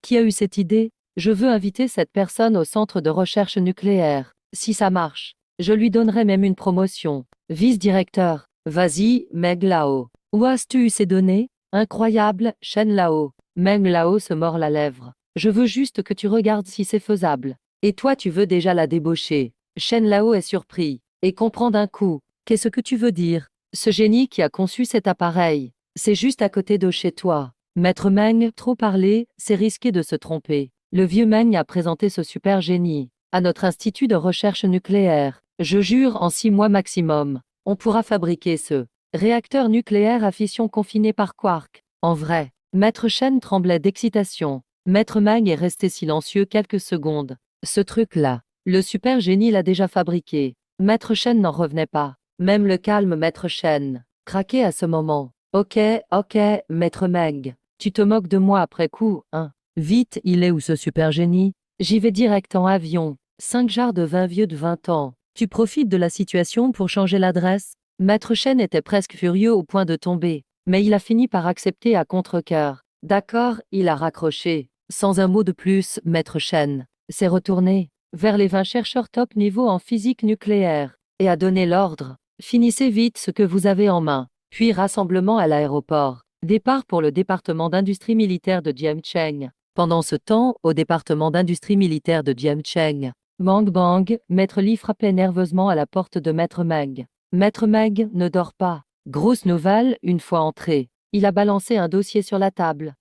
Qui a eu cette idée? Je veux inviter cette personne au centre de recherche nucléaire. Si ça marche, je lui donnerai même une promotion. Vice-directeur. Vas-y, Meng Lao. Où as-tu eu ces données? Incroyable, Shen Lao. Meng Lao se mord la lèvre. Je veux juste que tu regardes si c'est faisable. Et toi tu veux déjà la débaucher. Shen Lao est surpris et comprend d'un coup. Qu'est-ce que tu veux dire? Ce génie qui a conçu cet appareil, c'est juste à côté de chez toi. Maître Meng, trop parler, c'est risqué de se tromper. Le vieux Meng a présenté ce super génie à notre institut de recherche nucléaire. Je jure, en 6 mois maximum, on pourra fabriquer ce réacteur nucléaire à fission confiné par quark. En vrai, Maître Shen tremblait d'excitation. Maître Meng est resté silencieux quelques secondes. Ce truc-là, le super génie l'a déjà fabriqué. Maître Shen n'en revenait pas. Même le calme Maître Shen craquait à ce moment. Ok, Maître Meng. Tu te moques de moi après coup, hein? Vite, il est où ce super génie? J'y vais direct en avion. 5 jarres de vin vieux de 20 ans. Tu profites de la situation pour changer l'adresse? Maître Shen était presque furieux au point de tomber. Mais il a fini par accepter à contre-cœur. D'accord, il a raccroché. Sans un mot de plus, Maître Shen s'est retourné vers les 20 chercheurs top niveau en physique nucléaire et a donné l'ordre. Finissez vite ce que vous avez en main. Puis rassemblement à l'aéroport. Départ pour le département d'industrie militaire de Jiangcheng. Pendant ce temps, au département d'industrie militaire de Jiangcheng, Bang bang, Maître Lee frappait nerveusement à la porte de Maître Meg. Maître Meg ne dort pas. Grosse nouvelle, une fois entré. Il a balancé un dossier sur la table.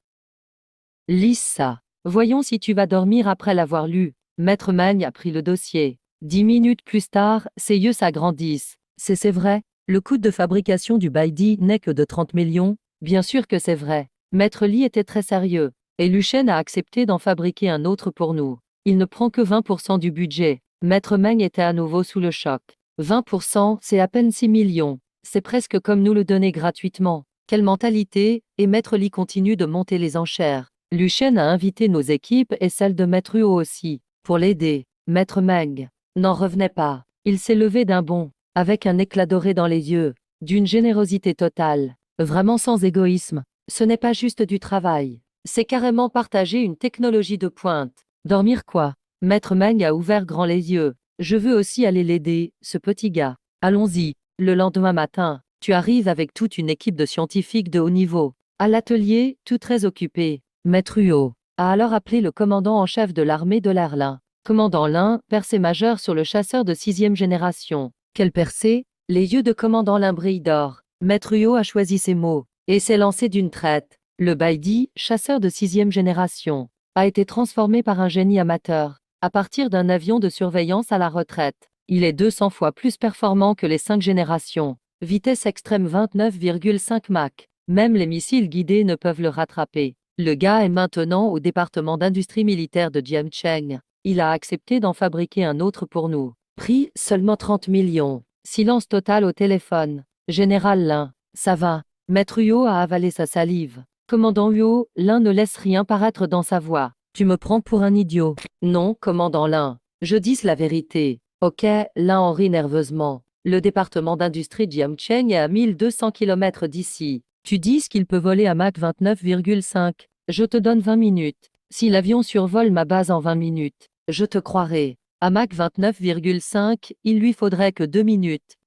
Lis ça. Voyons si tu vas dormir après l'avoir lu. Maître Magne a pris le dossier. 10 minutes plus tard, ses yeux s'agrandissent. C'est vrai. Le coût de fabrication du Baidi n'est que de 30 millions. Bien sûr que c'est vrai. Maître Lee était très sérieux. Et Luchen a accepté d'en fabriquer un autre pour nous. Il ne prend que 20% du budget. Maître Magne était à nouveau sous le choc. 20%, c'est à peine 6 millions. C'est presque comme nous le donner gratuitement. Quelle mentalité, et Maître Lee continue de monter les enchères. Luchen a invité nos équipes et celles de Maître Huo aussi, pour l'aider. Maître Meng n'en revenait pas. Il s'est levé d'un bond, avec un éclat doré dans les yeux, d'une générosité totale, vraiment sans égoïsme. Ce n'est pas juste du travail, c'est carrément partager une technologie de pointe. Dormir quoi? Maître Meng a ouvert grand les yeux. Je veux aussi aller l'aider, ce petit gars. Allons-y. Le lendemain matin, tu arrives avec toute une équipe de scientifiques de haut niveau. À l'atelier, tout très occupé. Maître Huo a alors appelé le commandant en chef de l'armée de l'air Lin. Commandant Lin, percée majeure sur le chasseur de 6e génération. Quelle percée? Les yeux de commandant Lin brillent d'or. Maître Huo a choisi ces mots, et s'est lancé d'une traite. Le Baidi, chasseur de 6e génération, a été transformé par un génie amateur, à partir d'un avion de surveillance à la retraite. Il est 200 fois plus performant que les 5 générations. Vitesse extrême 29,5 Mach. Même les missiles guidés ne peuvent le rattraper. Le gars est maintenant au département d'industrie militaire de Jiangcheng. Il a accepté d'en fabriquer un autre pour nous. Prix, seulement 30 millions. Silence total au téléphone. Général Lin, ça va. Maître Huo a avalé sa salive. Commandant Huo, Lin ne laisse rien paraître dans sa voix. Tu me prends pour un idiot. Non, commandant Lin. Je dis la vérité. Ok, Lin en rit nerveusement. Le département d'industrie de Jiangcheng est à 1200 km d'ici. Tu dis qu'il peut voler à Mach 29,5. Je te donne 20 minutes. Si l'avion survole ma base en 20 minutes, je te croirai. À Mach 29,5, il lui faudrait que 2 minutes.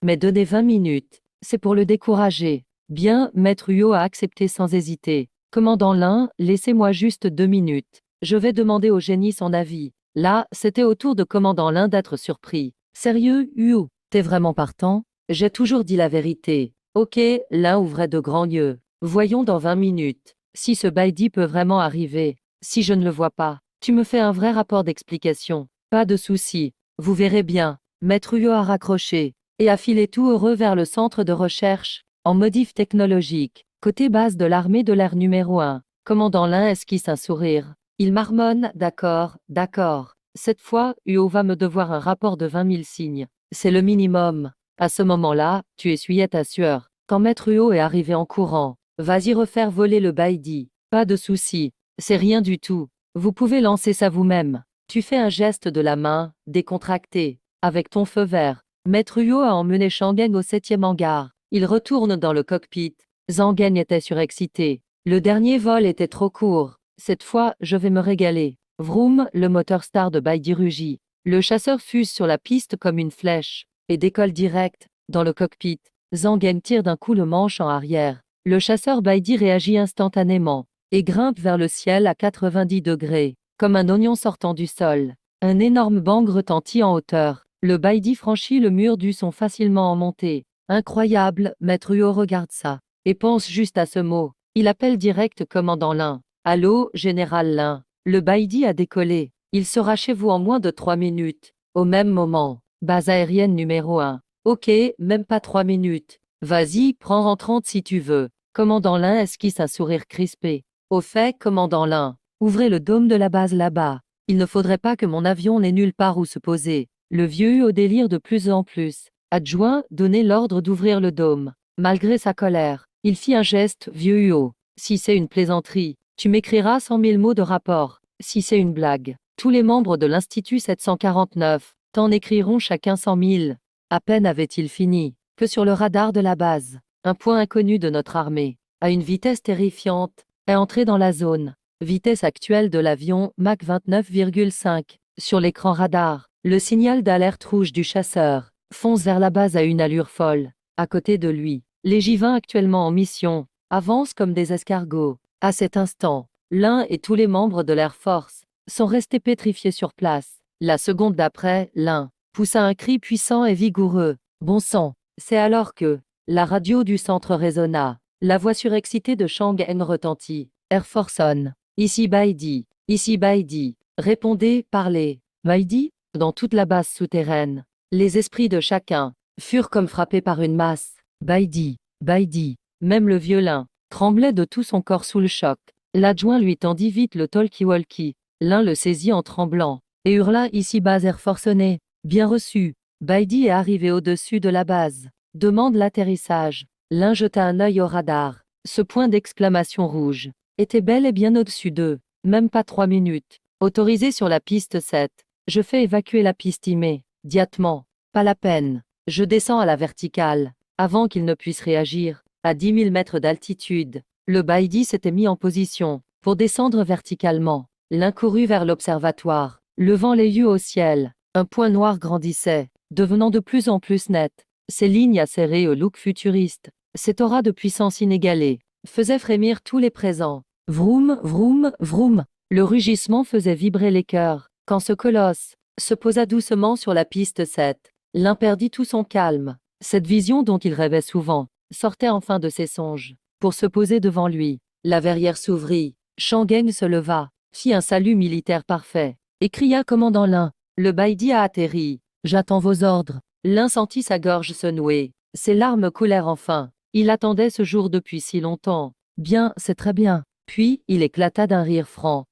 Mais donner 20 minutes, c'est pour le décourager. Bien, Maître Huo a accepté sans hésiter. Commandant Lin, laissez-moi juste 2 minutes. Je vais demander au génie son avis. Là, c'était au tour de commandant Lin d'être surpris. Sérieux, Huo, t'es vraiment partant? J'ai toujours dit la vérité. Ok, Lin ouvrait de grands yeux. Voyons dans 20 minutes. Si ce Baidi peut vraiment arriver. Si je ne le vois pas, tu me fais un vrai rapport d'explication. Pas de souci. Vous verrez bien. Maître Huo a raccroché et a filé tout heureux vers le centre de recherche en modif technologique, côté base de l'armée de l'air numéro 1. Commandant Lin esquisse un sourire. Il marmonne, d'accord, d'accord. Cette fois, Huo va me devoir un rapport de 20 000 signes. C'est le minimum. À ce moment-là, tu essuyais ta sueur. Quand Maître Huo est arrivé en courant, vas-y refaire voler le Baidi. Pas de souci. C'est rien du tout. Vous pouvez lancer ça vous-même. Tu fais un geste de la main, décontracté, avec ton feu vert. Maître Huo a emmené Shangeng au 7e hangar. Il retourne dans le cockpit. Zhang était surexcité. Le dernier vol était trop court. Cette fois, je vais me régaler. Vroom, le moteur star de Baidi rugit. Le chasseur fuse sur la piste comme une flèche et décolle direct, dans le cockpit. Zhang tire d'un coup le manche en arrière. Le chasseur Baidi réagit instantanément et grimpe vers le ciel à 90 degrés, comme un oignon sortant du sol. Un énorme bang retentit en hauteur. Le Baidi franchit le mur du son facilement en montée. Incroyable, Maître Huo regarde ça et pense juste à ce mot. Il appelle direct commandant Lin. Allô, général Lin. Le Baidi a décollé. Il sera chez vous en moins de 3 minutes. Au même moment. Base aérienne numéro 1. Ok, même pas 3 minutes. Vas-y, prends en 30 si tu veux. Commandant Lin esquisse un sourire crispé. Au fait, commandant Lin, ouvrez le dôme de la base là-bas. Il ne faudrait pas que mon avion n'ait nulle part où se poser. Le vieux eut au délire de plus en plus. Adjoint, donnez l'ordre d'ouvrir le dôme. Malgré sa colère, il fit un geste, vieux Huo. Si c'est une plaisanterie, tu m'écriras 100 000 mots de rapport. Si c'est une blague, tous les membres de l'Institut 749 t'en écriront chacun 100 000. À peine avait-il fini, que sur le radar de la base, un point inconnu de notre armée, à une vitesse terrifiante, est entré dans la zone. Vitesse actuelle de l'avion, Mach 29,5. Sur l'écran radar, le signal d'alerte rouge du chasseur fonce vers la base à une allure folle. À côté de lui, les J-20 actuellement en mission avancent comme des escargots. À cet instant, Lin et tous les membres de l'Air Force sont restés pétrifiés sur place. La seconde d'après, l'un poussa un cri puissant et vigoureux. Bon sang! C'est alors que la radio du centre résonna. La voix surexcitée de Chang Eng retentit. Air Force One. Ici Baidi. Ici Baidi. Répondez, parlez. Baidi? Dans toute la base souterraine. Les esprits de chacun furent comme frappés par une masse. Baidi. Baidi. Même le vieux Lin tremblait de tout son corps sous le choc. L'adjoint lui tendit vite le talkie-walkie. L'un le saisit en tremblant et hurla ici base Air Force One. Bien reçu. Baidi est arrivé au-dessus de la base. Demande l'atterrissage. L'un jeta un œil au radar. Ce point d'exclamation rouge était bel et bien au-dessus d'eux. Même pas 3 minutes. Autorisé sur la piste 7. Je fais évacuer la piste immédiatement. Pas la peine. Je descends à la verticale. Avant qu'il ne puisse réagir, à 10 000 mètres d'altitude, le Baidi s'était mis en position pour descendre verticalement. L'un courut vers l'observatoire, levant les yeux au ciel. Un point noir grandissait, devenant de plus en plus net. Ses lignes acérées au look futuriste, cette aura de puissance inégalée, faisaient frémir tous les présents. Vroom, vroom, vroom. Le rugissement faisait vibrer les cœurs. Quand ce colosse se posa doucement sur la piste 7, l'un perdit tout son calme. Cette vision dont il rêvait souvent sortait enfin de ses songes. Pour se poser devant lui, la verrière s'ouvrit. Chang Eng se leva, fit un salut militaire parfait, et cria commandant Lin. Le Baidi a atterri. J'attends vos ordres. L'un sentit sa gorge se nouer. Ses larmes coulèrent enfin. Il attendait ce jour depuis si longtemps. Bien, c'est très bien. Puis, il éclata d'un rire franc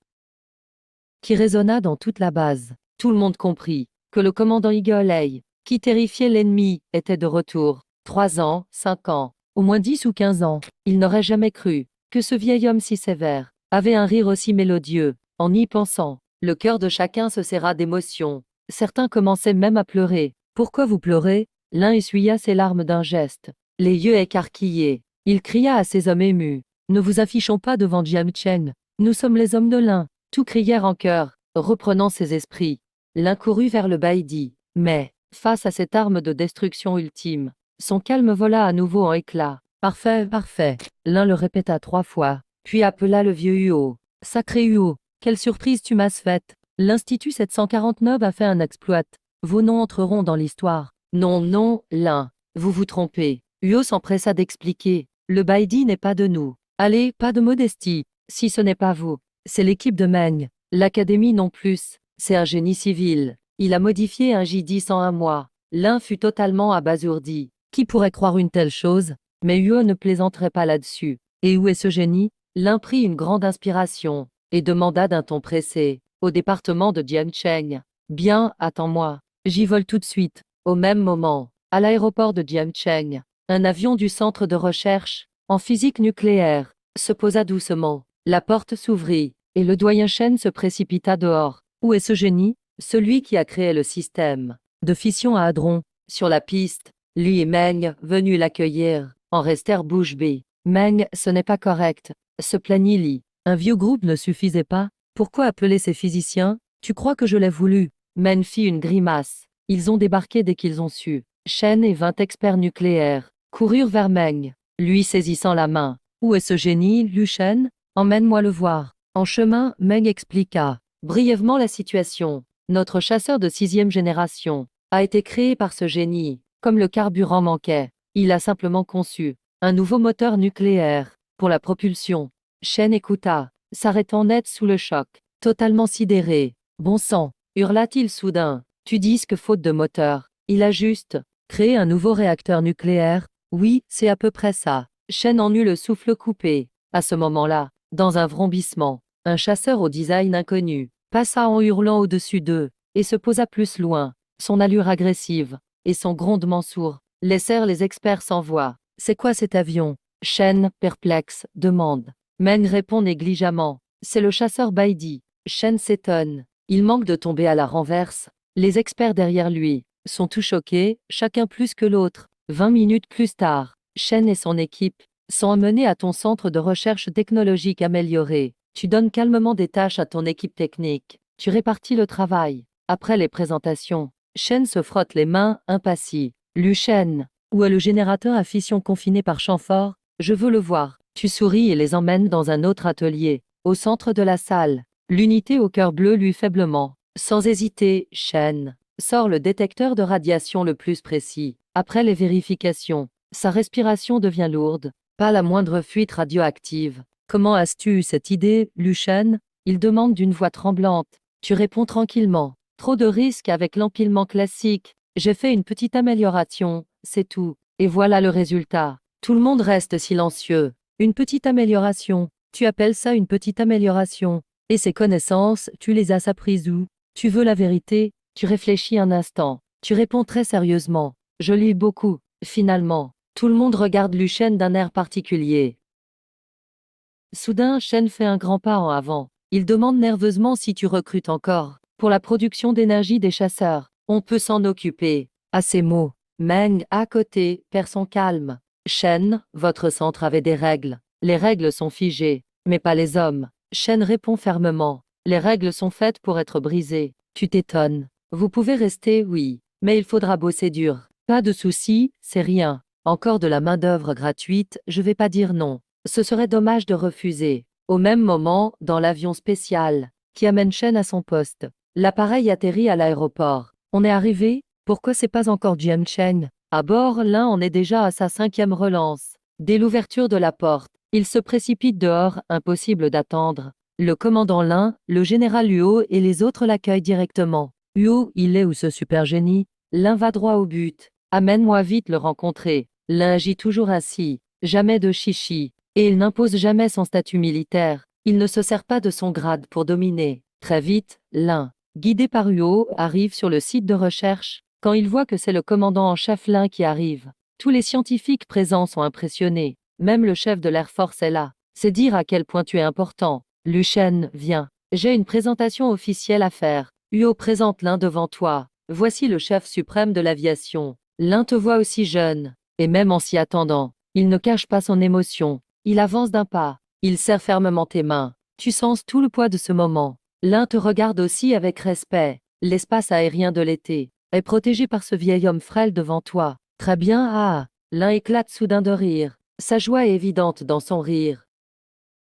qui résonna dans toute la base. Tout le monde comprit que le commandant Eagle Eye, qui terrifiait l'ennemi, était de retour. 3 ans, 5 ans, au moins 10 ou 15 ans, il n'aurait jamais cru que ce vieil homme si sévère avait un rire aussi mélodieux. En y pensant, le cœur de chacun se serra d'émotion. Certains commençaient même à pleurer. Pourquoi vous pleurez? L'un essuya ses larmes d'un geste, les yeux écarquillés. Il cria à ses hommes émus. Ne vous affichons pas devant Jiang Cheng. Nous sommes les hommes de l'un. Tous crièrent en chœur, reprenant ses esprits. L'un courut vers le Baidi. Mais, face à cette arme de destruction ultime, son calme vola à nouveau en éclats. Parfait, parfait. L'un le répéta 3 fois, puis appela le vieux Huo. Sacré Huo, quelle surprise tu m'as faite. L'Institut 749 a fait un exploit. Vos noms entreront dans l'histoire. Non, non, l'un. Vous vous trompez. Huo s'empressa d'expliquer. Le Baidi n'est pas de nous. Allez, pas de modestie. Si ce n'est pas vous, c'est l'équipe de Meng. L'académie non plus. C'est un génie civil. Il a modifié un J10 en un mois. L'un fut totalement abasourdi. Qui pourrait croire une telle chose? Mais Huo ne plaisanterait pas là-dessus. Et où est ce génie? L'un prit une grande inspiration et demanda d'un ton pressé. Au département de Jiangcheng. Bien, attends-moi. J'y vole tout de suite. Au même moment, à l'aéroport de Jiangcheng, un avion du centre de recherche en physique nucléaire se posa doucement. La porte s'ouvrit et le doyen Chen se précipita dehors. Où est ce génie? Celui qui a créé le système de fission à hadrons. Sur la piste, lui et Meng, venus l'accueillir, en restèrent bouche bée. Meng, ce n'est pas correct, se plaignit Li. Un vieux groupe ne suffisait pas. Pourquoi appeler ces physiciens? Tu crois que je l'ai voulu? Meng fit une grimace. Ils ont débarqué dès qu'ils ont su. Chen et 20 experts nucléaires coururent vers Meng, lui saisissant la main. Où est ce génie, Liu Shen? Emmène-moi le voir. En chemin, Meng expliqua brièvement la situation. Notre chasseur de 6e génération a été créé par ce génie. Comme le carburant manquait, il a simplement conçu un nouveau moteur nucléaire pour la propulsion. Chen écouta, s'arrêtant net sous le choc, totalement sidéré. Bon sang, hurla-t-il soudain. Tu dis que faute de moteur, il a juste créé un nouveau réacteur nucléaire? Oui, c'est à peu près ça. Chen en eut le souffle coupé. À ce moment-là, dans un vrombissement, un chasseur au design inconnu passa en hurlant au-dessus d'eux et se posa plus loin. Son allure agressive et son grondement sourd laissèrent les experts sans voix. C'est quoi cet avion? Chen, perplexe, demande. Meng répond négligemment. C'est le chasseur Baidi. Chen s'étonne. Il manque de tomber à la renverse. Les experts derrière lui sont tout choqués, chacun plus que l'autre. 20 minutes plus tard, Chen et son équipe sont amenés à ton centre de recherche technologique amélioré. Tu donnes calmement des tâches à ton équipe technique. Tu répartis le travail. Après les présentations, Chen se frotte les mains, impassible. Liu Shen, où est le générateur à fission confiné par Chamfort? Je veux le voir. Tu souris et les emmènes dans un autre atelier, au centre de la salle. L'unité au cœur bleu lui faiblement. Sans hésiter, Shen sort le détecteur de radiation le plus précis. Après les vérifications, sa respiration devient lourde. Pas la moindre fuite radioactive. Comment as-tu eu cette idée, Lucien? Il demande d'une voix tremblante. Tu réponds tranquillement. Trop de risques avec l'empilement classique. J'ai fait une petite amélioration, c'est tout. Et voilà le résultat. Tout le monde reste silencieux. Une petite amélioration. Tu appelles ça une petite amélioration? Et ces connaissances, tu les as apprises où? Tu veux la vérité? Tu réfléchis un instant. Tu réponds très sérieusement. Je lis beaucoup. Finalement, tout le monde regarde Lucien d'un air particulier. Soudain, Shen fait un grand pas en avant. Il demande nerveusement si tu recrutes encore. Pour la production d'énergie des chasseurs, on peut s'en occuper. À ces mots, Meng, à côté, perd son calme. Shen, votre centre avait des règles. Les règles sont figées, mais pas les hommes. Shen répond fermement. Les règles sont faites pour être brisées. Tu t'étonnes. Vous pouvez rester, oui, mais il faudra bosser dur. Pas de souci, c'est rien. Encore de la main-d'œuvre gratuite, je vais pas dire non. Ce serait dommage de refuser. Au même moment, dans l'avion spécial, qui amène Shen à son poste, l'appareil atterrit à l'aéroport. On est arrivé? Pourquoi c'est pas encore Jian Chen? À bord, l'un en est déjà à sa 5e relance. Dès l'ouverture de la porte, il se précipite dehors, impossible d'attendre. Le commandant Lin, le général Luo et les autres l'accueillent directement. Luo, il est où ce super génie? Lin va droit au but. Amène-moi vite le rencontrer. Lin agit toujours ainsi. Jamais de chichi. Et il n'impose jamais son statut militaire. Il ne se sert pas de son grade pour dominer. Très vite, Lin, guidé par Luo, arrive sur le site de recherche. Quand il voit que c'est le commandant en chef Lin qui arrive, tous les scientifiques présents sont impressionnés. Même le chef de l'Air Force est là. C'est dire à quel point tu es important. Lucien, viens. J'ai une présentation officielle à faire. Luo présente Lin devant toi. Voici le chef suprême de l'aviation. Lin te voit aussi jeune. Et même en s'y attendant, il ne cache pas son émotion. Il avance d'un pas. Il serre fermement tes mains. Tu sens tout le poids de ce moment. Lin te regarde aussi avec respect. L'espace aérien de l'été est protégé par ce vieil homme frêle devant toi. Très bien, ah. Lin éclate soudain de rire. Sa joie est évidente dans son rire.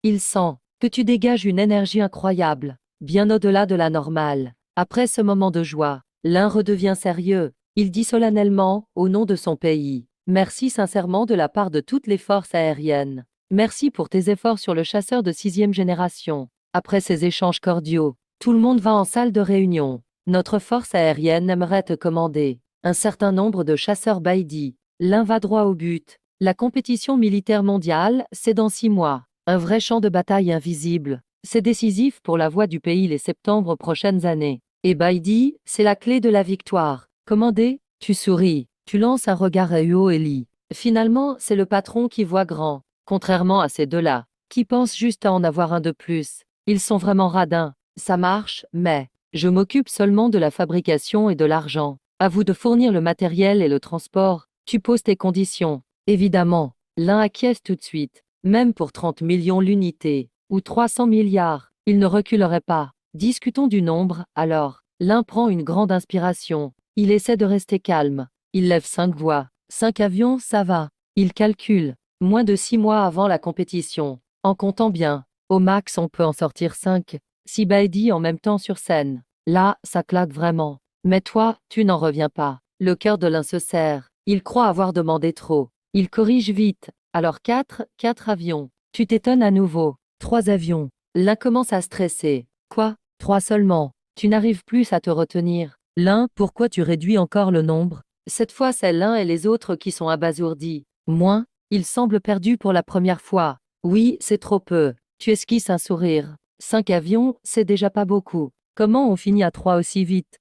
Il sent que tu dégages une énergie incroyable, bien au-delà de la normale. Après ce moment de joie, Lin redevient sérieux. Il dit solennellement, au nom de son pays, merci sincèrement de la part de toutes les forces aériennes. Merci pour tes efforts sur le chasseur de 6e génération. Après ces échanges cordiaux, tout le monde va en salle de réunion. Notre force aérienne aimerait te commander un certain nombre de chasseurs Baidi. L'un va droit au but. La compétition militaire mondiale, c'est dans 6 mois. Un vrai champ de bataille invisible. C'est décisif pour la voie du pays les septembre prochaines années. Et Baidi, c'est la clé de la victoire. Commandé, tu souris. Tu lances un regard à Huo et Li. Finalement, c'est le patron qui voit grand. Contrairement à ces deux-là, qui pensent juste à en avoir un de plus. Ils sont vraiment radins. Ça marche, mais je m'occupe seulement de la fabrication et de l'argent. À vous de fournir le matériel et le transport. Tu poses tes conditions. Évidemment, l'un acquiesce tout de suite. Même pour 30 millions l'unité, ou 300 milliards, il ne reculerait pas. Discutons du nombre, alors. L'un prend une grande inspiration. Il essaie de rester calme. Il lève 5 voix. 5 avions, ça va. Il calcule. Moins de 6 mois avant la compétition. En comptant bien, au max on peut en sortir 5. Si Baidi en même temps sur scène. Là, ça claque vraiment. Mais toi, tu n'en reviens pas. Le cœur de l'un se serre. Il croit avoir demandé trop. Il corrige vite. Alors 4 avions. Tu t'étonnes à nouveau. 3 avions. L'un commence à stresser. Quoi? 3 seulement. Tu n'arrives plus à te retenir. L'un, pourquoi tu réduis encore le nombre? Cette fois c'est l'un et les autres qui sont abasourdis. Moins? Il semble perdu pour la première fois. Oui, c'est trop peu. Tu esquisses un sourire. 5 avions, c'est déjà pas beaucoup. Comment on finit à 3 aussi vite?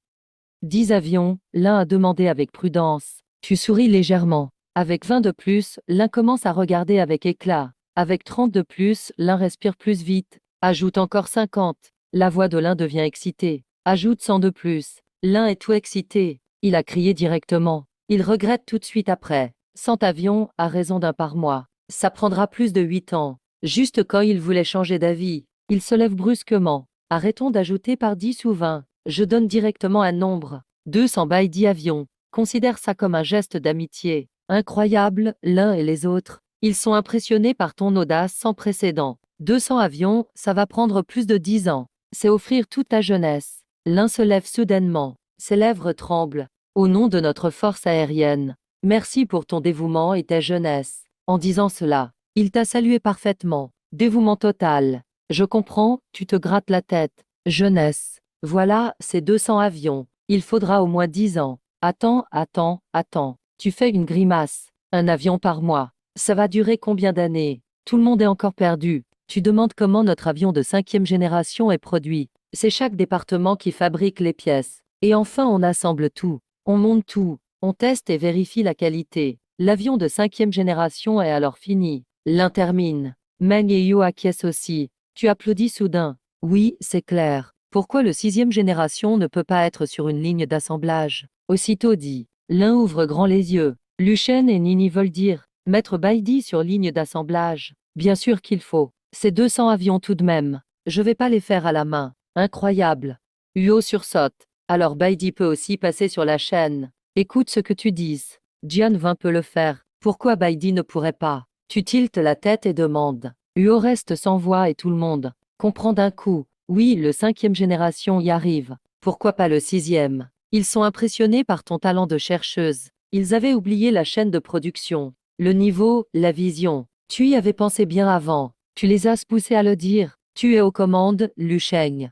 10 avions, l'un a demandé avec prudence. Tu souris légèrement. Avec 20 de plus, l'un commence à regarder avec éclat. Avec 30 de plus, l'un respire plus vite. Ajoute encore 50. La voix de l'un devient excitée. Ajoute 100 de plus. L'un est tout excité. Il a crié directement. Il regrette tout de suite après. 100 avions, à raison d'un par mois. Ça prendra plus de 8 ans. Juste quand il voulait changer d'avis, il se lève brusquement. Arrêtons d'ajouter par 10 ou 20. Je donne directement un nombre. 200 Baidi avions. Considère ça comme un geste d'amitié. Incroyable, l'un et les autres. Ils sont impressionnés par ton audace sans précédent. 200 avions, ça va prendre plus de 10 ans. c'est offrir toute ta jeunesse. L'un se lève soudainement. Ses lèvres tremblent. Au nom de notre force aérienne, merci pour ton dévouement et ta jeunesse. En disant cela, il t'a salué parfaitement. Dévouement total. Je comprends, tu te grattes la tête. Jeunesse. Voilà, ces 200 avions. Il faudra au moins 10 ans. Attends, attends, attends. Tu fais une grimace. Un avion par mois. Ça va durer combien d'années? Tout le monde est encore perdu. Tu demandes comment notre avion de 5e génération est produit. C'est chaque département qui fabrique les pièces. Et enfin on assemble tout. On monte tout. On teste et vérifie la qualité. L'avion de 5e génération est alors fini. L'un termine. Meng et Yo acquiescent aussi. Tu applaudis soudain. Oui, c'est clair. Pourquoi le 6e génération ne peut pas être sur une ligne d'assemblage? Aussitôt dit. L'un ouvre grand les yeux. Luchen et Nini veulent dire. Mettre Baidi sur ligne d'assemblage. Bien sûr qu'il faut. C'est 200 avions tout de même. Je vais pas les faire à la main. Incroyable. Huo sursaute. Alors Baidi peut aussi passer sur la chaîne. Écoute ce que tu dis. Jian peut le faire. Pourquoi Baidi ne pourrait pas? Tu tiltes la tête et demandes. Huo reste sans voix et tout le monde comprend d'un coup. Oui, le 5e génération y arrive. Pourquoi pas le 6e? Ils sont impressionnés par ton talent de chercheuse. Ils avaient oublié la chaîne de production. Le niveau, la vision. Tu y avais pensé bien avant. Tu les as poussés à le dire. Tu es aux commandes, Lu Sheng.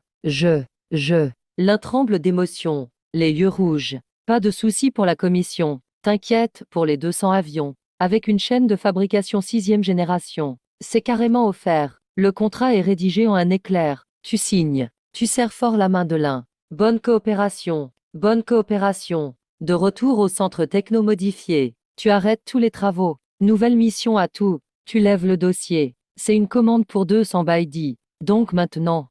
L'un tremble d'émotion. Les yeux rouges. Pas de souci pour la commission. T'inquiète pour les 200 avions. Avec une chaîne de fabrication 6e génération. C'est carrément offert. Le contrat est rédigé en un éclair. Tu signes. Tu serres fort la main de l'un. Bonne coopération. Bonne coopération. De retour au centre techno-modifié. Tu arrêtes tous les travaux. Nouvelle mission à tout. Tu lèves le dossier. C'est une commande pour 200 Baidi. Donc maintenant,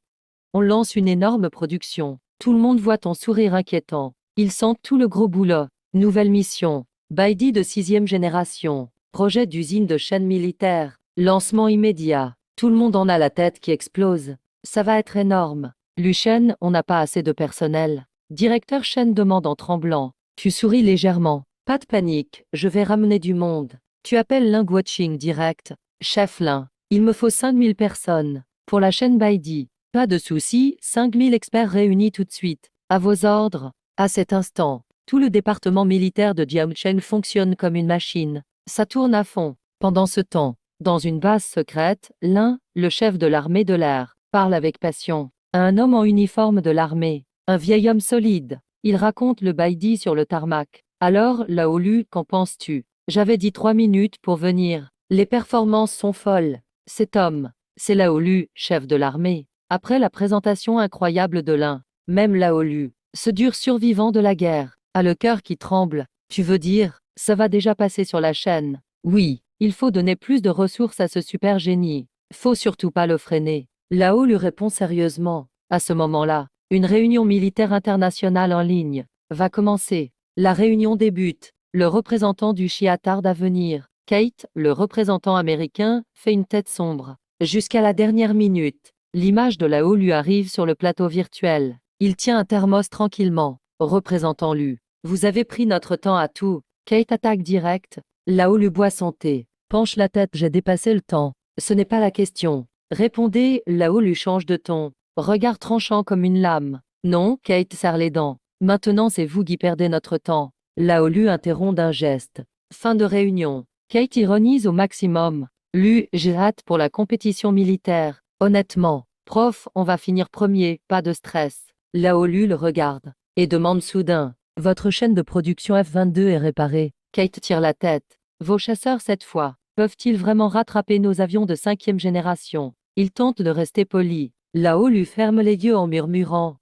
on lance une énorme production. Tout le monde voit ton sourire inquiétant. Ils sentent tout le gros boulot. Nouvelle mission. Baidi de 6e génération. Projet d'usine de chaîne militaire. Lancement immédiat. Tout le monde en a la tête qui explose. Ça va être énorme. Luchen, on n'a pas assez de personnel. Directeur Chen demande en tremblant. Tu souris légèrement. Pas de panique, je vais ramener du monde. Tu appelles Ling Guoqing direct. Chef Lin, il me faut 5000 personnes. Pour la chaîne Baidi. Pas de souci, 5000 experts réunis tout de suite. À vos ordres. À cet instant, tout le département militaire de Jiaocheng fonctionne comme une machine. Ça tourne à fond. Pendant ce temps, dans une base secrète, Lin, le chef de l'armée de l'air, parle avec passion à un homme en uniforme de l'armée. Un vieil homme solide. Il raconte le Baidi sur le tarmac. Alors, Laolu, qu'en penses-tu? J'avais dit 3 minutes pour venir. Les performances sont folles. Cet homme, c'est Laolu, chef de l'armée. Après la présentation incroyable de l'un, même Laolu, ce dur survivant de la guerre, a le cœur qui tremble. Tu veux dire, ça va déjà passer sur la chaîne? Oui, il faut donner plus de ressources à ce super génie. Faut surtout pas le freiner. Lao lui répond sérieusement. À ce moment-là, une réunion militaire internationale en ligne va commencer. La réunion débute. Le représentant du Chia tarde à venir. Kate, le représentant américain, fait une tête sombre. Jusqu'à la dernière minute, l'image de Lao lui arrive sur le plateau virtuel. Il tient un thermos tranquillement. Représentant Lu, vous avez pris notre temps à tout. Kate attaque direct. Lao lui boit son thé. Penche la tête, j'ai dépassé le temps. Ce n'est pas la question. Répondez, Lao lui change de ton. Regard tranchant comme une lame. Non, Kate serre les dents. Maintenant c'est vous qui perdez notre temps. Lao Lu interrompt d'un geste. Fin de réunion. Kate ironise au maximum. Lu, j'ai hâte pour la compétition militaire. Honnêtement, prof, on va finir premier, pas de stress. Lao Lu le regarde et demande soudain. Votre chaîne de production F-22 est réparée. Kate tire la tête. Vos chasseurs cette fois, peuvent-ils vraiment rattraper nos avions de 5e génération? Il tente de rester poli. Lao lui ferme les yeux en murmurant.